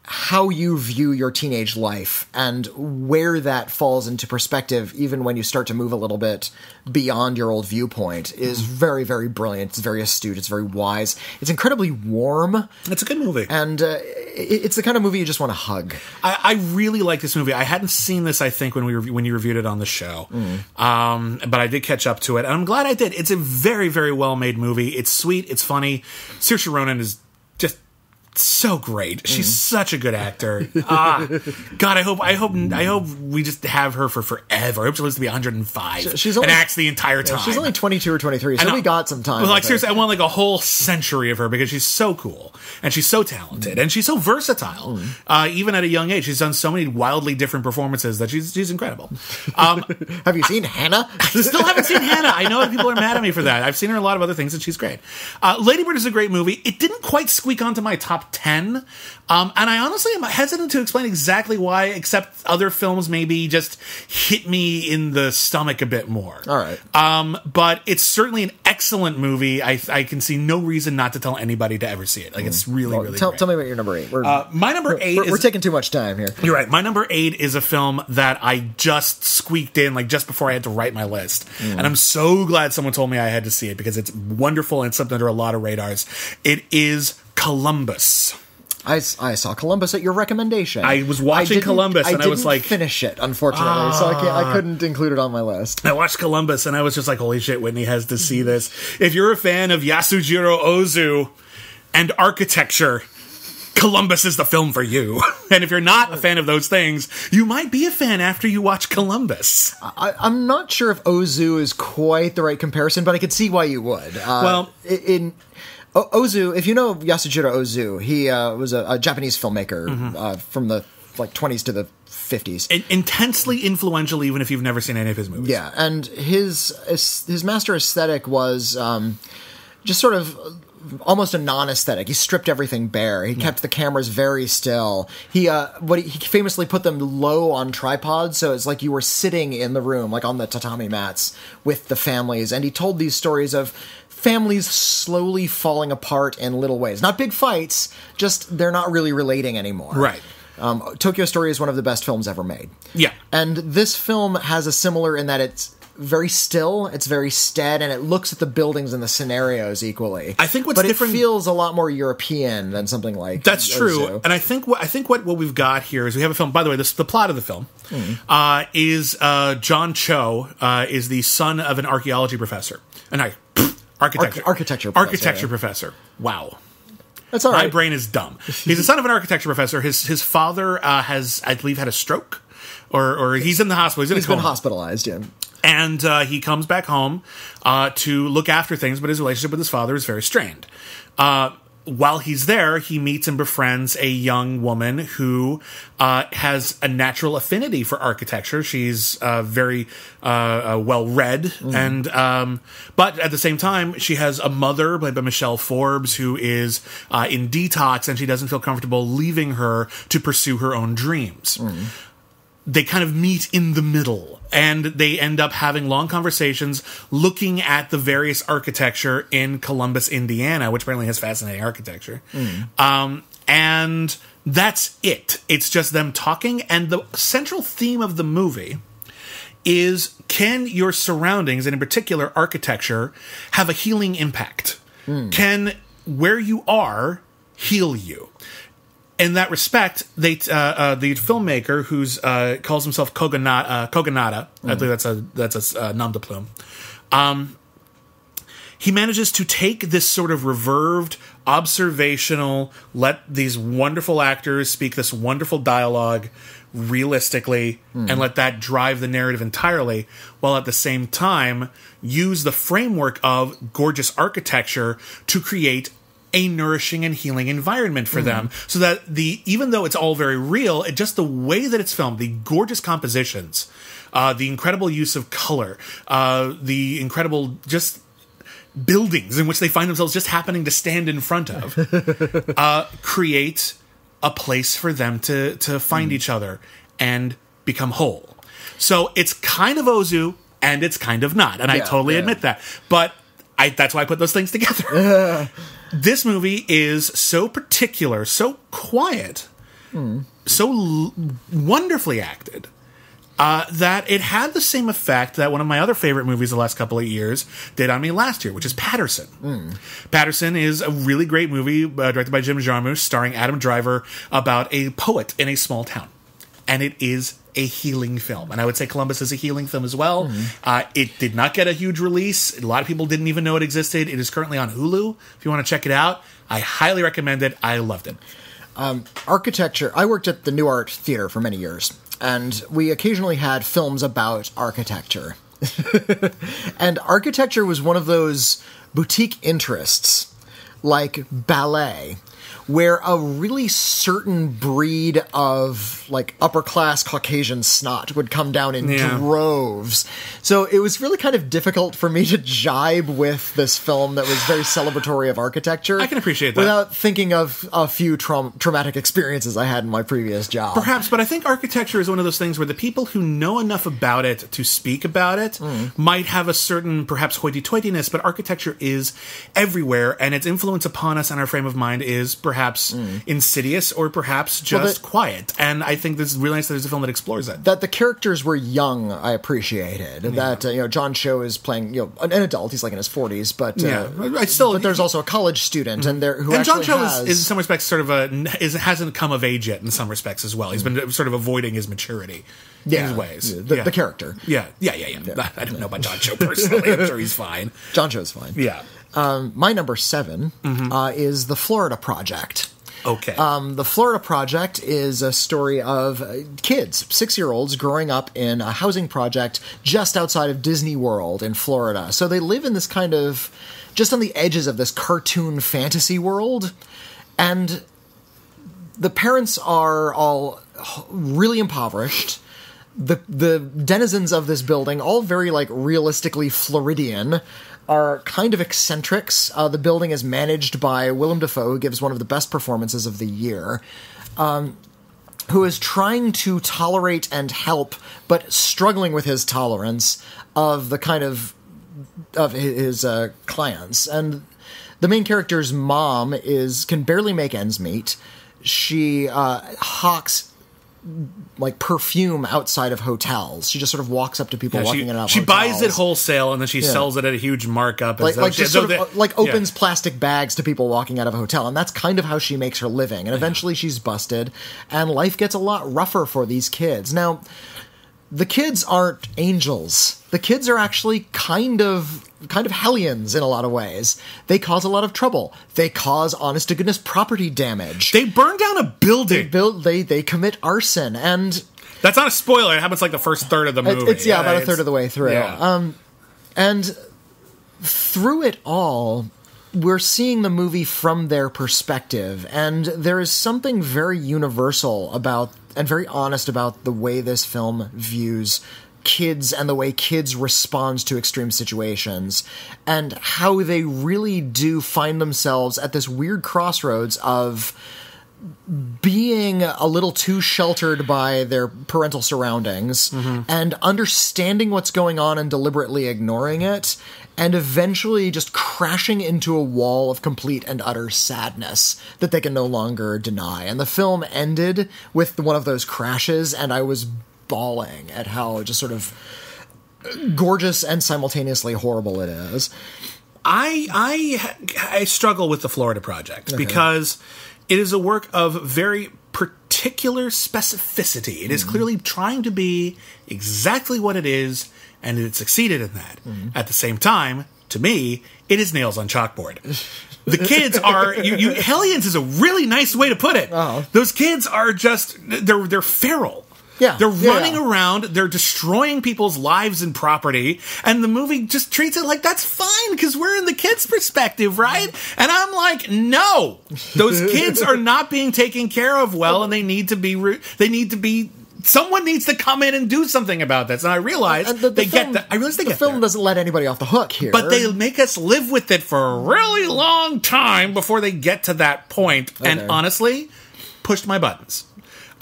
how you view your teenage life and where that falls into perspective, even when you start to move a little bit beyond your old viewpoint, is very, very brilliant. It's very astute. It's very wise. It's incredibly warm. It's a good movie. And it's the kind of movie you just want to hug. I really like this movie. I hadn't seen this, I think, when you reviewed it on the show. But I did catch up to it, and I'm glad I did. It's a very, very well-made movie. It's sweet. It's funny. Saoirse Ronan is just so great. She's such a good actor. God, I hope we just have her for forever. I hope she lives to be 105 and acts the entire time. She's only 22 or 23, so we got some time. Like, seriously, I want like a whole century of her, because she's so cool and she's so talented and she's so versatile. Even at a young age, she's done so many wildly different performances that she's incredible. Have you seen Hannah? I still haven't seen Hannah. I know that people are mad at me for that. I've seen her in a lot of other things, and she's great. Lady Bird is a great movie. It didn't quite squeak onto my top top 10. And I honestly am hesitant to explain exactly why, except other films maybe just hit me in the stomach a bit more. All right. But it's certainly an excellent movie. I can see no reason not to tell anybody to ever see it. Like, it's really, really tell, great. tell me about your number 8. My number 8 we're taking too much time here. You're right. My number 8 is a film that I just squeaked in, like, just before I had to write my list. And I'm so glad someone told me I had to see it, because it's wonderful and it's slipped under a lot of radars. It is Columbus. I saw Columbus at your recommendation. I was watching Columbus, and I was like, finish it, unfortunately, so I couldn't include it on my list. I watched Columbus, and I was just like, holy shit, Witney has to see this. If you're a fan of Yasujiro Ozu and architecture, Columbus is the film for you. And if you're not a fan of those things, you might be a fan after you watch Columbus. I'm not sure if Ozu is quite the right comparison, but I could see why you would. Ozu, if you know Yasujiro Ozu, he was a Japanese filmmaker from the 20s to the 50s. Intensely influential, even if you've never seen any of his movies. Yeah, and his master aesthetic was just sort of almost a non-aesthetic. He stripped everything bare. He kept the cameras very still. He famously put them low on tripods, so it's like you were sitting in the room, like on the tatami mats, with the families. And he told these stories of families slowly falling apart in little ways. Not big fights, just they're not really relating anymore. Right. Tokyo Story is one of the best films ever made. Yeah. And this film has a similar in that it's very still, it's very stead, and it looks at the buildings and the scenarios equally. I think what's different, it feels a lot more European than something like that's true. Ozu. And I think what we've got here is we have a film. By the way, the plot of the film is John Cho is the son of an archaeology professor, architecture professor. Wow. That's all right. My brain is dumb. He's the son of an architecture professor. His father has, I believe, had a stroke, or he's in the hospital. He's been hospitalized. Yeah. And he comes back home to look after things, but his relationship with his father is very strained. While he's there, he meets and befriends a young woman who has a natural affinity for architecture. She's very well-read, and but at the same time, she has a mother, played by Michelle Forbes, who is in detox, and she doesn't feel comfortable leaving her to pursue her own dreams. They kind of meet in the middle, and they end up having long conversations looking at the various architecture in Columbus, Indiana, which apparently has fascinating architecture. And that's it. It's just them talking, and the central theme of the movie is, can your surroundings, and in particular architecture, have a healing impact? Can where you are heal you? In that respect, the filmmaker who's calls himself Kogonada, I believe that's a nom de plume. He manages to take this sort of reserved, observational, let these wonderful actors speak this wonderful dialogue realistically, and let that drive the narrative entirely, while at the same time use the framework of gorgeous architecture to create a nourishing and healing environment for them, so that even though it's all very real, just the way that it's filmed, the gorgeous compositions, the incredible use of color, the incredible just buildings in which they find themselves just happening to stand in front of, create a place for them to find each other and become whole. So it's kind of Ozu, and it's kind of not, and I totally admit that. But that's why I put those things together. This movie is so particular, so quiet, so wonderfully acted, that it had the same effect that one of my other favorite movies the last couple of years did on me last year, which is Patterson. Patterson is a really great movie directed by Jim Jarmusch, starring Adam Driver, about a poet in a small town. And it is a healing film. And I would say Columbus is a healing film as well. It did not get a huge release. A lot of people didn't even know it existed. It is currently on Hulu. If you want to check it out, I highly recommend it. I loved it. Architecture. I worked at the New Art Theater for many years, and we occasionally had films about architecture. And architecture was one of those boutique interests, like ballet, where a really certain breed of, like, upper-class Caucasian snot would come down in droves. So it was really kind of difficult for me to jibe with this film that was very celebratory of architecture. I can appreciate that. Without thinking of a few traumatic experiences I had in my previous job. Perhaps, but I think architecture is one of those things where the people who know enough about it to speak about it might have a certain, perhaps, hoity-toityness, but architecture is everywhere, and its influence upon us and our frame of mind is perhaps insidious or perhaps just quiet. And I think this is really nice that there's a film that explores it. That the characters were young, I appreciated. That, John Cho is playing, an adult, he's like in his 40s, but but there's also a college student, and John Cho is in some respects sort of hasn't come of age yet in some respects as well. He's been sort of avoiding his maturity in his ways. The character. Yeah. I don't know about John Cho personally. I'm sure he's fine. John Cho's fine. Yeah. My number 7 is The Florida Project. Okay. The Florida Project is a story of kids, 6-year-olds, growing up in a housing project just outside of Disney World in Florida. So they live in this kind of, just on the edges of this cartoon fantasy world, and the parents are all really impoverished. The denizens of this building, all very, like, realistically Floridian, are kind of eccentrics. The building is managed by Willem Dafoe, who gives one of the best performances of the year, who is trying to tolerate and help, but struggling with his tolerance of the kind of his clients. And the main character's mom can barely make ends meet. She hawks, like, perfume outside of hotels. She just sort of walks up to people walking in and out of hotels. She buys it wholesale, and then she sells it at a huge markup. Opens plastic bags to people walking out of a hotel, and that's kind of how she makes her living. And eventually she's busted, and life gets a lot rougher for these kids. Now, the kids aren't angels. The kids are actually kind of hellions in a lot of ways. They cause a lot of trouble. They cause, honest to goodness, property damage. They burn down a building. They commit arson, and that's not a spoiler. It happens like the first third of the movie. It's about a third of the way through. Yeah. And through it all, we're seeing the movie from their perspective, and there is something very universal about and very honest about the way this film views kids and the way kids respond to extreme situations, and how they really do find themselves at this weird crossroads of being a little too sheltered by their parental surroundings and understanding what's going on and deliberately ignoring it, and eventually just crashing into a wall of complete and utter sadness that they can no longer deny. And the film ended with one of those crashes, and I was bawling at how just sort of gorgeous and simultaneously horrible it is. I struggle with the Florida Project because it is a work of very particular specificity. It is clearly trying to be exactly what it is, and it succeeded in that. At the same time, to me, it is nails on chalkboard. The kids are... hellions is a really nice way to put it. Those kids are just... They're feral. Yeah, they're running around, they're destroying people's lives and property, and the movie just treats it like that's fine because we're in the kids' perspective, right? And I'm like, no, those kids are not being taken care of well, and they need to be. Someone needs to come in and do something about this. And I realize they get that. I realize they get the film doesn't let anybody off the hook here, but they make us live with it for a really long time before they get to that point. Okay. And honestly, pushed my buttons.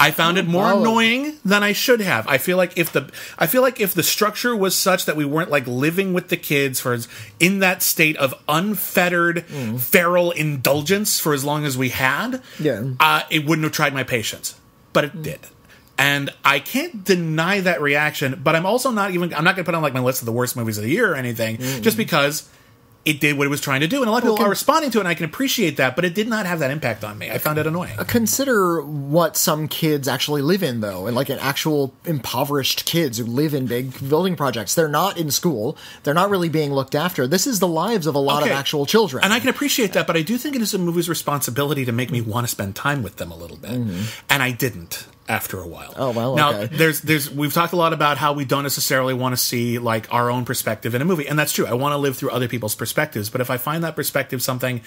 I found it more annoying than I should have. I feel like if the structure was such that we weren't like living with the kids in that state of unfettered feral indulgence for as long as we had, it wouldn't have tried my patience. But it did. And I can't deny that reaction, but I'm also not going to put on like my list of the worst movies of the year or anything, just because it did what it was trying to do. And a lot of people are responding to it, and I can appreciate that, but it did not have that impact on me. I found it annoying. Consider what some kids actually live in, though, and like an actual impoverished kids who live in big building projects. They're not in school. They're not really being looked after. This is the lives of a lot of actual children. And I can appreciate that, but I do think it is a movie's responsibility to make me want to spend time with them a little bit. And I didn't. After a while. Oh, well, now, okay. We've talked a lot about how we don't necessarily want to see like our own perspective in a movie, and that's true. I want to live through other people's perspectives, but if I find that perspective something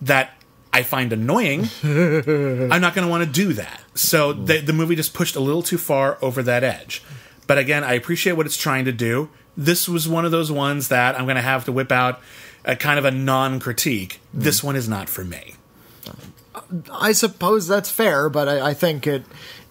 that I find annoying, I'm not going to want to do that. So the movie just pushed a little too far over that edge. But again, I appreciate what it's trying to do. This was one of those ones that I'm going to have to whip out a kind of a non-critique. This one is not for me. I suppose that's fair, but I think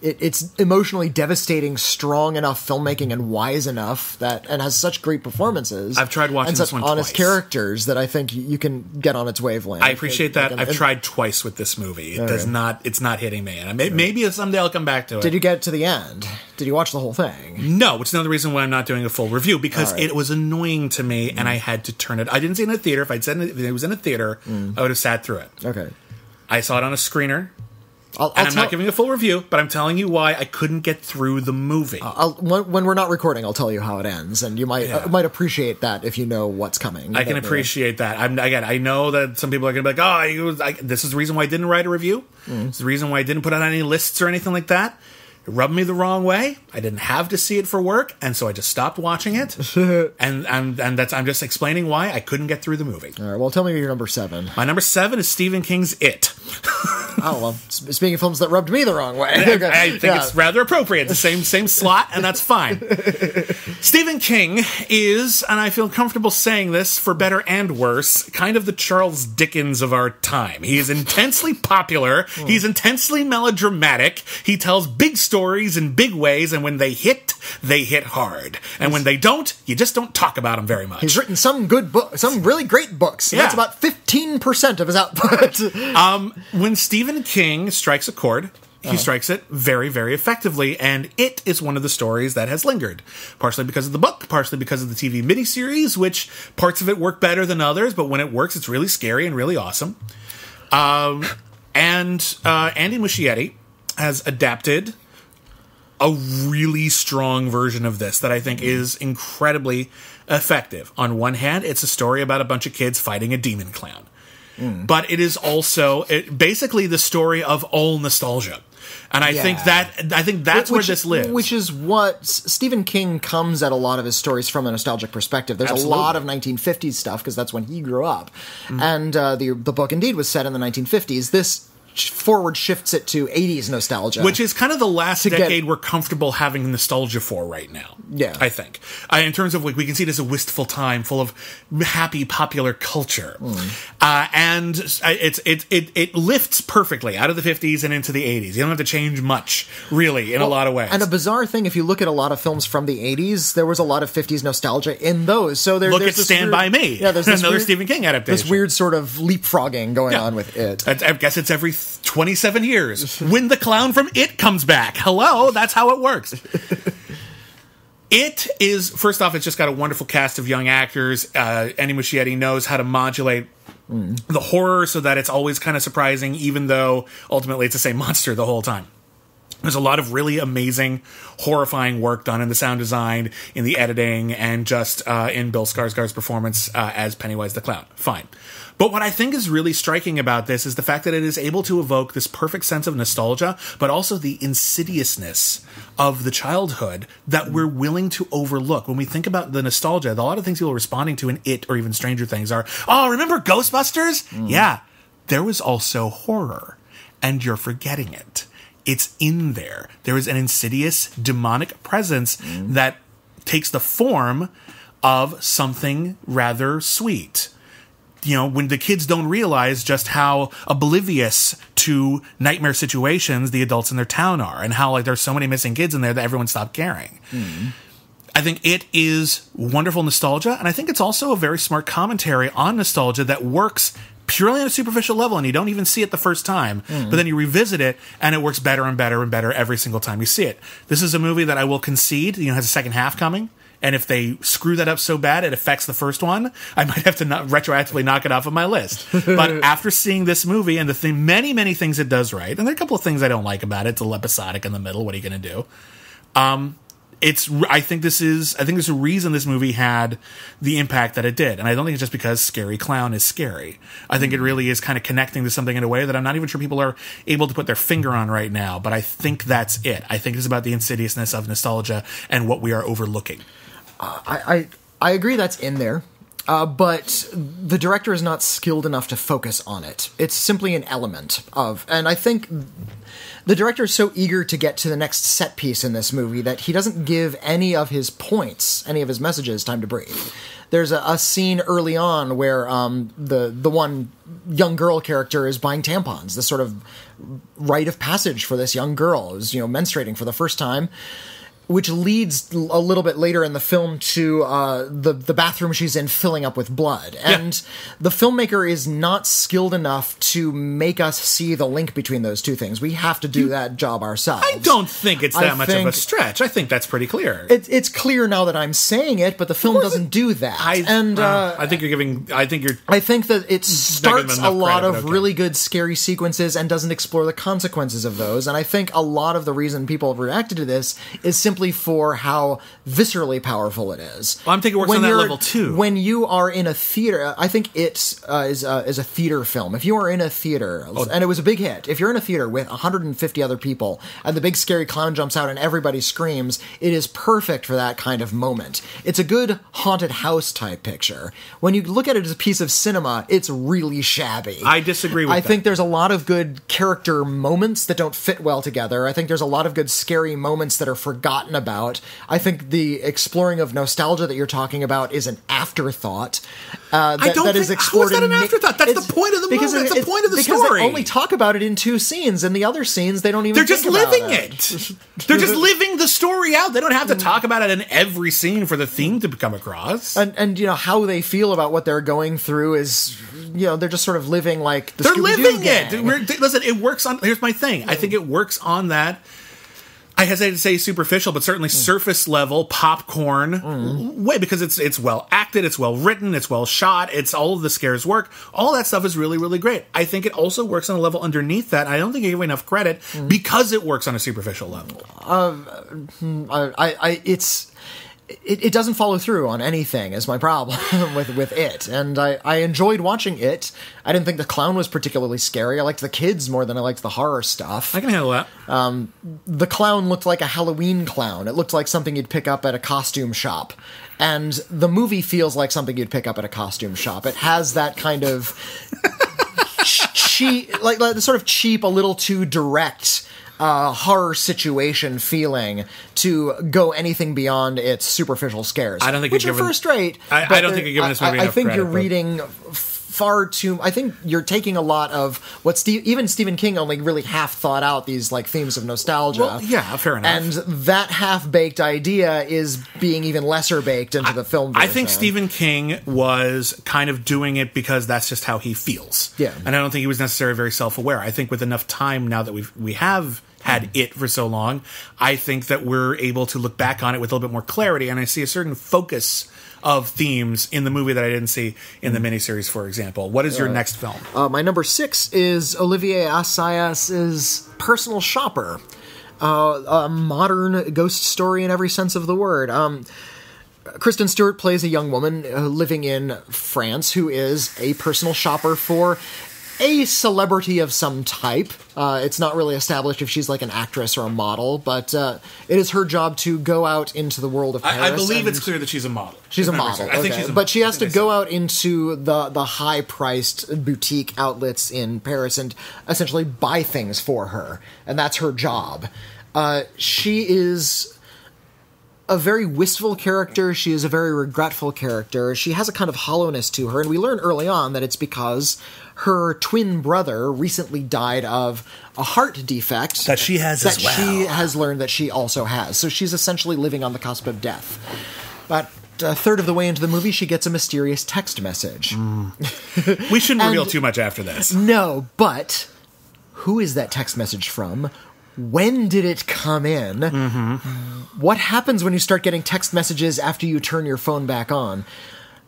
it's emotionally devastating, strong enough filmmaking, and wise enough that, and has such great performances. I've tried watching this one honest twice. Characters that I think you can get on its wavelength. I appreciate that. I've tried twice with this movie. It does not. It's not hitting me. And maybe someday I'll come back to it. Did you get to the end? Did you watch the whole thing? No, which is another reason why I'm not doing a full review, because it was annoying to me, and I had to turn it. I didn't see it in a theater. If it was in a theater, I would have sat through it. Okay. I saw it on a screener. I'm not giving a full review, but I'm telling you why I couldn't get through the movie. When we're not recording, I'll tell you how it ends, and you might appreciate that if you know what's coming. I can appreciate that. I know that some people are going to be like, this is the reason why I didn't write a review. It's the reason why I didn't put out any lists or anything like that. It rubbed me the wrong way. I didn't have to see it for work, and so I just stopped watching it. and I'm just explaining why I couldn't get through the movie. All right, well, tell me your number 7. My number 7 is Stephen King's It. Oh, well, speaking of films that rubbed me the wrong way. I think it's rather appropriate. The same slot, and that's fine. Stephen King is, and I feel comfortable saying this for better and worse, kind of the Charles Dickens of our time. He is intensely popular. He's intensely melodramatic. He tells big stories in big ways, and when they hit hard. And when they don't, you just don't talk about them very much. He's written some good books, some really great books. Yeah. That's about 15% of his output. When Stephen King strikes a chord, he strikes it very, very effectively, and It is one of the stories that has lingered. Partially because of the book, partially because of the TV miniseries, which parts of it work better than others, but when it works, it's really scary and really awesome. And Andy Muschietti has adapted a really strong version of this that I think is incredibly effective. On one hand, it's a story about a bunch of kids fighting a demon clown. But it is also basically the story of all nostalgia. And I think that's where this lives. Which is what Stephen King comes at a lot of his stories from a nostalgic perspective. There's a lot of 1950s stuff because that's when he grew up. And the book indeed was set in the 1950s. This forward shifts it to 80s nostalgia, which is kind of the last decade we're comfortable having nostalgia for right now. Yeah, I think in terms of we can see it as a wistful time full of happy popular culture, and it lifts perfectly out of the 50s and into the 80s. You don't have to change much really in a lot of ways. And a bizarre thing, if you look at a lot of films from the 80s, there was a lot of 50s nostalgia in those. So look at Stand By Me. Yeah, there's another Stephen King adaptation. This weird sort of leapfrogging going on with it. I guess it's every 27 years when the clown from It comes back. Hello, that's how it works. It is, first off, it's just got a wonderful cast of young actors. Andy Muschietti knows how to modulate the horror so that it's always kind of surprising, even though ultimately it's the same monster the whole time. There's a lot of really amazing, horrifying work done in the sound design, in the editing, and just in Bill Skarsgård's performance as Pennywise the Clown. Fine. But what I think is really striking about this is the fact that it is able to evoke this perfect sense of nostalgia, but also the insidiousness of the childhood that we're willing to overlook. When we think about the nostalgia, a lot of things people are responding to in It or even Stranger Things are, oh, remember Ghostbusters? Yeah, there was also horror, and you're forgetting it. It's in there. There is an insidious, demonic presence that takes the form of something rather sweet. You know, when the kids don't realize just how oblivious to nightmare situations the adults in their town are, and how there's so many missing kids in there that everyone stopped caring. I think it is wonderful nostalgia, and I think it's also a very smart commentary on nostalgia that works purely on a superficial level, and you don't even see it the first time, but then you revisit it, and it works better and better and better every single time you see it. This is a movie that I will concede, has a second half coming, and if they screw that up so bad it affects the first one, I might have to retroactively knock it off of my list. But after seeing this movie and the many, many things it does right, and there are a couple of things I don't like about it, it's a little episodic in the middle, what are you going to do? I think there's a reason this movie had the impact that it did. And I don't think it's just because Scary Clown is scary. I think it really is kind of connecting to something in a way that I'm not even sure people are able to put their finger on right now. But I think that's it. I think it's about the insidiousness of nostalgia and what we are overlooking. I agree that's in there. But the director is not skilled enough to focus on it. It's simply an element of, and I think the director is so eager to get to the next set piece in this movie that he doesn't give any of his points, any of his messages, time to breathe. There's a scene early on where the one young girl character is buying tampons, this sort of rite of passage for this young girl who's, menstruating for the first time, which leads a little bit later in the film to the bathroom she's in filling up with blood. And the filmmaker is not skilled enough to make us see the link between those two things. We have to do that job ourselves. I don't think it's that much of a stretch. I think that's pretty clear. It's clear now that I'm saying it, but the film doesn't do that. I think that it starts a lot of really good scary sequences and doesn't explore the consequences of those. And I think a lot of the reason people have reacted to this is simply for how viscerally powerful it is. Well, I'm thinking it works on that level too. When you are in a theater, I think it is a theater film. If you are in a theater, and it was a big hit, if you're in a theater with 150 other people and the big scary clown jumps out and everybody screams, it is perfect for that kind of moment. It's a good haunted house type picture. When you look at it as a piece of cinema, it's really shabby. I disagree with that. I think there's a lot of good character moments that don't fit well together. I think there's a lot of good scary moments that are forgotten about. I think the exploring of nostalgia that you're talking about is an afterthought. That is explored. How is that an afterthought? That's the point of the movie. That's the point of the story. Because they only talk about it in 2 scenes, and the other scenes they don't even. They're just living it. They're just living the story out. They don't have to talk about it in every scene for the theme to come across. And how they feel about what they're going through is they're just sort of living like the they're Scooby-Doo living gang. it. Listen, it works on. Here's my thing. I think it works on that. I hesitate to say superficial, but certainly surface level popcorn way, because it's well acted, it's well written, it's well shot, it's all of the scares work. All that stuff is really, really great. I think it also works on a level underneath that. I don't think I give enough credit because it works on a superficial level. It doesn't follow through on anything is my problem with it. And I enjoyed watching it. I didn't think the clown was particularly scary. I liked the kids more than I liked the horror stuff. I can handle that. The clown looked like a Halloween clown. It looked like something you'd pick up at a costume shop. And the movie feels like something you'd pick up at a costume shop. It has that kind of cheap, like the sort of cheap, a little too direct horror situation feeling to go anything beyond its superficial scares. I don't think which you're are first rate. I don't think you're giving this movie enough I think credit, you're reading far too. I think you're taking a lot of what even Stephen King only really half thought out these like themes of nostalgia. Well, yeah, fair enough. And that half baked idea is being even lesser baked into the film version. I think Stephen King was kind of doing it because that's just how he feels. Yeah, and I don't think he was necessarily very self-aware. I think with enough time now that we have had it for so long, I think that we're able to look back on it with a little bit more clarity, and I see a certain focus of themes in the movie that I didn't see in the miniseries, for example. What is your next film? My number 6 is Olivier Assayas's Personal Shopper, a modern ghost story in every sense of the word. Kristen Stewart plays a young woman living in France who is a personal shopper for a celebrity of some type. It's not really established if she's like an actress or a model, but it is her job to go out into the world of Paris. I believe it's clear that she's a model. She's a model. I think she's a model. But she has to go out into the high-priced boutique outlets in Paris and essentially buy things for her, and that's her job. She is a very wistful character. She is a very regretful character. She has a kind of hollowness to her, and we learn early on that it's because her twin brother recently died of a heart defect that she has as well. She has learned that she also has. So she's essentially living on the cusp of death. But a third of the way into the movie, she gets a mysterious text message. We shouldn't reveal too much after this. No, but who is that text message from? When did it come in? What happens when you start getting text messages after you turn your phone back on?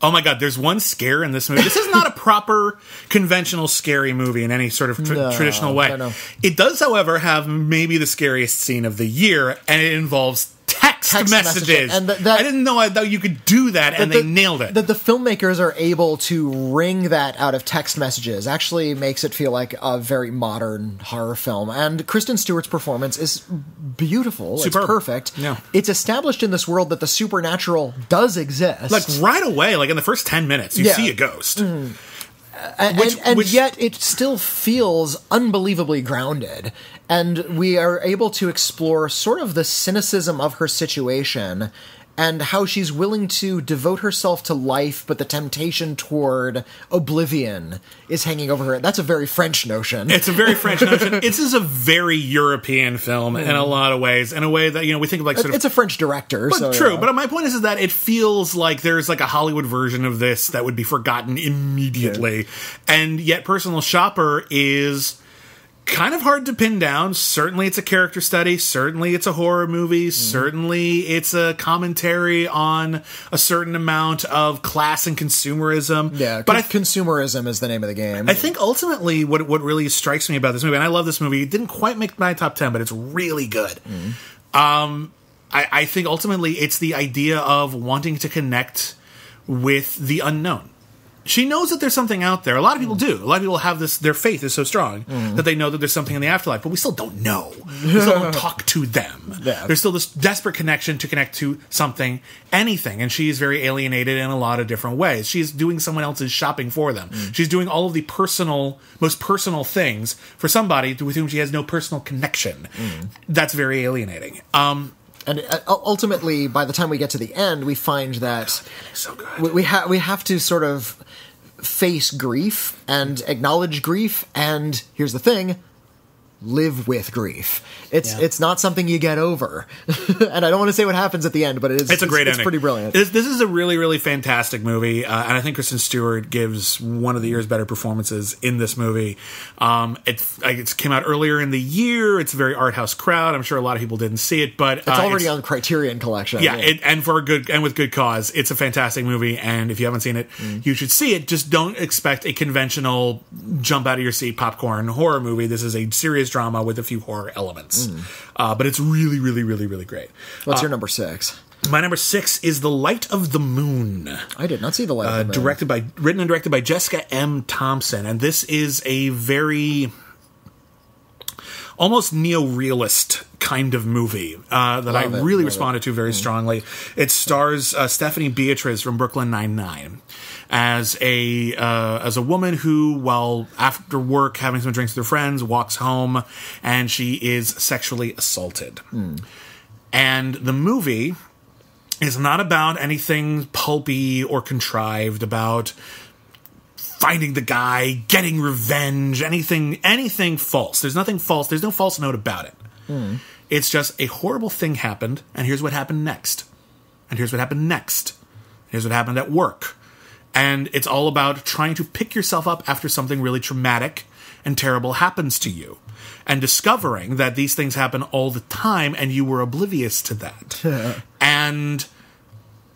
Oh my god, there's one scare in this movie. This is not a proper conventional scary movie in any sort of traditional way. No. It does, however, have maybe the scariest scene of the year, and it involves text text messages. And I didn't know that you could do that, and they nailed it. That the filmmakers are able to wring that out of text messages actually makes it feel like a very modern horror film. And Kristen Stewart's performance is beautiful. Superb. It's perfect. Yeah. It's established in this world that the supernatural does exist. Like right away, like in the first 10 minutes, you see a ghost. Mm. And yet it still feels unbelievably grounded. And we are able to explore sort of the cynicism of her situation and how she's willing to devote herself to life, but the temptation toward oblivion is hanging over her. That's a very French notion. It's a very French notion. This is a very European film in a lot of ways, in a way that, we think of like sort of... It's a French director. But so, true, but my point is that it feels like there's like a Hollywood version of this that would be forgotten immediately. Yeah. And yet Personal Shopper is... kind of hard to pin down. Certainly it's a character study. Certainly it's a horror movie. Certainly it's a commentary on a certain amount of class and consumerism. Yeah, but consumerism is the name of the game. I think ultimately what really strikes me about this movie, and I love this movie, it didn't quite make my top 10, but it's really good. I think ultimately it's the idea of wanting to connect with the unknown. She knows that there's something out there. A lot of people do. A lot of people have this, their faith is so strong that they know that there's something in the afterlife, but we still don't know. We still don't talk to them. Yeah. There's still this desperate connection to connect to something, anything, and she's very alienated in a lot of different ways. She's doing someone else's shopping for them. She's doing all of the most personal things for somebody with whom she has no personal connection. That's very alienating. And ultimately, by the time we get to the end, we find that so good. we have to sort of face grief and acknowledge grief, and here's the thing, live with grief. It's not something you get over. And I don't want to say what happens at the end, but it's a great ending. It's pretty brilliant. This is a really, really fantastic movie, and I think Kristen Stewart gives one of the year's better performances in this movie. It came out earlier in the year. It's a very art house crowd. I'm sure a lot of people didn't see it, but it's already on the Criterion Collection. Yeah, and with good cause. It's a fantastic movie, and if you haven't seen it, you should see it. Just don't expect a conventional jump out of your seat popcorn horror movie. This is a serious drama with a few horror elements. But it's really, really, really, really great. What's your number 6? My number 6 is The Light of the Moon. I did not see The Light of the Moon. Written and directed by Jessica M. Thompson. And this is a very... almost neorealist kind of movie that I really responded to very strongly. It stars Stephanie Beatriz from Brooklyn Nine-Nine as a woman who, while after work having some drinks with her friends, walks home and she is sexually assaulted. And the movie is not about anything pulpy or contrived, about finding the guy, getting revenge, anything false. There's nothing false. There's no false note about it. It's just a horrible thing happened, and here's what happened next. And here's what happened next. Here's what happened at work. And it's all about trying to pick yourself up after something really traumatic and terrible happens to you. And discovering that these things happen all the time, and you were oblivious to that. And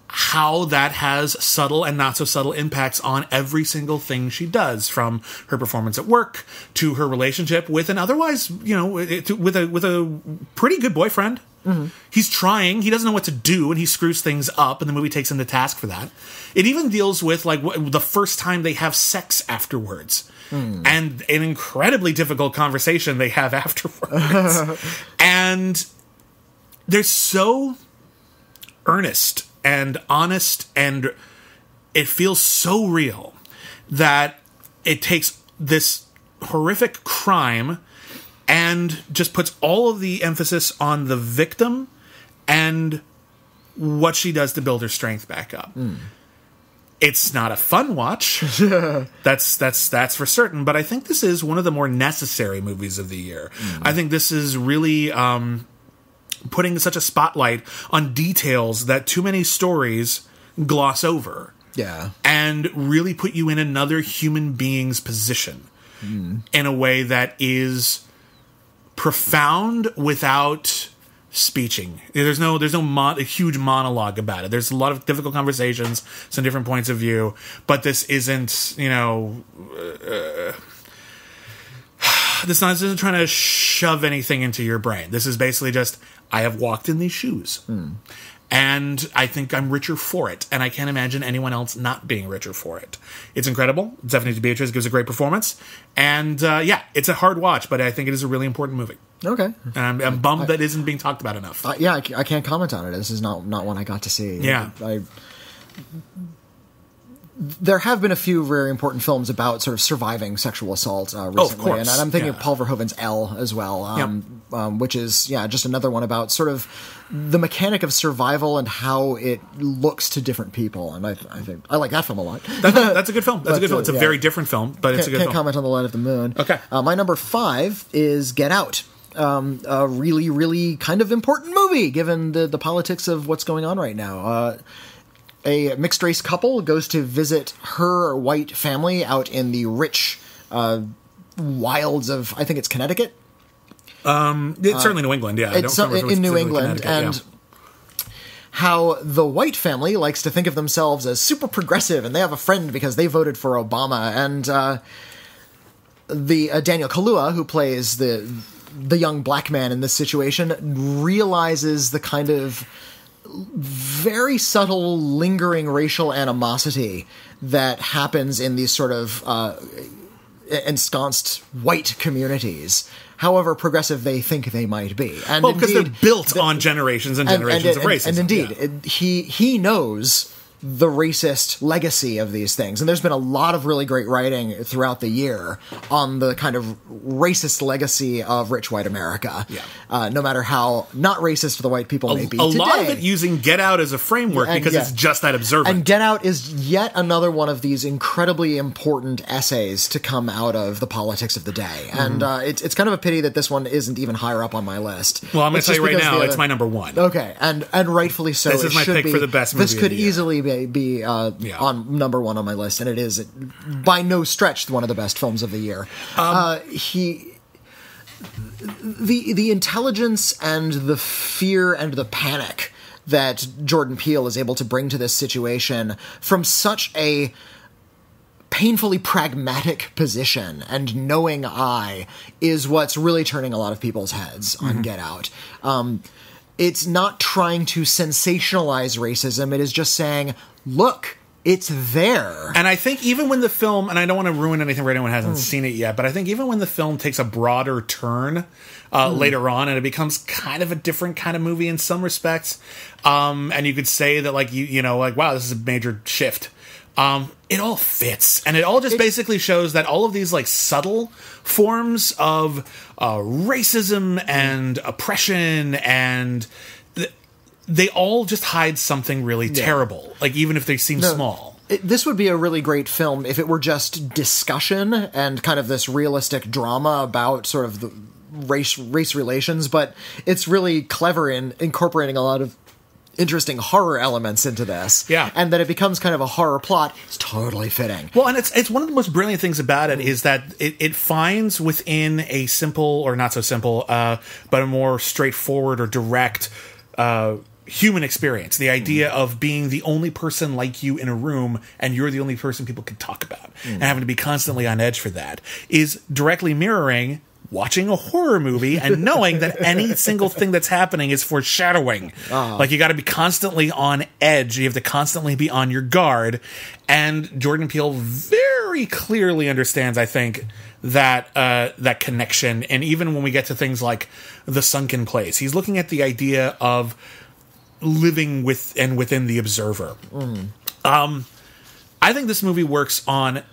how that has subtle and not so subtle impacts on every single thing she does, from her performance at work to her relationship with an otherwise, with a pretty good boyfriend. He's trying, he doesn't know what to do, and he screws things up, and the movie takes him to task for that. It even deals with like the first time they have sex afterwards. And an incredibly difficult conversation they have afterwards. And they're so earnest and honest, and it feels so real that it takes this horrific crime and just puts all of the emphasis on the victim and what she does to build her strength back up. It's not a fun watch. That's for certain, but I think this is one of the more necessary movies of the year. I think this is really putting such a spotlight on details that too many stories gloss over. Yeah. And really put you in another human being's position in a way that is profound without speeching. There's no a huge monologue about it. There's a lot of difficult conversations, some different points of view, but this isn't, this isn't trying to shove anything into your brain. This is basically just, I have walked in these shoes. And I think I'm richer for it. And I can't imagine anyone else not being richer for it. It's incredible. Stephanie Beatriz gives a great performance. And yeah, it's a hard watch, but I think it is a really important movie. Okay. And I'm bummed that isn't being talked about enough. Yeah, I can't comment on it. This is not one I got to see. Yeah. There have been a few very important films about sort of surviving sexual assault recently. Of course. And I'm thinking of Paul Verhoeven's Elle as well, which is, just another one about sort of the mechanic of survival and how it looks to different people. And I think I like that film a lot. That's a good film. That's a good film. It's a very different film, but it's a good film. Can't comment on The Light of the Moon. Okay. My number 5 is Get Out. A really, really kind of important movie, given the politics of what's going on right now. A mixed-race couple goes to visit her white family out in the rich wilds of, I think it's Connecticut? It's certainly New England, yeah. It's in New England, and how the white family likes to think of themselves as super progressive, and they have a friend because they voted for Obama, and the Daniel Kaluuya, who plays the young black man in this situation, realizes the kind of very subtle, lingering racial animosity that happens in these sort of ensconced white communities, however progressive they think they might be. And because they're built on generations and generations of racism. And indeed, he knows the racist legacy of these things. And there's been a lot of really great writing throughout the year on the kind of racist legacy of rich white America. Yeah. No matter how not racist the white people may be today. A lot of it using Get Out as a framework because it's just that observant. And Get Out is yet another one of these incredibly important essays to come out of the politics of the day. And it's kind of a pity that this one isn't even higher up on my list. Well, I'm going to tell you right now, it's my number 1. Okay, and rightfully so. This is my pick for the best movie. This could easily be on number 1 on my list, and it is by no stretch one of the best films of the year. The intelligence and the fear and the panic that Jordan Peele is able to bring to this situation from such a painfully pragmatic position and knowing eye is what's really turning a lot of people's heads on Get Out. It's not trying to sensationalize racism. It is just saying, look, it's there. And I think even when the film, and I don't want to ruin anything for anyone who hasn't seen it yet, but I think even when the film takes a broader turn later on, and it becomes kind of a different kind of movie in some respects, and you could say that, like, you know, like, wow, this is a major shift. It all fits, and it all just basically shows that all of these, like, subtle forms of racism and oppression, and they all just hide something really terrible, like, even if they seem small. This would be a really great film if it were just discussion and kind of this realistic drama about sort of the race relations, but it's really clever in incorporating a lot of interesting horror elements into this. Yeah. And that it becomes kind of a horror plot. It's totally fitting. Well, and it's one of the most brilliant things about it is that it finds within a simple, or not so simple, but a more straightforward or direct human experience. The idea of being the only person like you in a room and you're the only person people can talk about and having to be constantly on edge for that is directly mirroring watching a horror movie and knowing that any single thing that's happening is foreshadowing. Like, you got to be constantly on edge. You have to constantly be on your guard. And Jordan Peele very clearly understands, I think, that that connection. And even when we get to things like The Sunken Place, he's looking at the idea of living with and within the observer. I think this movie works on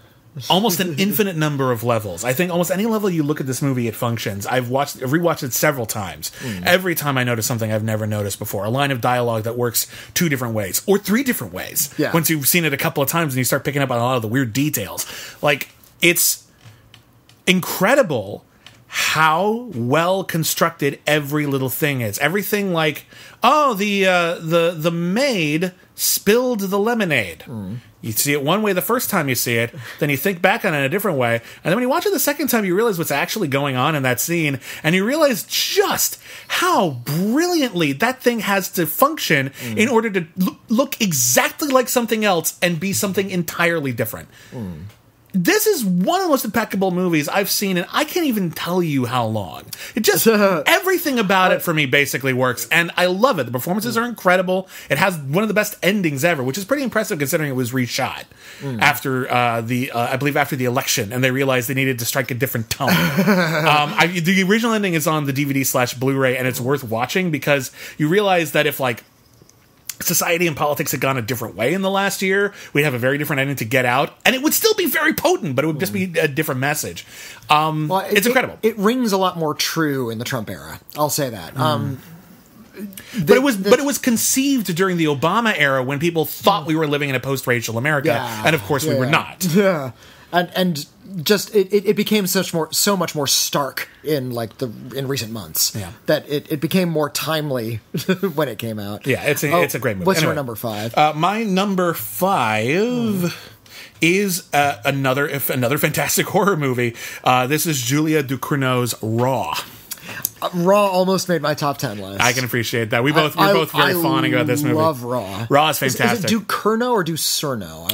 almost an infinite number of levels. I think almost any level you look at this movie, it functions. I've rewatched it several times. Every time I notice something I've never noticed before. A line of dialogue that works 2 different ways, or 3 different ways. Yeah. Once you've seen it a couple of times and you start picking up on a lot of the weird details. Like, it's incredible how well constructed every little thing is. Everything like, oh, the maid spilled the lemonade. You see it one way the first time you see it, then you think back on it in a different way, and then when you watch it the second time, you realize what's actually going on in that scene, and you realize just how brilliantly that thing has to function in order to look exactly like something else and be something entirely different. This is one of the most impeccable movies I've seen, and I can't even tell you how long. It just, everything about it for me basically works, and I love it. The performances are incredible. It has one of the best endings ever, which is pretty impressive considering it was reshot after I believe after the election, and they realized they needed to strike a different tone. The original ending is on the DVD/Blu-ray, and it's worth watching because you realize that if, like, society and politics had gone a different way in the last year, we'd have a very different ending to Get Out, and it would still be very potent, but it would just be a different message. It's incredible. It rings a lot more true in the Trump era. I'll say that. But it was conceived during the Obama era when people thought we were living in a post-racial America, and of course we were not. Yeah, and just it became so much more stark in recent months. Yeah. That it became more timely when it came out. Yeah, it's a great movie. What's your number 5? My number 5 is another fantastic horror movie. This is Julia Ducournau's Raw. Raw almost made my top 10 list. I can appreciate that. We're both very fond about this movie. I love Raw. Raw is fantastic. Is it Ducournau or Ducerno?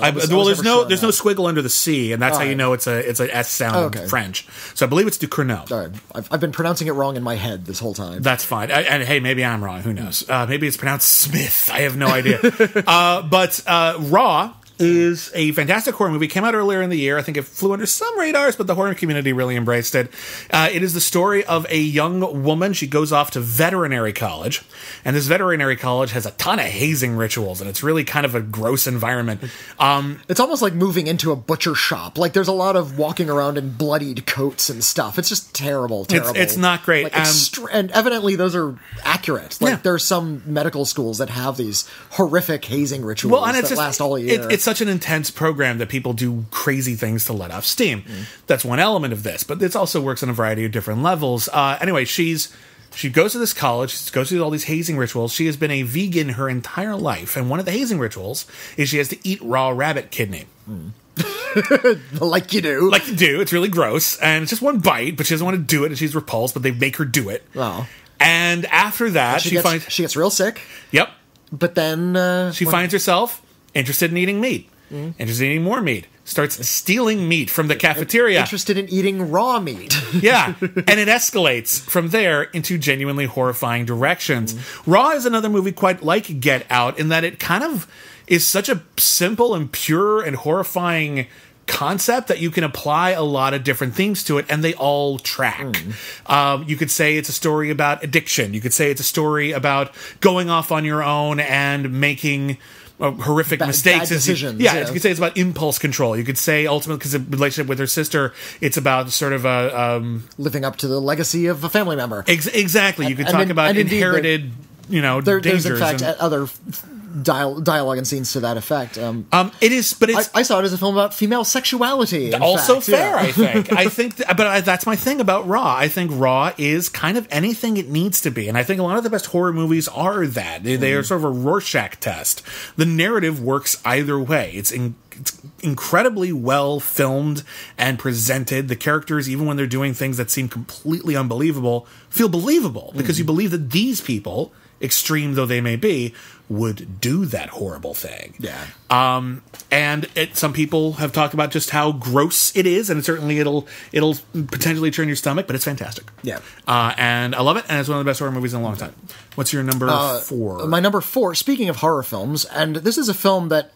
There's no squiggle under the C, and that's how you know it's an S sound in French. So I believe it's Ducournau. All right. I've been pronouncing it wrong in my head this whole time. That's fine. And hey, maybe I'm wrong. Who knows? Maybe it's pronounced Smith. I have no idea. But Raw is a fantastic horror movie. It came out earlier in the year. I think it flew under some radars, but the horror community really embraced it. It is the story of a young woman. She goes off to veterinary college, and this veterinary college has a ton of hazing rituals, and it's really kind of a gross environment. It's almost like moving into a butcher shop. Like, there's a lot of walking around in bloodied coats and stuff. It's just terrible. It's not great. And evidently those are accurate. There's some medical schools that have these horrific hazing rituals that last all year. It's such an intense program that people do crazy things to let off steam. That's one element of this, but it also works on a variety of different levels. Anyway, she goes to this college, she goes through all these hazing rituals. She has been a vegan her entire life, and one of the hazing rituals is she has to eat raw rabbit kidney. Like you do. Like you do. It's really gross, and it's just one bite, but she doesn't want to do it, and she's repulsed, but they make her do it. Oh. And after that, she gets real sick. Yep. But then... she finds herself interested in eating meat. Interested in eating more meat. Starts stealing meat from the cafeteria. Interested in eating raw meat. Yeah. And it escalates from there into genuinely horrifying directions. Raw is another movie quite like Get Out in that it kind of is such a simple and pure and horrifying concept that you can apply a lot of different things to it, and they all track. You could say it's a story about addiction. You could say it's a story about going off on your own and making horrific mistakes. Bad decisions. You could say it's about impulse control. You could say ultimately, because the relationship with her sister, it's about sort of a living up to the legacy of a family member. Exactly. You could talk about inherited, dangers. There's in fact other dialogue and scenes to that effect. It is, but it's. I saw it as a film about female sexuality. Also fair, I think. But that's my thing about Raw. I think Raw is kind of anything it needs to be, and I think a lot of the best horror movies are that. They are sort of a Rorschach test. The narrative works either way. It's incredibly well filmed and presented. The characters, even when they're doing things that seem completely unbelievable, feel believable because you believe that these people, extreme though they may be, would do that horrible thing. Yeah. And some people have talked about just how gross it is, and certainly it'll potentially turn your stomach, but it's fantastic. Yeah. And I love it, and it's one of the best horror movies in a long time. What's your number 4? My number 4, speaking of horror films, and this is a film that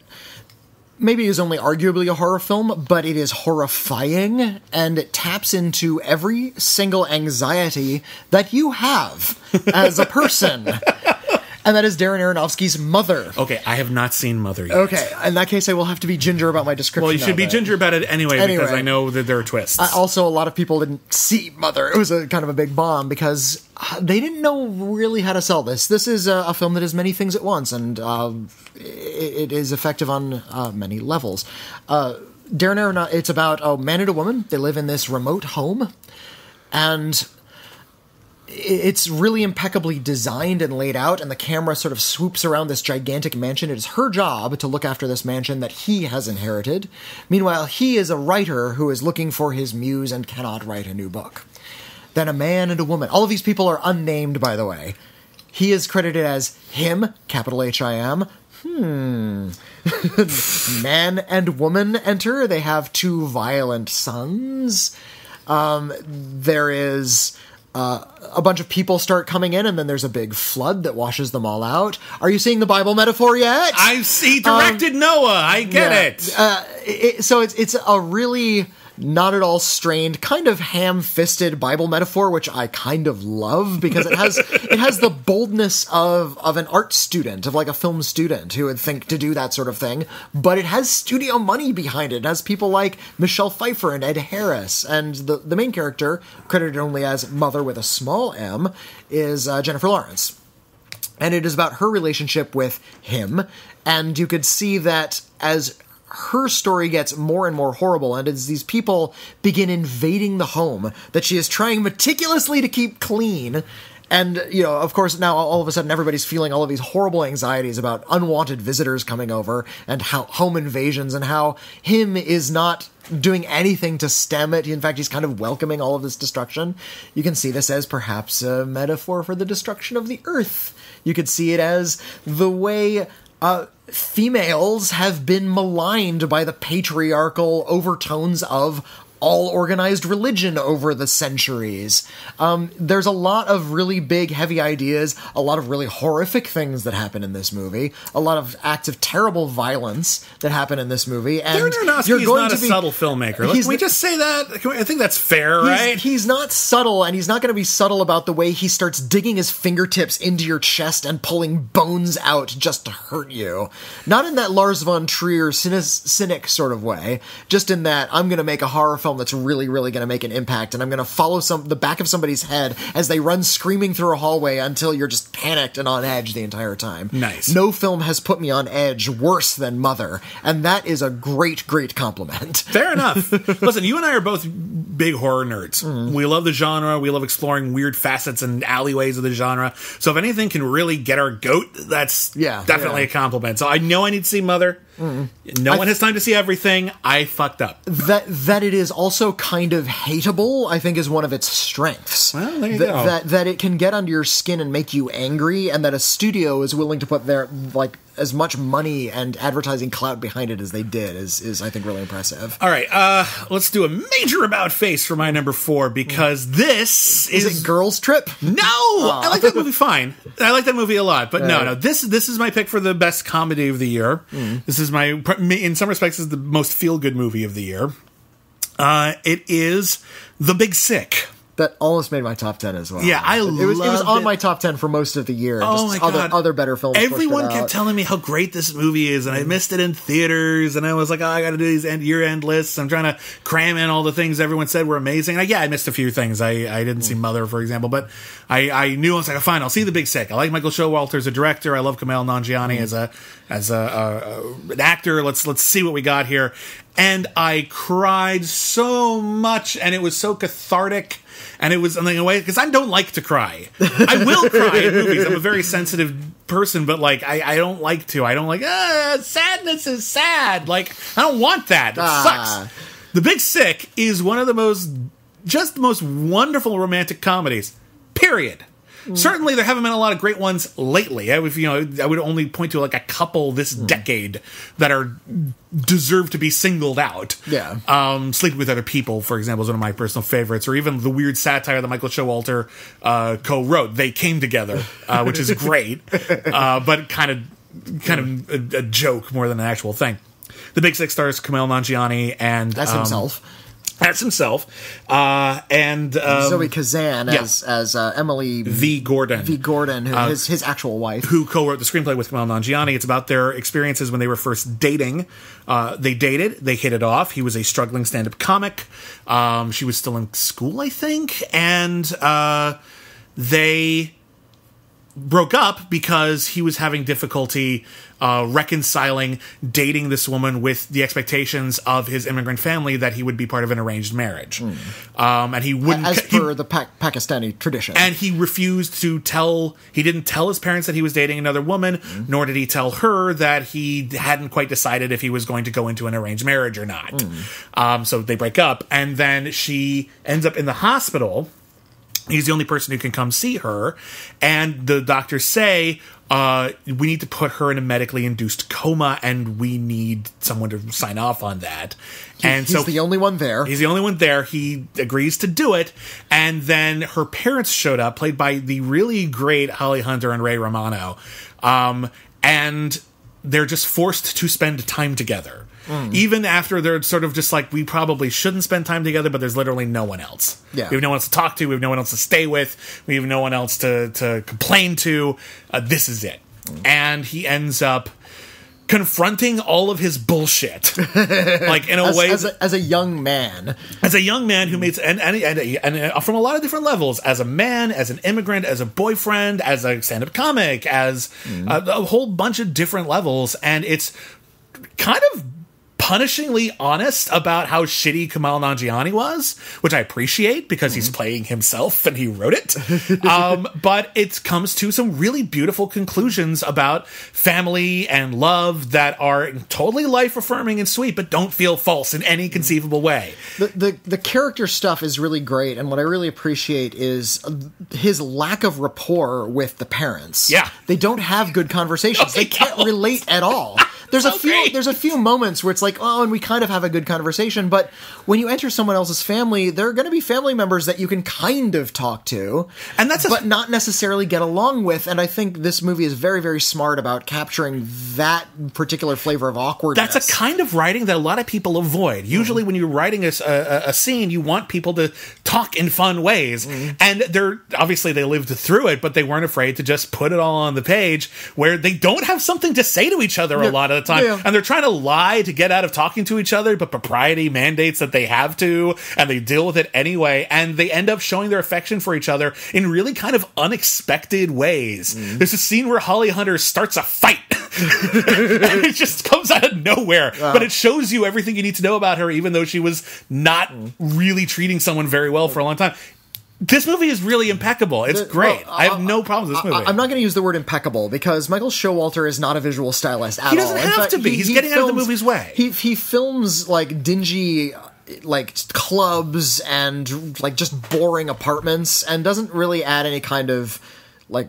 maybe is only arguably a horror film, but it is horrifying, and it taps into every single anxiety that you have as a person. And that is Darren Aronofsky's Mother. Okay, I have not seen Mother yet. Okay, in that case, I will have to be ginger about my description. Well, you should be ginger about it anyway, because I know that there are twists. Also, a lot of people didn't see Mother. It was a kind of a big bomb because they didn't know really how to sell this. This is a film that is many things at once, and it is effective on many levels. Darren Aronofsky, it's about a man and a woman. They live in this remote home, and it's really impeccably designed and laid out, and the camera sort of swoops around this gigantic mansion. It is her job to look after this mansion that he has inherited. Meanwhile, he is a writer who is looking for his muse and cannot write a new book. Then a man and a woman. All of these people are unnamed, by the way. He is credited as him, capital H-I-M, Man and woman enter. They have 2 violent sons. There is a bunch of people start coming in, and then there's a big flood that washes them all out. Are you seeing the Bible metaphor yet? I see. Directed Noah. I get it. So it's a really not at all strained, kind of ham-fisted Bible metaphor, which I kind of love, because it has the boldness of an art student, of like a film student who would think to do that sort of thing, but it has studio money behind it. It has people like Michelle Pfeiffer and Ed Harris, and the main character, credited only as Mother with a small m, is Jennifer Lawrence. And it is about her relationship with him, and you could see that as her story gets more and more horrible, and as these people begin invading the home that she is trying meticulously to keep clean. And, of course, now all of a sudden everybody's feeling all of these horrible anxieties about unwanted visitors coming over and how home invasions, and how him is not doing anything to stem it. In fact, he's kind of welcoming all of this destruction. You can see this as perhaps a metaphor for the destruction of the earth. You could see it as the way females have been maligned by the patriarchal overtones of all organized religion over the centuries. There's a lot of really big, heavy ideas, a lot of really horrific things that happen in this movie, a lot of acts of terrible violence that happen in this movie. And Darren Aronofsky is not a subtle filmmaker. Can we just say that? I think that's fair, right? He's not subtle, and he's not going to be subtle about the way he starts digging his fingertips into your chest and pulling bones out just to hurt you. Not in that Lars von Trier cynic sort of way, just in that I'm going to make a horror film that's really, really going to make an impact, and I'm going to follow the back of somebody's head as they run screaming through a hallway until you're just panicked and on edge the entire time. Nice. No film has put me on edge worse than Mother, and that is a great, great compliment. Fair enough. Listen, you and I are both big horror nerds. We love the genre. We love exploring weird facets and alleyways of the genre. So if anything can really get our goat, that's definitely a compliment. So I know I need to see Mother. No one has time to see everything. I fucked up. That it is also kind of hateable, I think, is one of its strengths. Well, there you go. That it can get under your skin and make you angry, and that a studio is willing to put their as much money and advertising clout behind it as they did is I think really impressive. All right, let's do a major about face for my number 4, because this is it Girls Trip? No, I like that movie fine. I like that movie a lot, but no. This is my pick for the best comedy of the year. This is in some respects, is the most feel-good movie of the year. It is The Big Sick. That almost made my top 10 as well. Yeah, it was on my top 10 for most of the year. Oh just my God. Other better films. Everyone kept telling me how great this movie is, and I missed it in theaters, and I was like, I got to do these year-end lists. I'm trying to cram in all the things everyone said were amazing. And I missed a few things. I didn't see Mother, for example, but I knew I was like, fine, I'll see The Big Sick. I like Michael Showalter as a director. I love Kumail Nanjiani as an actor. Let's see what we got here. And I cried so much, and it was so cathartic. And it was in a way, because I don't like to cry. I will cry in movies. I'm a very sensitive person, but I don't like to. I don't like, sadness is sad. I don't want that. It sucks. The Big Sick is one of the most wonderful romantic comedies. Period. Certainly, there haven't been a lot of great ones lately. I would only point to a couple this decade that deserve to be singled out. Yeah. Sleeping with Other People, for example, is one of my personal favorites, or even the weird satire that Michael Showalter co-wrote. They Came Together, which is great, but kind of a joke more than an actual thing. The Big Sick stars Kumail Nanjiani and that's himself. That's himself. And Zoe Kazan as Emily V. Gordon. V. Gordon, who is his actual wife. Who co-wrote the screenplay with Kumail Nanjiani. It's about their experiences when they were first dating. They dated. They hit it off. He was a struggling stand-up comic. She was still in school, I think. And they broke up because he was having difficulty reconciling dating this woman with the expectations of his immigrant family that he would be part of an arranged marriage. And he wouldn't... As per the Pakistani tradition. And he refused to tell... He didn't tell his parents that he was dating another woman, nor did he tell her that he hadn't quite decided if he was going to go into an arranged marriage or not. So they break up, and then she ends up in the hospital He's the only person who can come see her, and the doctors say, we need to put her in a medically induced coma, and we need someone to sign off on that. He's the only one there. He's the only one there. He agrees to do it, and then her parents showed up, played by the really great Holly Hunter and Ray Romano, and they're just forced to spend time together. Even after they're sort of just like, we probably shouldn't spend time together, but there's literally no one else. Yeah. We have no one else to talk to. We have no one else to stay with. We have no one else to complain to. This is it. And he ends up confronting all of his bullshit, like in a way, as a young man, who made and from a lot of different levels, as a man, as an immigrant, as a boyfriend, as a stand-up comic, as a whole bunch of different levels, and it's kind of punishingly honest about how shitty Kumail Nanjiani was, which I appreciate because he's playing himself and he wrote it. But it comes to some really beautiful conclusions about family and love that are totally life-affirming and sweet, but don't feel false in any conceivable way. The character stuff is really great, and what I really appreciate is his lack of rapport with the parents. Yeah. They don't have good conversations. They can't relate at all. There's a few moments where it's like, oh, and we kind of have a good conversation, but when you enter someone else's family, there are going to be family members that you can kind of talk to, and but not necessarily get along with. And I think this movie is very, very smart about capturing that particular flavor of awkwardness. That's a kind of writing that a lot of people avoid. Usually, when you're writing a scene, you want people to talk in fun ways, and they lived through it, but they weren't afraid to just put it all on the page where they don't have something to say to each other a lot of the time, and they're trying to lie to get out of talking to each other, but propriety mandates that they have to, and they deal with it anyway, and they end up showing their affection for each other in really kind of unexpected ways. There's a scene where Holly Hunter starts a fight, and it just comes out of nowhere, but it shows you everything you need to know about her, even though she was not really treating someone very well for a long time. This movie is really impeccable. It's great. I have no problems with this movie. I'm not going to use the word impeccable because Michael Showalter is not a visual stylist at all. He doesn't have to be. He's getting out of the movie's way. He films like dingy like clubs and like just boring apartments and doesn't really add any kind of like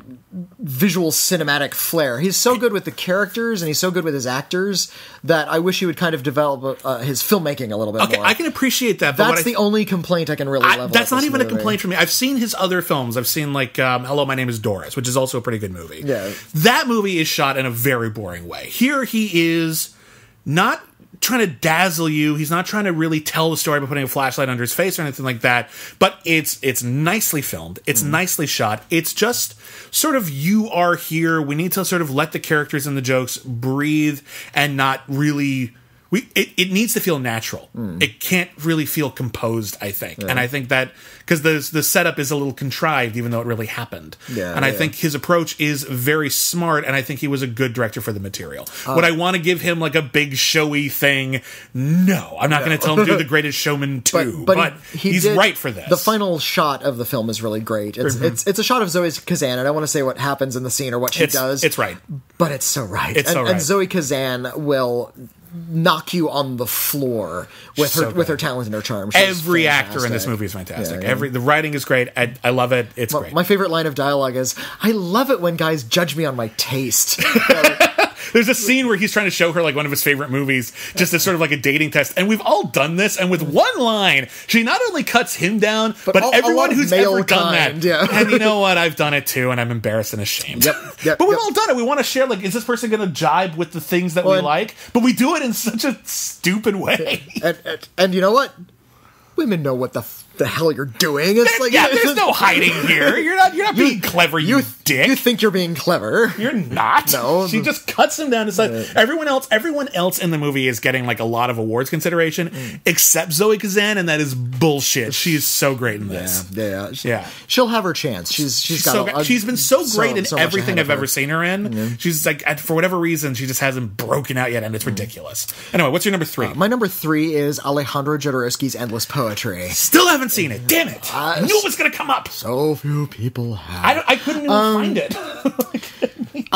visual cinematic flair. He's so good with the characters and he's so good with his actors that I wish he would kind of develop his filmmaking a little bit more. I can appreciate that. But that's the only complaint I can really level. That's not even a complaint for me. I've seen his other films. I've seen like Hello, My Name is Doris, which is also a pretty good movie. Yeah. That movie is shot in a very boring way. Here he is not trying to dazzle you. He's not trying to really tell the story by putting a flashlight under his face or anything like that. But it's nicely filmed. It's nicely shot. It's just sort of, you are here. We need to sort of let the characters and the jokes breathe and not really... It needs to feel natural. It can't really feel composed, I think. Yeah. And I think that... Because the setup is a little contrived, even though it really happened. Yeah, and I think his approach is very smart, and I think he was a good director for the material. Would I want to give him like a big showy thing? No. I'm not going to tell him to do The Greatest Showman 2. But he's right for this. The final shot of the film is really great. It's a shot of Zoe Kazan, and I want to say what happens in the scene or what she does. It's right. But it's so right. It's so right. And Zoe Kazan will knock you on the floor with her talent and her charm. Every actor in this movie is fantastic. Yeah. The writing is great. I love it. It's great. My favorite line of dialogue is, "I love it when guys judge me on my taste." There's a scene where he's trying to show her like one of his favorite movies, just as sort of like a dating test. And we've all done this. And with one line, she not only cuts him down, but everyone who's ever done that. Yeah. And you know what? I've done it too, and I'm embarrassed and ashamed. Yep. But we've all done it. We want to share, like, is this person going to jibe with the things that we like? But we do it in such a stupid way. And you know what? Women know what the hell you're doing. It's like, there's no hiding here. You're not being clever, you dick. You think you're being clever. You're not. No. She just cuts him down. Everyone else in the movie is getting like a lot of awards consideration, except Zoe Kazan, and that is bullshit. She is so great in this. Yeah. She'll have her chance. She's been so great in everything I've ever seen her in. Mm-hmm. She's like, for whatever reason, she just hasn't broken out yet, and it's ridiculous. Anyway, what's your number 3? My number 3 is Alejandro Jodorowsky's Endless Poetry. Still haven't seen it. Damn it! I knew it was going to come up. So few people have. I couldn't even find it.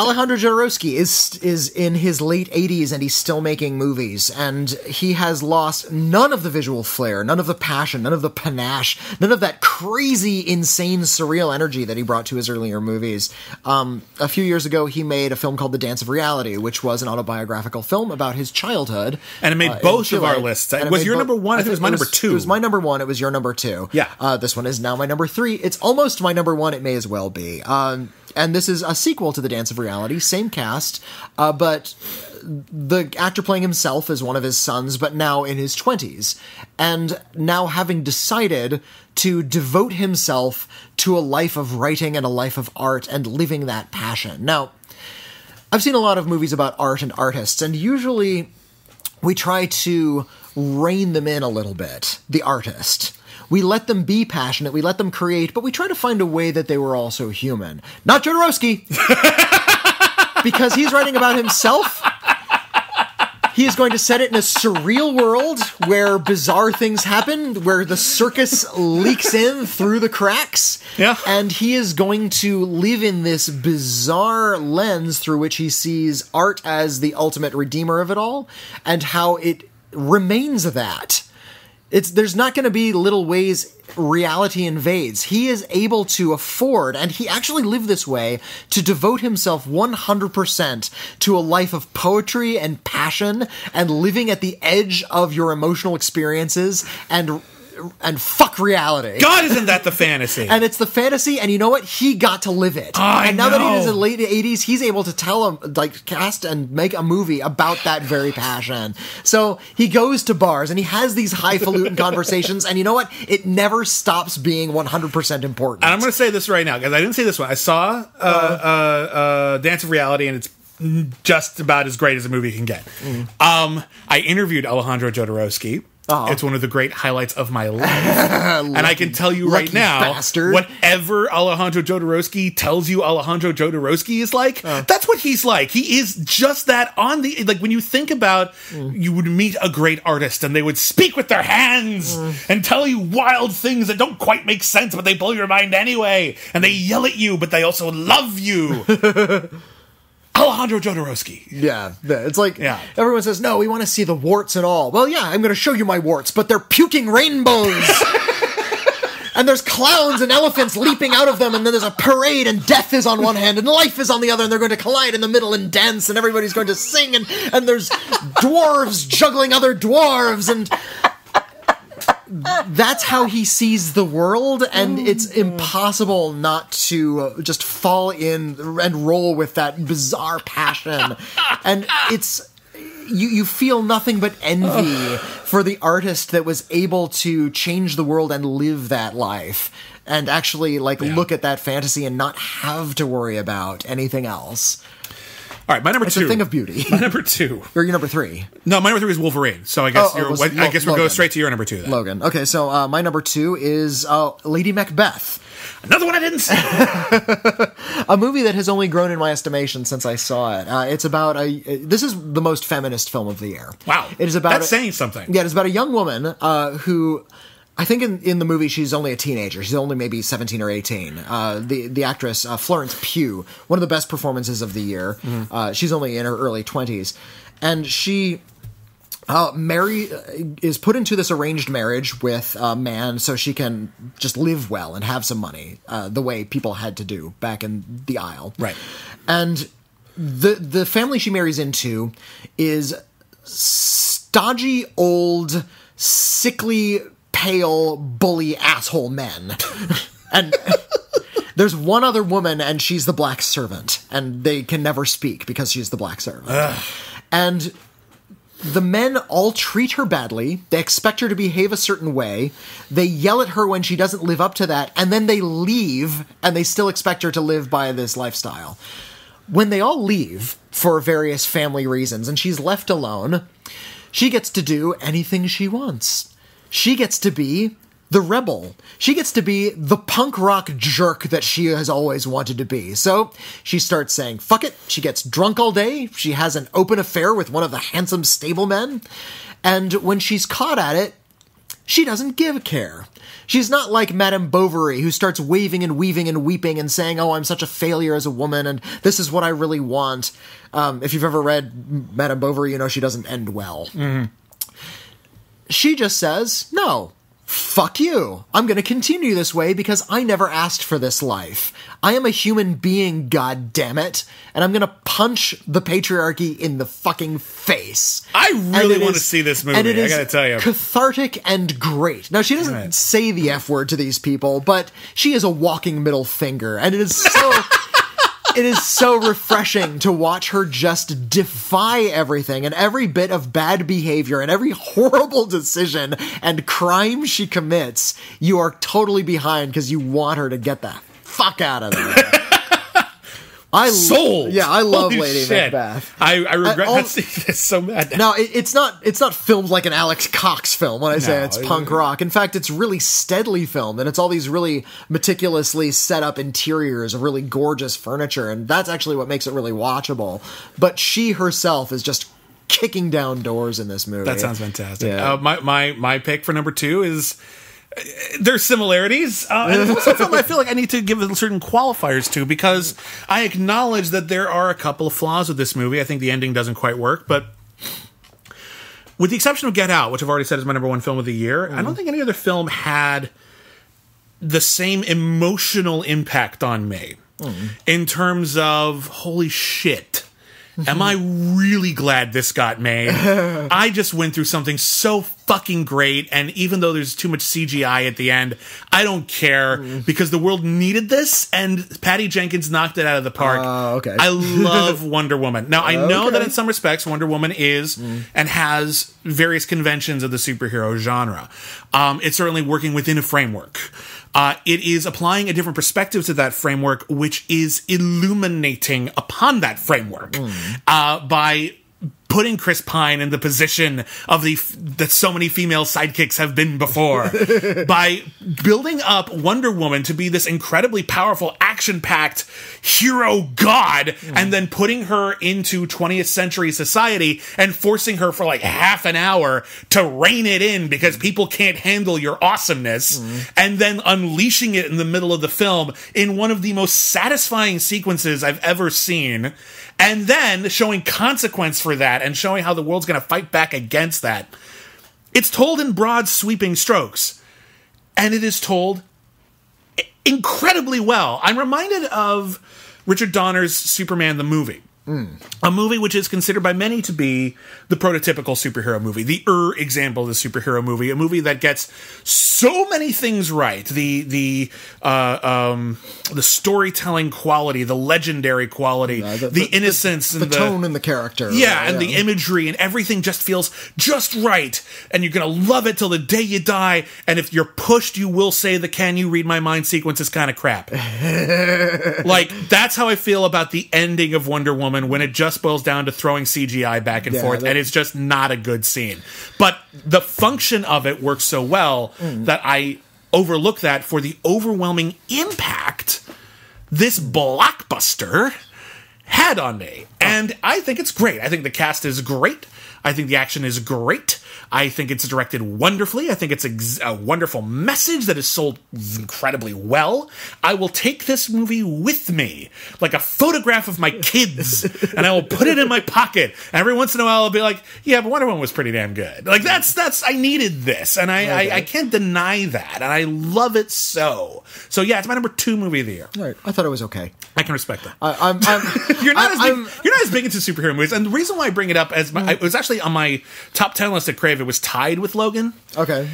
Alejandro Jodorowsky is in his late 80s and he's still making movies, and he has lost none of the visual flair, none of the passion, none of the panache, none of that crazy, insane, surreal energy that he brought to his earlier movies. A few years ago, he made a film called The Dance of Reality, which was an autobiographical film about his childhood. And it made both of our lists. Was your number one? I think it was my number two. It was my number one. It was your number two. Yeah. This one is now my number three. It's almost my number one. It may as well be. And this is a sequel to The Dance of Reality, same cast, but the actor playing himself is one of his sons, but now in his 20s, and now having decided to devote himself to a life of writing and a life of art and living that passion. Now, I've seen a lot of movies about art and artists, and usually we try to rein them in a little bit, the artist. We let them be passionate, we let them create, but we try to find a way that they were also human. Not Jodorowsky! Because he's writing about himself. He is going to set it in a surreal world where bizarre things happen, where the circus leaks in through the cracks. Yeah. And he is going to live in this bizarre lens through which he sees art as the ultimate redeemer of it all, and how it remains that. There's not going to be little ways reality invades. He is able to afford, and he actually lived this way, to devote himself 100% to a life of poetry and passion and living at the edge of your emotional experiences and fuck reality. God, isn't that the fantasy? And it's the fantasy, and you know what? He got to live it. And now that he is in the late 80s, he's able to cast and make a movie about that very passion. So he goes to bars, and he has these highfalutin conversations, and you know what? It never stops being 100% important. And I'm going to say this right now, because I didn't see this one. I saw Dance of Reality, and it's just about as great as a movie can get. I interviewed Alejandro Jodorowsky. It's one of the great highlights of my life. And I can tell you right now, bastard. Whatever Alejandro Jodorowsky tells you Alejandro Jodorowsky is like, that's what he's like. He is just that on the... Like, when you think about, you would meet a great artist and they would speak with their hands and tell you wild things that don't quite make sense, but they blow your mind anyway. And they yell at you, but they also love you. Alejandro Jodorowsky. Yeah, it's like, everyone says, no, we want to see the warts and all. Well, yeah, I'm going to show you my warts, but they're puking rainbows. And there's clowns and elephants leaping out of them, and then there's a parade, and death is on one hand, and life is on the other, and they're going to collide in the middle and dance, and everybody's going to sing, and there's dwarves juggling other dwarves, and... That's how he sees the world, and it's impossible not to just fall in and roll with that bizarre passion. And it's... You feel nothing but envy for the artist that was able to change the world and live that life. And actually, look at that fantasy and not have to worry about anything else. All right, my number two. It's a thing of beauty. My number two. Or your number three. No, my number three is Wolverine. So I guess I guess we'll go straight to your number two then. Logan. Okay, so my number two is Lady Macbeth. Another one I didn't see. A movie that has only grown in my estimation since I saw it. It's about this is the most feminist film of the year. Wow. It is about That's saying something. Yeah, it's about a young woman who... I think in the movie she's only a teenager. She's only maybe 17 or 18. The actress, Florence Pugh, one of the best performances of the year. She's only in her early 20s. And she is put into this arranged marriage with a man so she can just live well and have some money, the way people had to do back in the Isle. Right. And the family she marries into is stodgy, old, sickly... pale, bully, asshole men. And there's one other woman, and she's the black servant. And they can never speak because she's the black servant. And the men all treat her badly. They expect her to behave a certain way. They yell at her when she doesn't live up to that. And then they leave, and they still expect her to live by this lifestyle. When they all leave, for various family reasons, and she's left alone, she gets to do anything she wants. She gets to be the rebel. She gets to be the punk rock jerk that she has always wanted to be. So she starts saying, fuck it. She gets drunk all day. She has an open affair with one of the handsome stablemen. And when she's caught at it, she doesn't give a care. She's not like Madame Bovary, who starts waving and weaving and weeping and saying, oh, I'm such a failure as a woman, and this is what I really want. If you've ever read Madame Bovary, you know she doesn't end well. Mm-hmm. She just says, no, fuck you. I'm going to continue this way because I never asked for this life. I am a human being, goddammit, and I'm going to punch the patriarchy in the fucking face. I really want to see this movie, and it is I gotta tell you. Cathartic and great. Now, she doesn't say the F word to these people, but she is a walking middle finger, and it is so... It is so refreshing to watch her just defy everything and every bit of bad behavior and every horrible decision and crime she commits. You are totally behind because you want her to get the fuck out of there. Sold. Yeah, I love Holy Lady shit. Macbeth. I regret not seeing this so bad. Now, it's not filmed like an Alex Cox film when I say it's punk rock. In fact, it's really steadily filmed, and it's all these really meticulously set up interiors of really gorgeous furniture, and that's actually what makes it really watchable. But she herself is just kicking down doors in this movie. That sounds fantastic. Yeah. My pick for number 2 is... There's similarities, and it's also something I feel like I need to give certain qualifiers to, because I acknowledge that there are a couple of flaws with this movie. I think the ending doesn't quite work, but with the exception of Get Out, which I've already said is my number 1 film of the year, I don't think any other film had the same emotional impact on me in terms of, holy shit. Am I really glad this got made? I just went through something so fucking great, and even though there's too much CGI at the end, I don't care, because the world needed this, and Patty Jenkins knocked it out of the park. Okay. I love Wonder Woman. Now, I know that in some respects, Wonder Woman is and has various conventions of the superhero genre. It's certainly working within a framework. It is applying a different perspective to that framework, which is illuminating upon that framework by putting Chris Pine in the position of that so many female sidekicks have been before, by building up Wonder Woman to be this incredibly powerful, action-packed hero god, and then putting her into 20th century society and forcing her for like half an hour to rein it in because people can't handle your awesomeness, and then unleashing it in the middle of the film in one of the most satisfying sequences I've ever seen, and then showing consequence for that and showing how the world's going to fight back against that. It's told in broad, sweeping strokes, and it is told incredibly well. I'm reminded of Richard Donner's Superman the movie. A movie which is considered by many to be the prototypical superhero movie, the example of the superhero movie, a movie that gets so many things right. The storytelling quality, the legendary quality, the innocence, the and tone and the character. and the imagery, and everything just feels just right. And you're going to love it till the day you die. And if you're pushed, you will say the "Can you read my mind" sequence is kind of crap. Like, that's how I feel about the ending of Wonder Woman, when it just boils down to throwing CGI back and forth, and it's just not a good scene. But the function of it works so well that I overlook that for the overwhelming impact this blockbuster had on me. And I think it's great. I think the cast is great. I think the action is great. I think it's directed wonderfully. I think it's a wonderful message that is sold incredibly well. I will take this movie with me, like a photograph of my kids, and I will put it in my pocket. And every once in a while, I'll be like, yeah, but Wonder Woman was pretty damn good. Like, that's I needed this, and I can't deny that, and I love it so. So yeah, it's my number 2 movie of the year. Right. I thought it was okay. I can respect that. You're not as big into superhero movies, and the reason why I bring it up it was actually on my top 10 list at Crave. It was tied with Logan. Okay.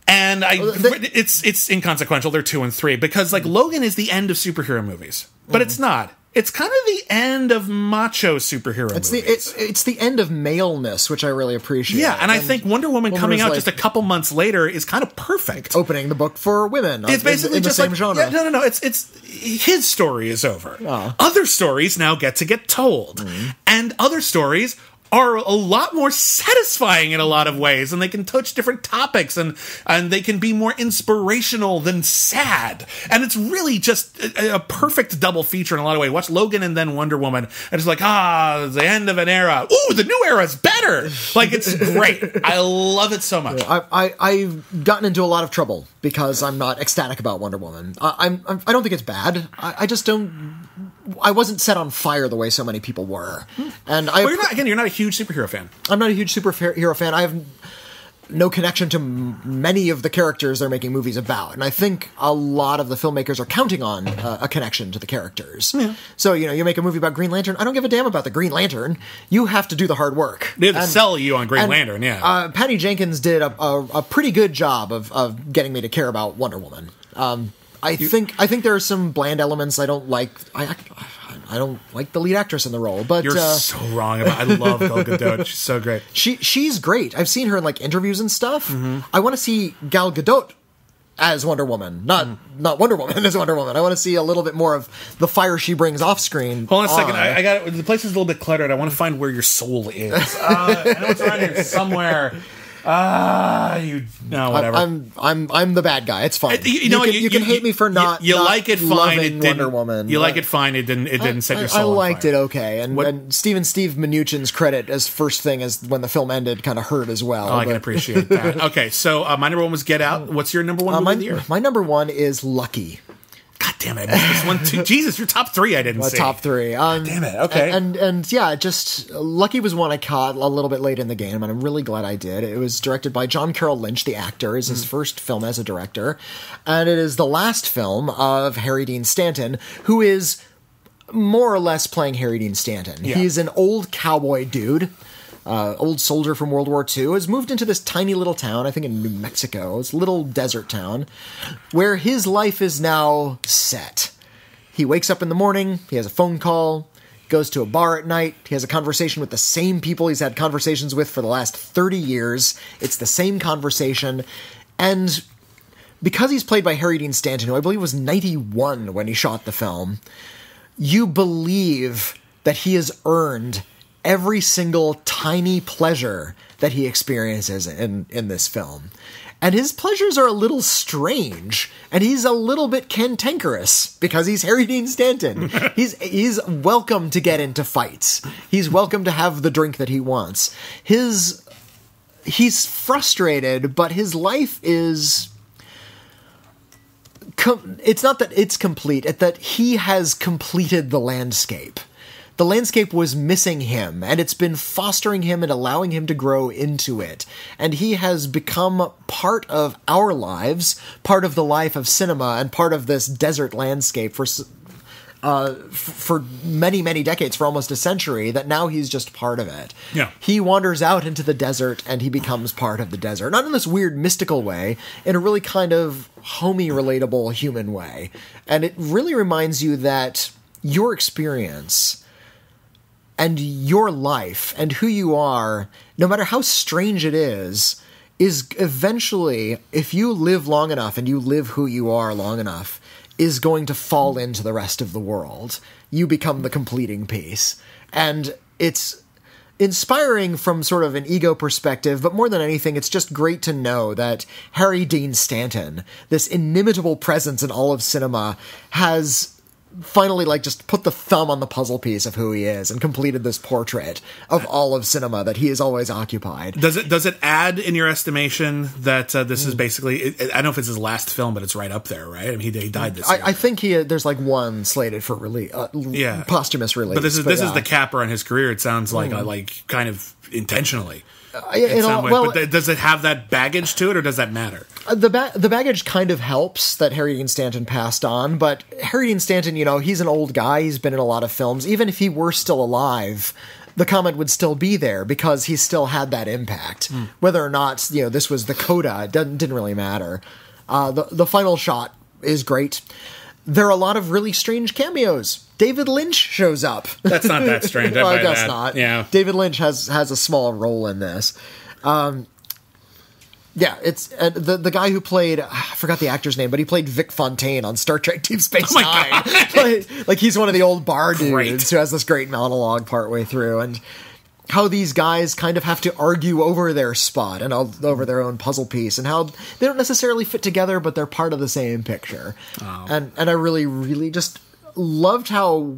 And it's inconsequential. They're 2 and 3 because, like, Logan is the end of superhero movies, but it's not. It's kind of the end of macho superhero movies. It's the end of maleness, which I really appreciate. Yeah, and I think Wonder Woman coming out just a couple months later is kind of perfect. Opening the book for women. It's basically in just the same like, genre. Yeah, no. It's his story is over. Other stories now get told, and other stories are a lot more satisfying in a lot of ways, and they can touch different topics, and they can be more inspirational than sad. And it's really just a perfect double feature in a lot of ways. Watch Logan and then Wonder Woman, and it's like, the end of an era. Ooh, the new era is better. Like, it's great. I love it so much. I've gotten into a lot of trouble because I'm not ecstatic about Wonder Woman. I don't think it's bad. I just don't. I wasn't set on fire the way so many people were. And you're not a huge superhero fan. I'm not a huge superhero fan. I have no connection to many of the characters they're making movies about. And I think a lot of the filmmakers are counting on a connection to the characters. Yeah. So, you make a movie about Green Lantern. I don't give a damn about the Green Lantern. You have to do the hard work. They have to sell you on Green Lantern, yeah. Patty Jenkins did a pretty good job of getting me to care about Wonder Woman. I think there are some bland elements I don't like. I don't like the lead actress in the role, but you're so wrong about. I love Gal Gadot. She's so great. She's great. I've seen her in like interviews and stuff. Mm-hmm. I want to see Gal Gadot as Wonder Woman, not Wonder Woman as Wonder Woman. I want to see a little bit more of the fire she brings off screen. Hold on a second. I got it. The place is a little bit cluttered. I want to find where your soul is. I know it's around here somewhere. Whatever. I'm the bad guy. It's fine. You can hate me for not. You like it fine. Loving Wonder Woman. You like it fine. It didn't set your soul. I liked on fire. it okay. And Steve Mnuchin's credit as first thing as when the film ended kind of hurt as well. Oh, I can appreciate that. Okay, so my number one was Get Out. What's your number one movie of the year? My number one is Lucky. God damn it! I missed this one too. Jesus, your top three I didn't see. Top three. God damn it. Okay. And yeah, just Lucky was one I caught a little bit late in the game, and I'm really glad I did. It was directed by John Carroll Lynch, the actor. It's his first film as a director, and it is the last film of Harry Dean Stanton, who is more or less playing Harry Dean Stanton. Yeah. He's an old cowboy dude. Old soldier from World War II, has moved into this tiny little town, I think in New Mexico, this little desert town, where his life is now set. He wakes up in the morning, he has a phone call, goes to a bar at night, he has a conversation with the same people he's had conversations with for the last 30 years. It's the same conversation, and because he's played by Harry Dean Stanton, who I believe was 91 when he shot the film, you believe that he has earned every single tiny pleasure that he experiences in this film. And his pleasures are a little strange, and he's a little bit cantankerous because he's Harry Dean Stanton. He's welcome to get into fights. He's welcome to have the drink that he wants. He's frustrated, but his life is... it's not that it's complete, it's that he has completed the landscape. The landscape was missing him, and it's been fostering him and allowing him to grow into it. And he has become part of our lives, part of the life of cinema, and part of this desert landscape for many, many decades, for almost a century, that now he's just part of it. Yeah. He wanders out into the desert, and he becomes part of the desert. Not in this weird mystical way, in a really kind of homey, relatable, human way. And it really reminds you that your experience... and your life and who you are, no matter how strange it is eventually, if you live long enough and you live who you are long enough, is going to fall into the rest of the world. You become the completing piece. And it's inspiring from sort of an ego perspective, but more than anything, it's just great to know that Harry Dean Stanton, this inimitable presence in all of cinema, has... finally, just put the thumb on the puzzle piece of who he is and completed this portrait of all of cinema that he has always occupied. Does it add in your estimation that this is basically... I don't know if it's his last film, but it's right up there, right? I mean, he died this year. I think there's one slated for release, posthumous release. But this is the capper on his career. It sounds like kind of intentionally. But does it have that baggage to it, or does that matter? The baggage kind of helps that Harry Dean Stanton passed on, but Harry Dean Stanton, he's an old guy, he's been in a lot of films. Even if he were still alive, the comment would still be there because he still had that impact. Whether or not, this was the coda, it didn't really matter. The final shot is great. There are a lot of really strange cameos. David Lynch shows up. That's not that strange. Well, I guess not. Yeah. David Lynch has a small role in this. It's the guy who played, I forgot the actor's name, but he played Vic Fontaine on Star Trek Deep Space Nine. Like he's one of the old bar dudes who has this great monologue partway through. And how these guys kind of have to argue over their spot and over their own puzzle piece, and how they don't necessarily fit together, but they're part of the same picture. Oh. And I really, really just loved how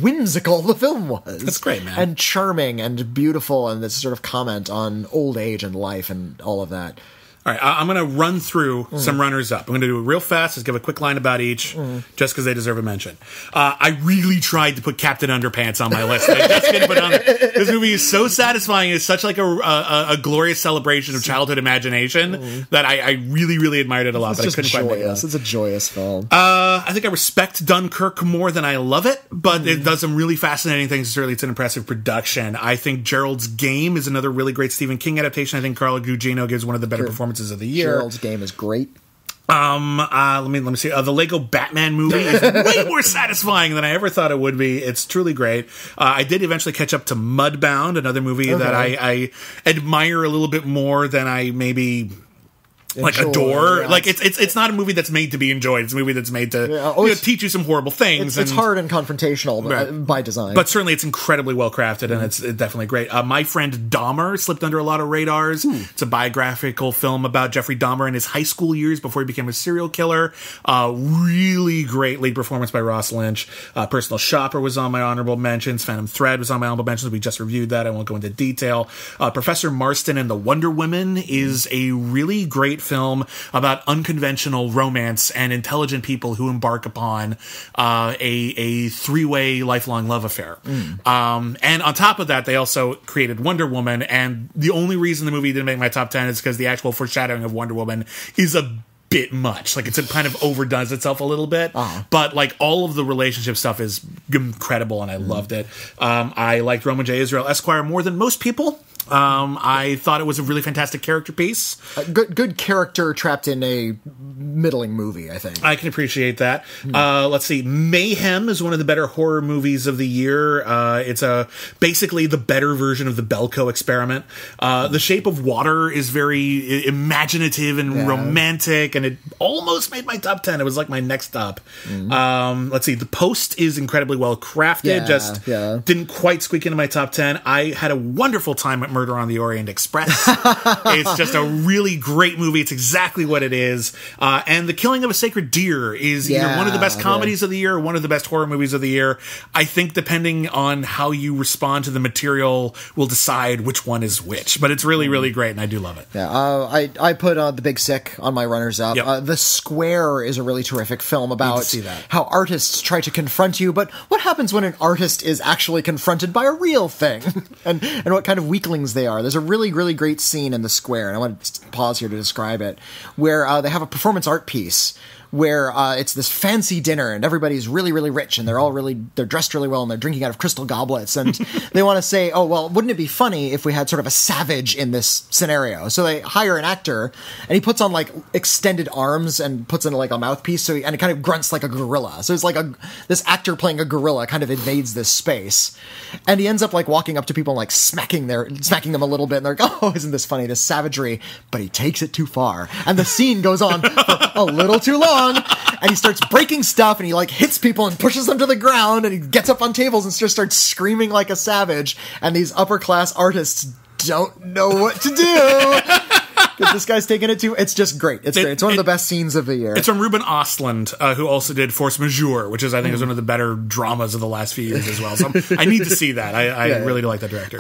whimsical the film was. That's great, man. And charming and beautiful, and this sort of comment on old age and life and all of that. All right, I'm going to run through some runners-up. I'm going to do it real fast, just give a quick line about each, just because they deserve a mention. I really tried to put Captain Underpants on my list. I just didn't put it on there. This movie is so satisfying. It's such like a glorious celebration of childhood imagination that I really, really admired it a lot, but I couldn't quite make it up. It's a joyous film. I think I respect Dunkirk more than I love it, but it does some really fascinating things. Certainly, it's an impressive production. I think Gerald's Game is another really great Stephen King adaptation. I think Carla Gugino gives one of the better performances of the year. Gerald's Game is great. Let me see. The Lego Batman movie is way more satisfying than I ever thought it would be. It's truly great. I did eventually catch up to Mudbound, another movie that I admire a little bit more than I maybe adore. Yeah. Like it's not a movie that's made to be enjoyed. It's a movie that's made to teach you some horrible things. It's hard and confrontational by design, but certainly it's incredibly well crafted, and it's definitely great. My Friend Dahmer slipped under a lot of radars. It's a biographical film about Jeffrey Dahmer in his high school years before he became a serial killer. Really great lead performance by Ross Lynch. Personal Shopper was on my honorable mentions. Phantom Thread was on my honorable mentions. We just reviewed that. I won't go into detail. Professor Marston and the Wonder Woman is a really great film about unconventional romance and intelligent people who embark upon a three-way lifelong love affair. And on top of that, they also created Wonder Woman, and the only reason the movie didn't make my top 10 is because the actual foreshadowing of Wonder Woman is a bit much. Like, it kind of overdoes itself a little bit, but like all of the relationship stuff is incredible, and I loved it. I liked Roman J. Israel Esquire more than most people. I thought it was a really fantastic character piece. Good character trapped in a middling movie, I think. I can appreciate that. Let's see. Mayhem is one of the better horror movies of the year. It's basically the better version of the Belko Experiment. The Shape of Water is very imaginative and romantic, and it almost made my top 10. It was like my next stop. Let's see. The Post is incredibly well crafted. Didn't quite squeak into my top 10. I had a wonderful time at Murder on the Orient Express. It's just a really great movie. It's exactly what it is. And The Killing of a Sacred Deer is either one of the best comedies of the year or one of the best horror movies of the year. I think depending on how you respond to the material will decide which one is which. But it's really, really great, and I do love it. I put The Big Sick on my runners-up. The Square is a really terrific film about how artists try to confront you, but what happens when an artist is actually confronted by a real thing? and what kind of weaklings they are. There's a really, really great scene in The Square, and I want to pause here to describe it, where they have a performance art piece where it's this fancy dinner and everybody's really, really rich and they're dressed really well and they're drinking out of crystal goblets, and they want to say, oh, well, wouldn't it be funny if we had sort of a savage in this scenario? So they hire an actor, and he puts on like extended arms and puts in like a mouthpiece, and it kind of grunts like a gorilla. So it's like this actor playing a gorilla kind of invades this space, and he ends up like walking up to people and like smacking them a little bit, and they're like, oh, isn't this funny, this savagery? But he takes it too far, and the scene goes on for a little too long. And he starts breaking stuff, and he like hits people and pushes them to the ground, and he gets up on tables and just starts screaming like a savage, and these upper class artists don't know what to do. Because this guy's taking it too. It's just great. It's great. It's one of the best scenes of the year. It's from Ruben Ostlund, who also did Force Majeure, which I think is one of the better dramas of the last few years as well. So I need to see that. I really do like that director.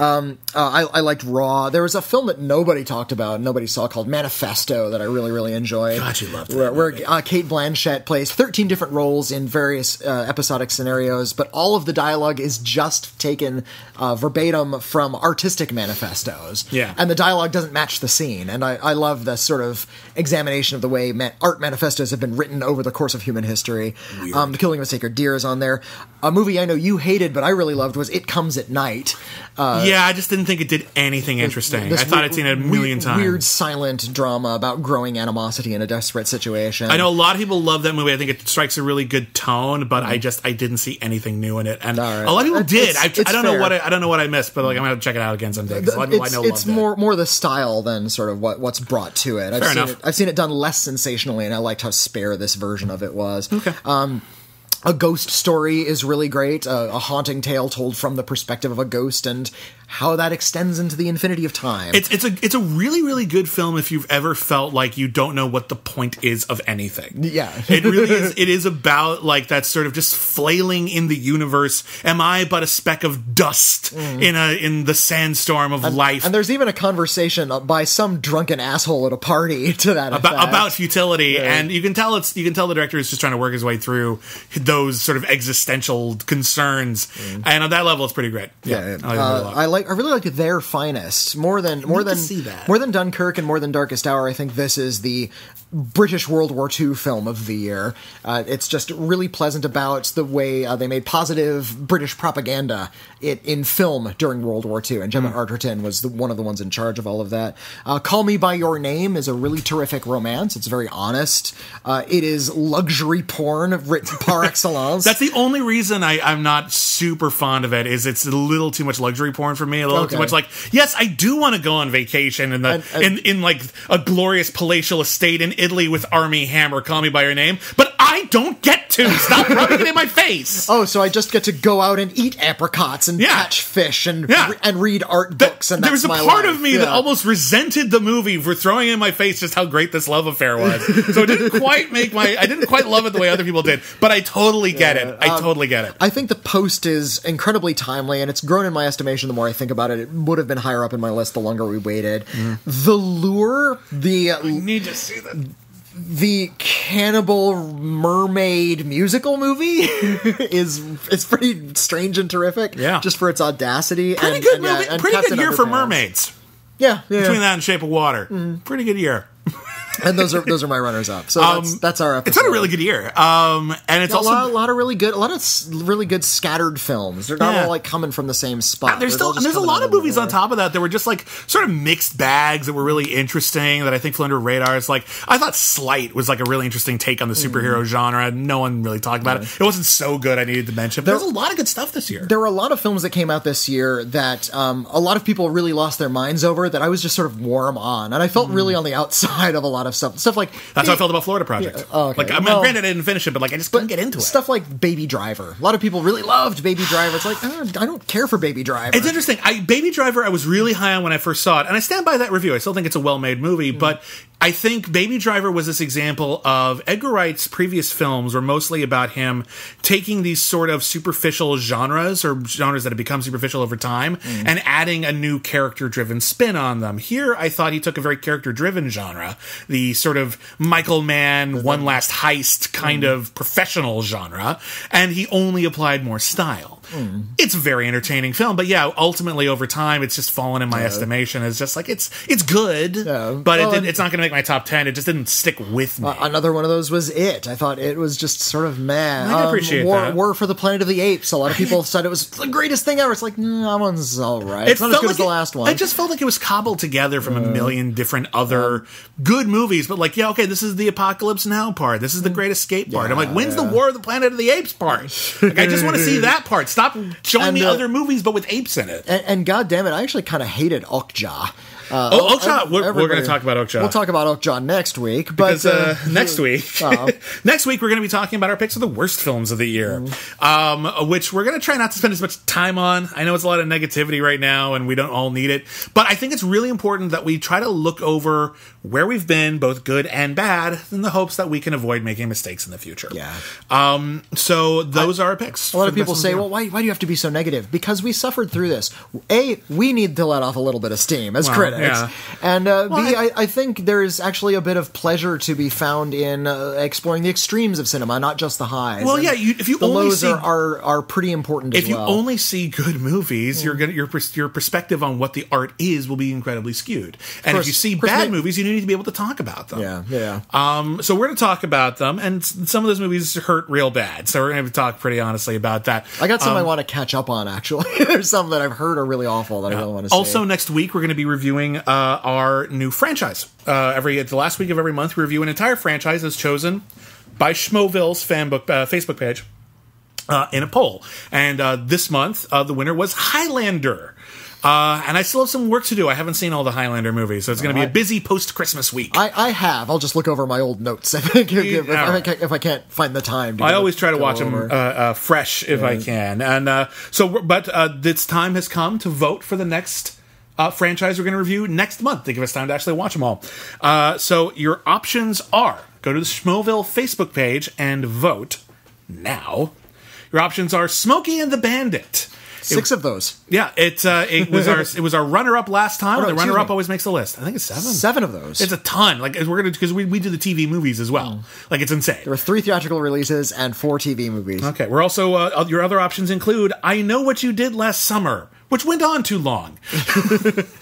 I liked Raw. There was a film that nobody talked about, nobody saw, called Manifesto, that I really, really enjoyed. God, you loved that. Where Cate Blanchett plays 13 different roles in various episodic scenarios, but all of the dialogue is just taken verbatim from artistic manifestos. Yeah. And the dialogue doesn't match the scene. And I love the sort of examination of the way art manifestos have been written over the course of human history. The Killing of a Sacred Deer is on there. A movie I know you hated, but I really loved, was It Comes at Night. I just didn't think it did anything interesting. I thought I'd seen it a million times. Weird silent drama about growing animosity in a desperate situation. I know a lot of people love that movie. I think it strikes a really good tone, but I didn't see anything new in it. And a lot of people did. I don't know what I missed, but like, I'm gonna have to check it out again someday. A lot of people I know loved it. It's more the style than sort of what's brought to it. I've seen it done less sensationally, and I liked how spare this version of it was. Okay. A ghost story is really great, a haunting tale told from the perspective of a ghost, and how that extends into the infinity of time. It's a really, really good film if you've ever felt like you don't know what the point is of anything. Yeah. It really is. It is about like that sort of just flailing in the universe. Am I but a speck of dust in the sandstorm of life? And there's even a conversation by some drunken asshole at a party to that effect. About futility, and you can tell the director is just trying to work his way through those sort of existential concerns, and on that level, it's pretty great. Yeah, I really like Their Finest more than Dunkirk and more than Darkest Hour. I think this is the British World War II film of the year. It's just really pleasant about the way they made positive British propaganda in film during World War II, and Gemma Arterton was one of the ones in charge of all of that. Call Me By Your Name is a really terrific romance. It's very honest. It is luxury porn written par excellence. That's the only reason I'm not super fond of it, is it's a little too much luxury porn for me. A little too much like, yes, I do want to go on vacation in like a glorious palatial estate in Italy with Army Hammer, Call Me By Your Name, but I don't get to. Stop rubbing it in my face. Oh, so I just get to go out and eat apricots and catch fish and read art books, and that's my life. There was a part of me that almost resented the movie for throwing in my face just how great this love affair was. So it didn't quite I didn't quite love it the way other people did, but I totally get it. I totally get it. I think The Post is incredibly timely, and it's grown in my estimation the more I think about it. It would have been higher up in my list the longer we waited. The Lure, I need to see that. The cannibal mermaid musical movie it's pretty strange and terrific. Yeah, just for its audacity. Pretty good movie. Pretty good year for mermaids. Yeah. Between that and Shape of Water, pretty good year. And those are my runners up. So that's our episode. It's had a really good year. And it's also a lot of really good scattered films. They're not all like coming from the same spot. There's a lot of movies on top of that were just like sort of mixed bags that were really interesting that I think flew under radars. Like I thought Slight was like a really interesting take on the superhero genre. No one really talked about it. It wasn't so good I needed to mention. But there's a lot of good stuff this year. There were a lot of films that came out this year that a lot of people really lost their minds over that I was just sort of warm on. And I felt really on the outside of a lot of stuff like that's how I felt about Florida Project. Yeah, okay. Like, granted, I didn't finish it, but like I just couldn't get into it. Stuff like Baby Driver. A lot of people really loved Baby Driver. It's like I don't care for Baby Driver. It's interesting. Baby Driver, I was really high on when I first saw it, and I stand by that review. I still think it's a well-made movie, but I think Baby Driver was this example of Edgar Wright's previous films were mostly about him taking these sort of superficial genres or genres that have become superficial over time and adding a new character-driven spin on them. Here, I thought he took a very character-driven genre, the sort of Michael Mann, one last heist kind of professional genre, and he only applied more style. It's a very entertaining film, but yeah, ultimately over time, it's just fallen in my estimation. It's just like it's good, but it's not going to make my top 10. It just didn't stick with me. Another one of those was It. I thought It was just sort of meh. I can appreciate that. War for the Planet of the Apes. A lot of people said it was the greatest thing ever. It's like, that one's all right. It's not as good as the last one. I just felt like it was cobbled together from a million different other good movies, but like, this is the Apocalypse Now part. This is the Great Escape part. I'm like, when's the War of the Planet of the Apes part? Like, I just want to see that part. Stop showing me other movies, but with apes in it. And God damn it, I actually kind of hated Okja. Okja. We're going to talk about Okja. We'll talk about Okja next week. But next week, next week we're going to be talking about our picks of the worst films of the year, which we're going to try not to spend as much time on. I know it's a lot of negativity right now, and we don't all need it. But I think it's really important that we try to look over where we've been, both good and bad, in the hopes that we can avoid making mistakes in the future. Yeah. So those are our picks. A lot of people say, well, why do you have to be so negative? Because we suffered through this. A, we need to let off a little bit of steam as critics. Yeah. And I think there's actually a bit of pleasure to be found in exploring the extremes of cinema, not just the highs. Well, if you the only lows see, are pretty important as well. If you only see good movies, your perspective on what the art is will be incredibly skewed. And if you see bad movies, you need to be able to talk about them. Yeah. So we're going to talk about them, and some of those movies hurt real bad. So we're going to talk pretty honestly about that. I got some I want to catch up on, actually. There's some that I've heard are really awful that I really want to see. Also, next week, we're going to be reviewing our new franchise. The last week of every month, we review an entire franchise as chosen by Schmoville's Facebook page in a poll. And this month, the winner was Highlander. And I still have some work to do. I haven't seen all the Highlander movies, so it's going to be a busy post-Christmas week. I have. I'll just look over my old notes, I think, if I can't find the time. I always try to watch them fresh if I can. And but this time has come to vote for the next franchise we're going to review next month to give us time to actually watch them all. So your options are, go to the Schmoville Facebook page and vote now. Your options are Smokey and the Bandit. 6 of those. Yeah, it was our runner-up last time. The runner-up always makes the list. I think it's 7. 7 of those. It's a ton. Like we're gonna, because we do the TV movies as well. Like it's insane. There were 3 theatrical releases and 4 TV movies. Okay, we're also your other options include I Know What You Did Last Summer, which went on too long.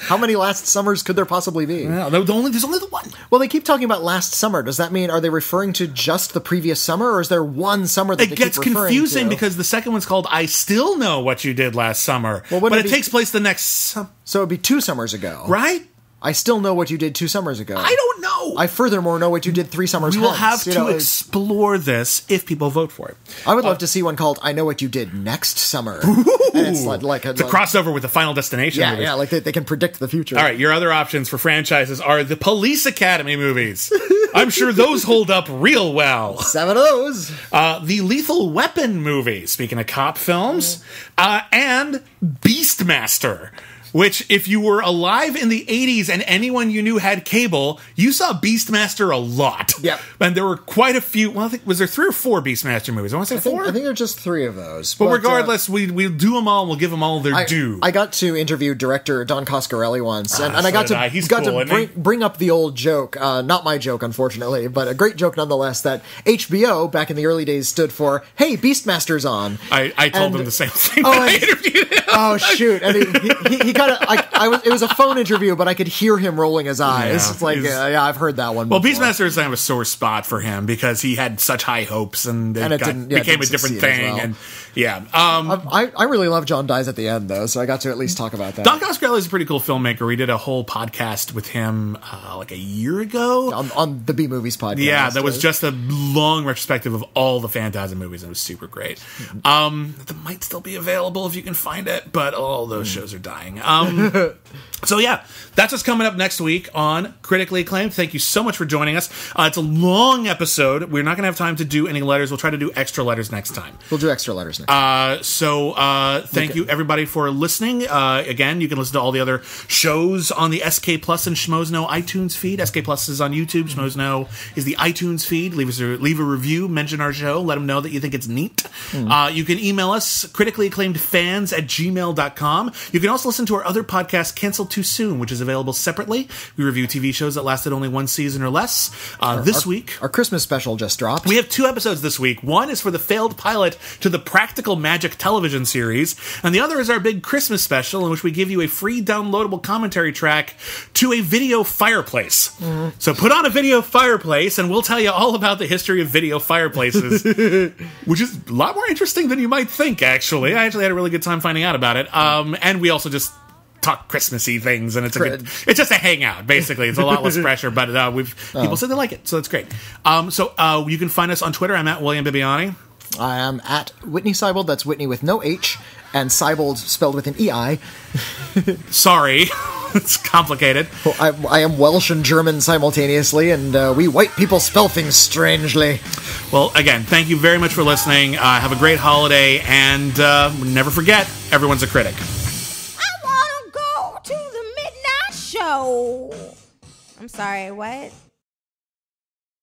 How many last summers could there possibly be? Yeah, there's only the one. Well, they keep talking about last summer. Does that mean, are they referring to just the previous summer, or is there one summer that they keep referring to? It gets confusing because the second one's called I Still Know What You Did Last Summer, but it takes place the next So it'd be 2 summers ago. Right? I still know what you did 2 summers ago. I don't know. I furthermore know what you did 3 summers ago. We will have to explore this if people vote for it. I would love to see one called I Know What You Did Next Summer. And it's like a crossover with the Final Destination movies. Yeah, like they can predict the future. All right, your other options for franchises are the Police Academy movies. I'm sure those hold up real well. 7 of those. The Lethal Weapon movies, speaking of cop films, and Beastmaster. Which, if you were alive in the 80s and anyone you knew had cable, you saw Beastmaster a lot. Yep. And there were quite a few. Well, I think, was there 3 or 4 Beastmaster movies? I want to say 4? I think there are just 3 of those. But regardless, we'll do them all and we'll give them all their due. I got to interview director Don Coscarelli once, and I got to bring up the old joke. Not my joke, unfortunately, but a great joke nonetheless, that HBO, back in the early days, stood for, hey, Beastmaster's on. I told them the same thing when I interviewed him. Oh, shoot. And he kind of, it was a phone interview, but I could hear him rolling his eyes. Yeah, it's like, I've heard that one before. Well, Beastmaster is kind of a sore spot for him because he had such high hopes and it became a different thing. And I really love John Dies at the End, though, so I got to at least talk about that. Don Coscarelli is a pretty cool filmmaker. We did a whole podcast with him like a year ago. On the B-Movies podcast. Yeah, that was just a long retrospective of all the Phantasm movies. It was super great. That might still be available if you can find it, but all those shows are dying. So yeah, that's what's coming up next week on Critically Acclaimed. Thank you so much for joining us. It's a long episode. We're not going to have time to do any letters. We'll try to do extra letters next time. We'll do extra letters next time. Thank you everybody for listening. Again, you can listen to all the other shows on the SK Plus and Schmoes iTunes feed. SK Plus is on YouTube. Schmoes is the iTunes feed. Leave a review. Mention our show. Let them know that you think it's neat. You can email us, criticallyacclaimedfans@gmail.com. You can also listen to our other podcast, Cancelled Too Soon, which is available separately. We review TV shows that lasted only 1 season or less. This week, our Christmas special just dropped. We have 2 episodes this week. One is for the failed pilot to the Practical Magic television series, and the other is our big Christmas special in which we give you a free downloadable commentary track to a video fireplace. So put on a video fireplace and we'll tell you all about the history of video fireplaces, which is a lot more interesting than you might think, actually. I actually had a really good time finding out about it. And we also just talk Christmassy things, and it's just a hangout, basically. It's a lot less pressure, but people said they like it, so it's great. So you can find us on Twitter. I'm at William Bibbiani. I am at Witney Seibold. That's Witney with no H, and Seibold spelled with an EI. Sorry. It's complicated. Well, I am Welsh and German simultaneously, and we white people spell things strangely. Well, again, thank you very much for listening. Have a great holiday, and never forget, everyone's a critic. I want to go to the midnight show. I'm sorry, what?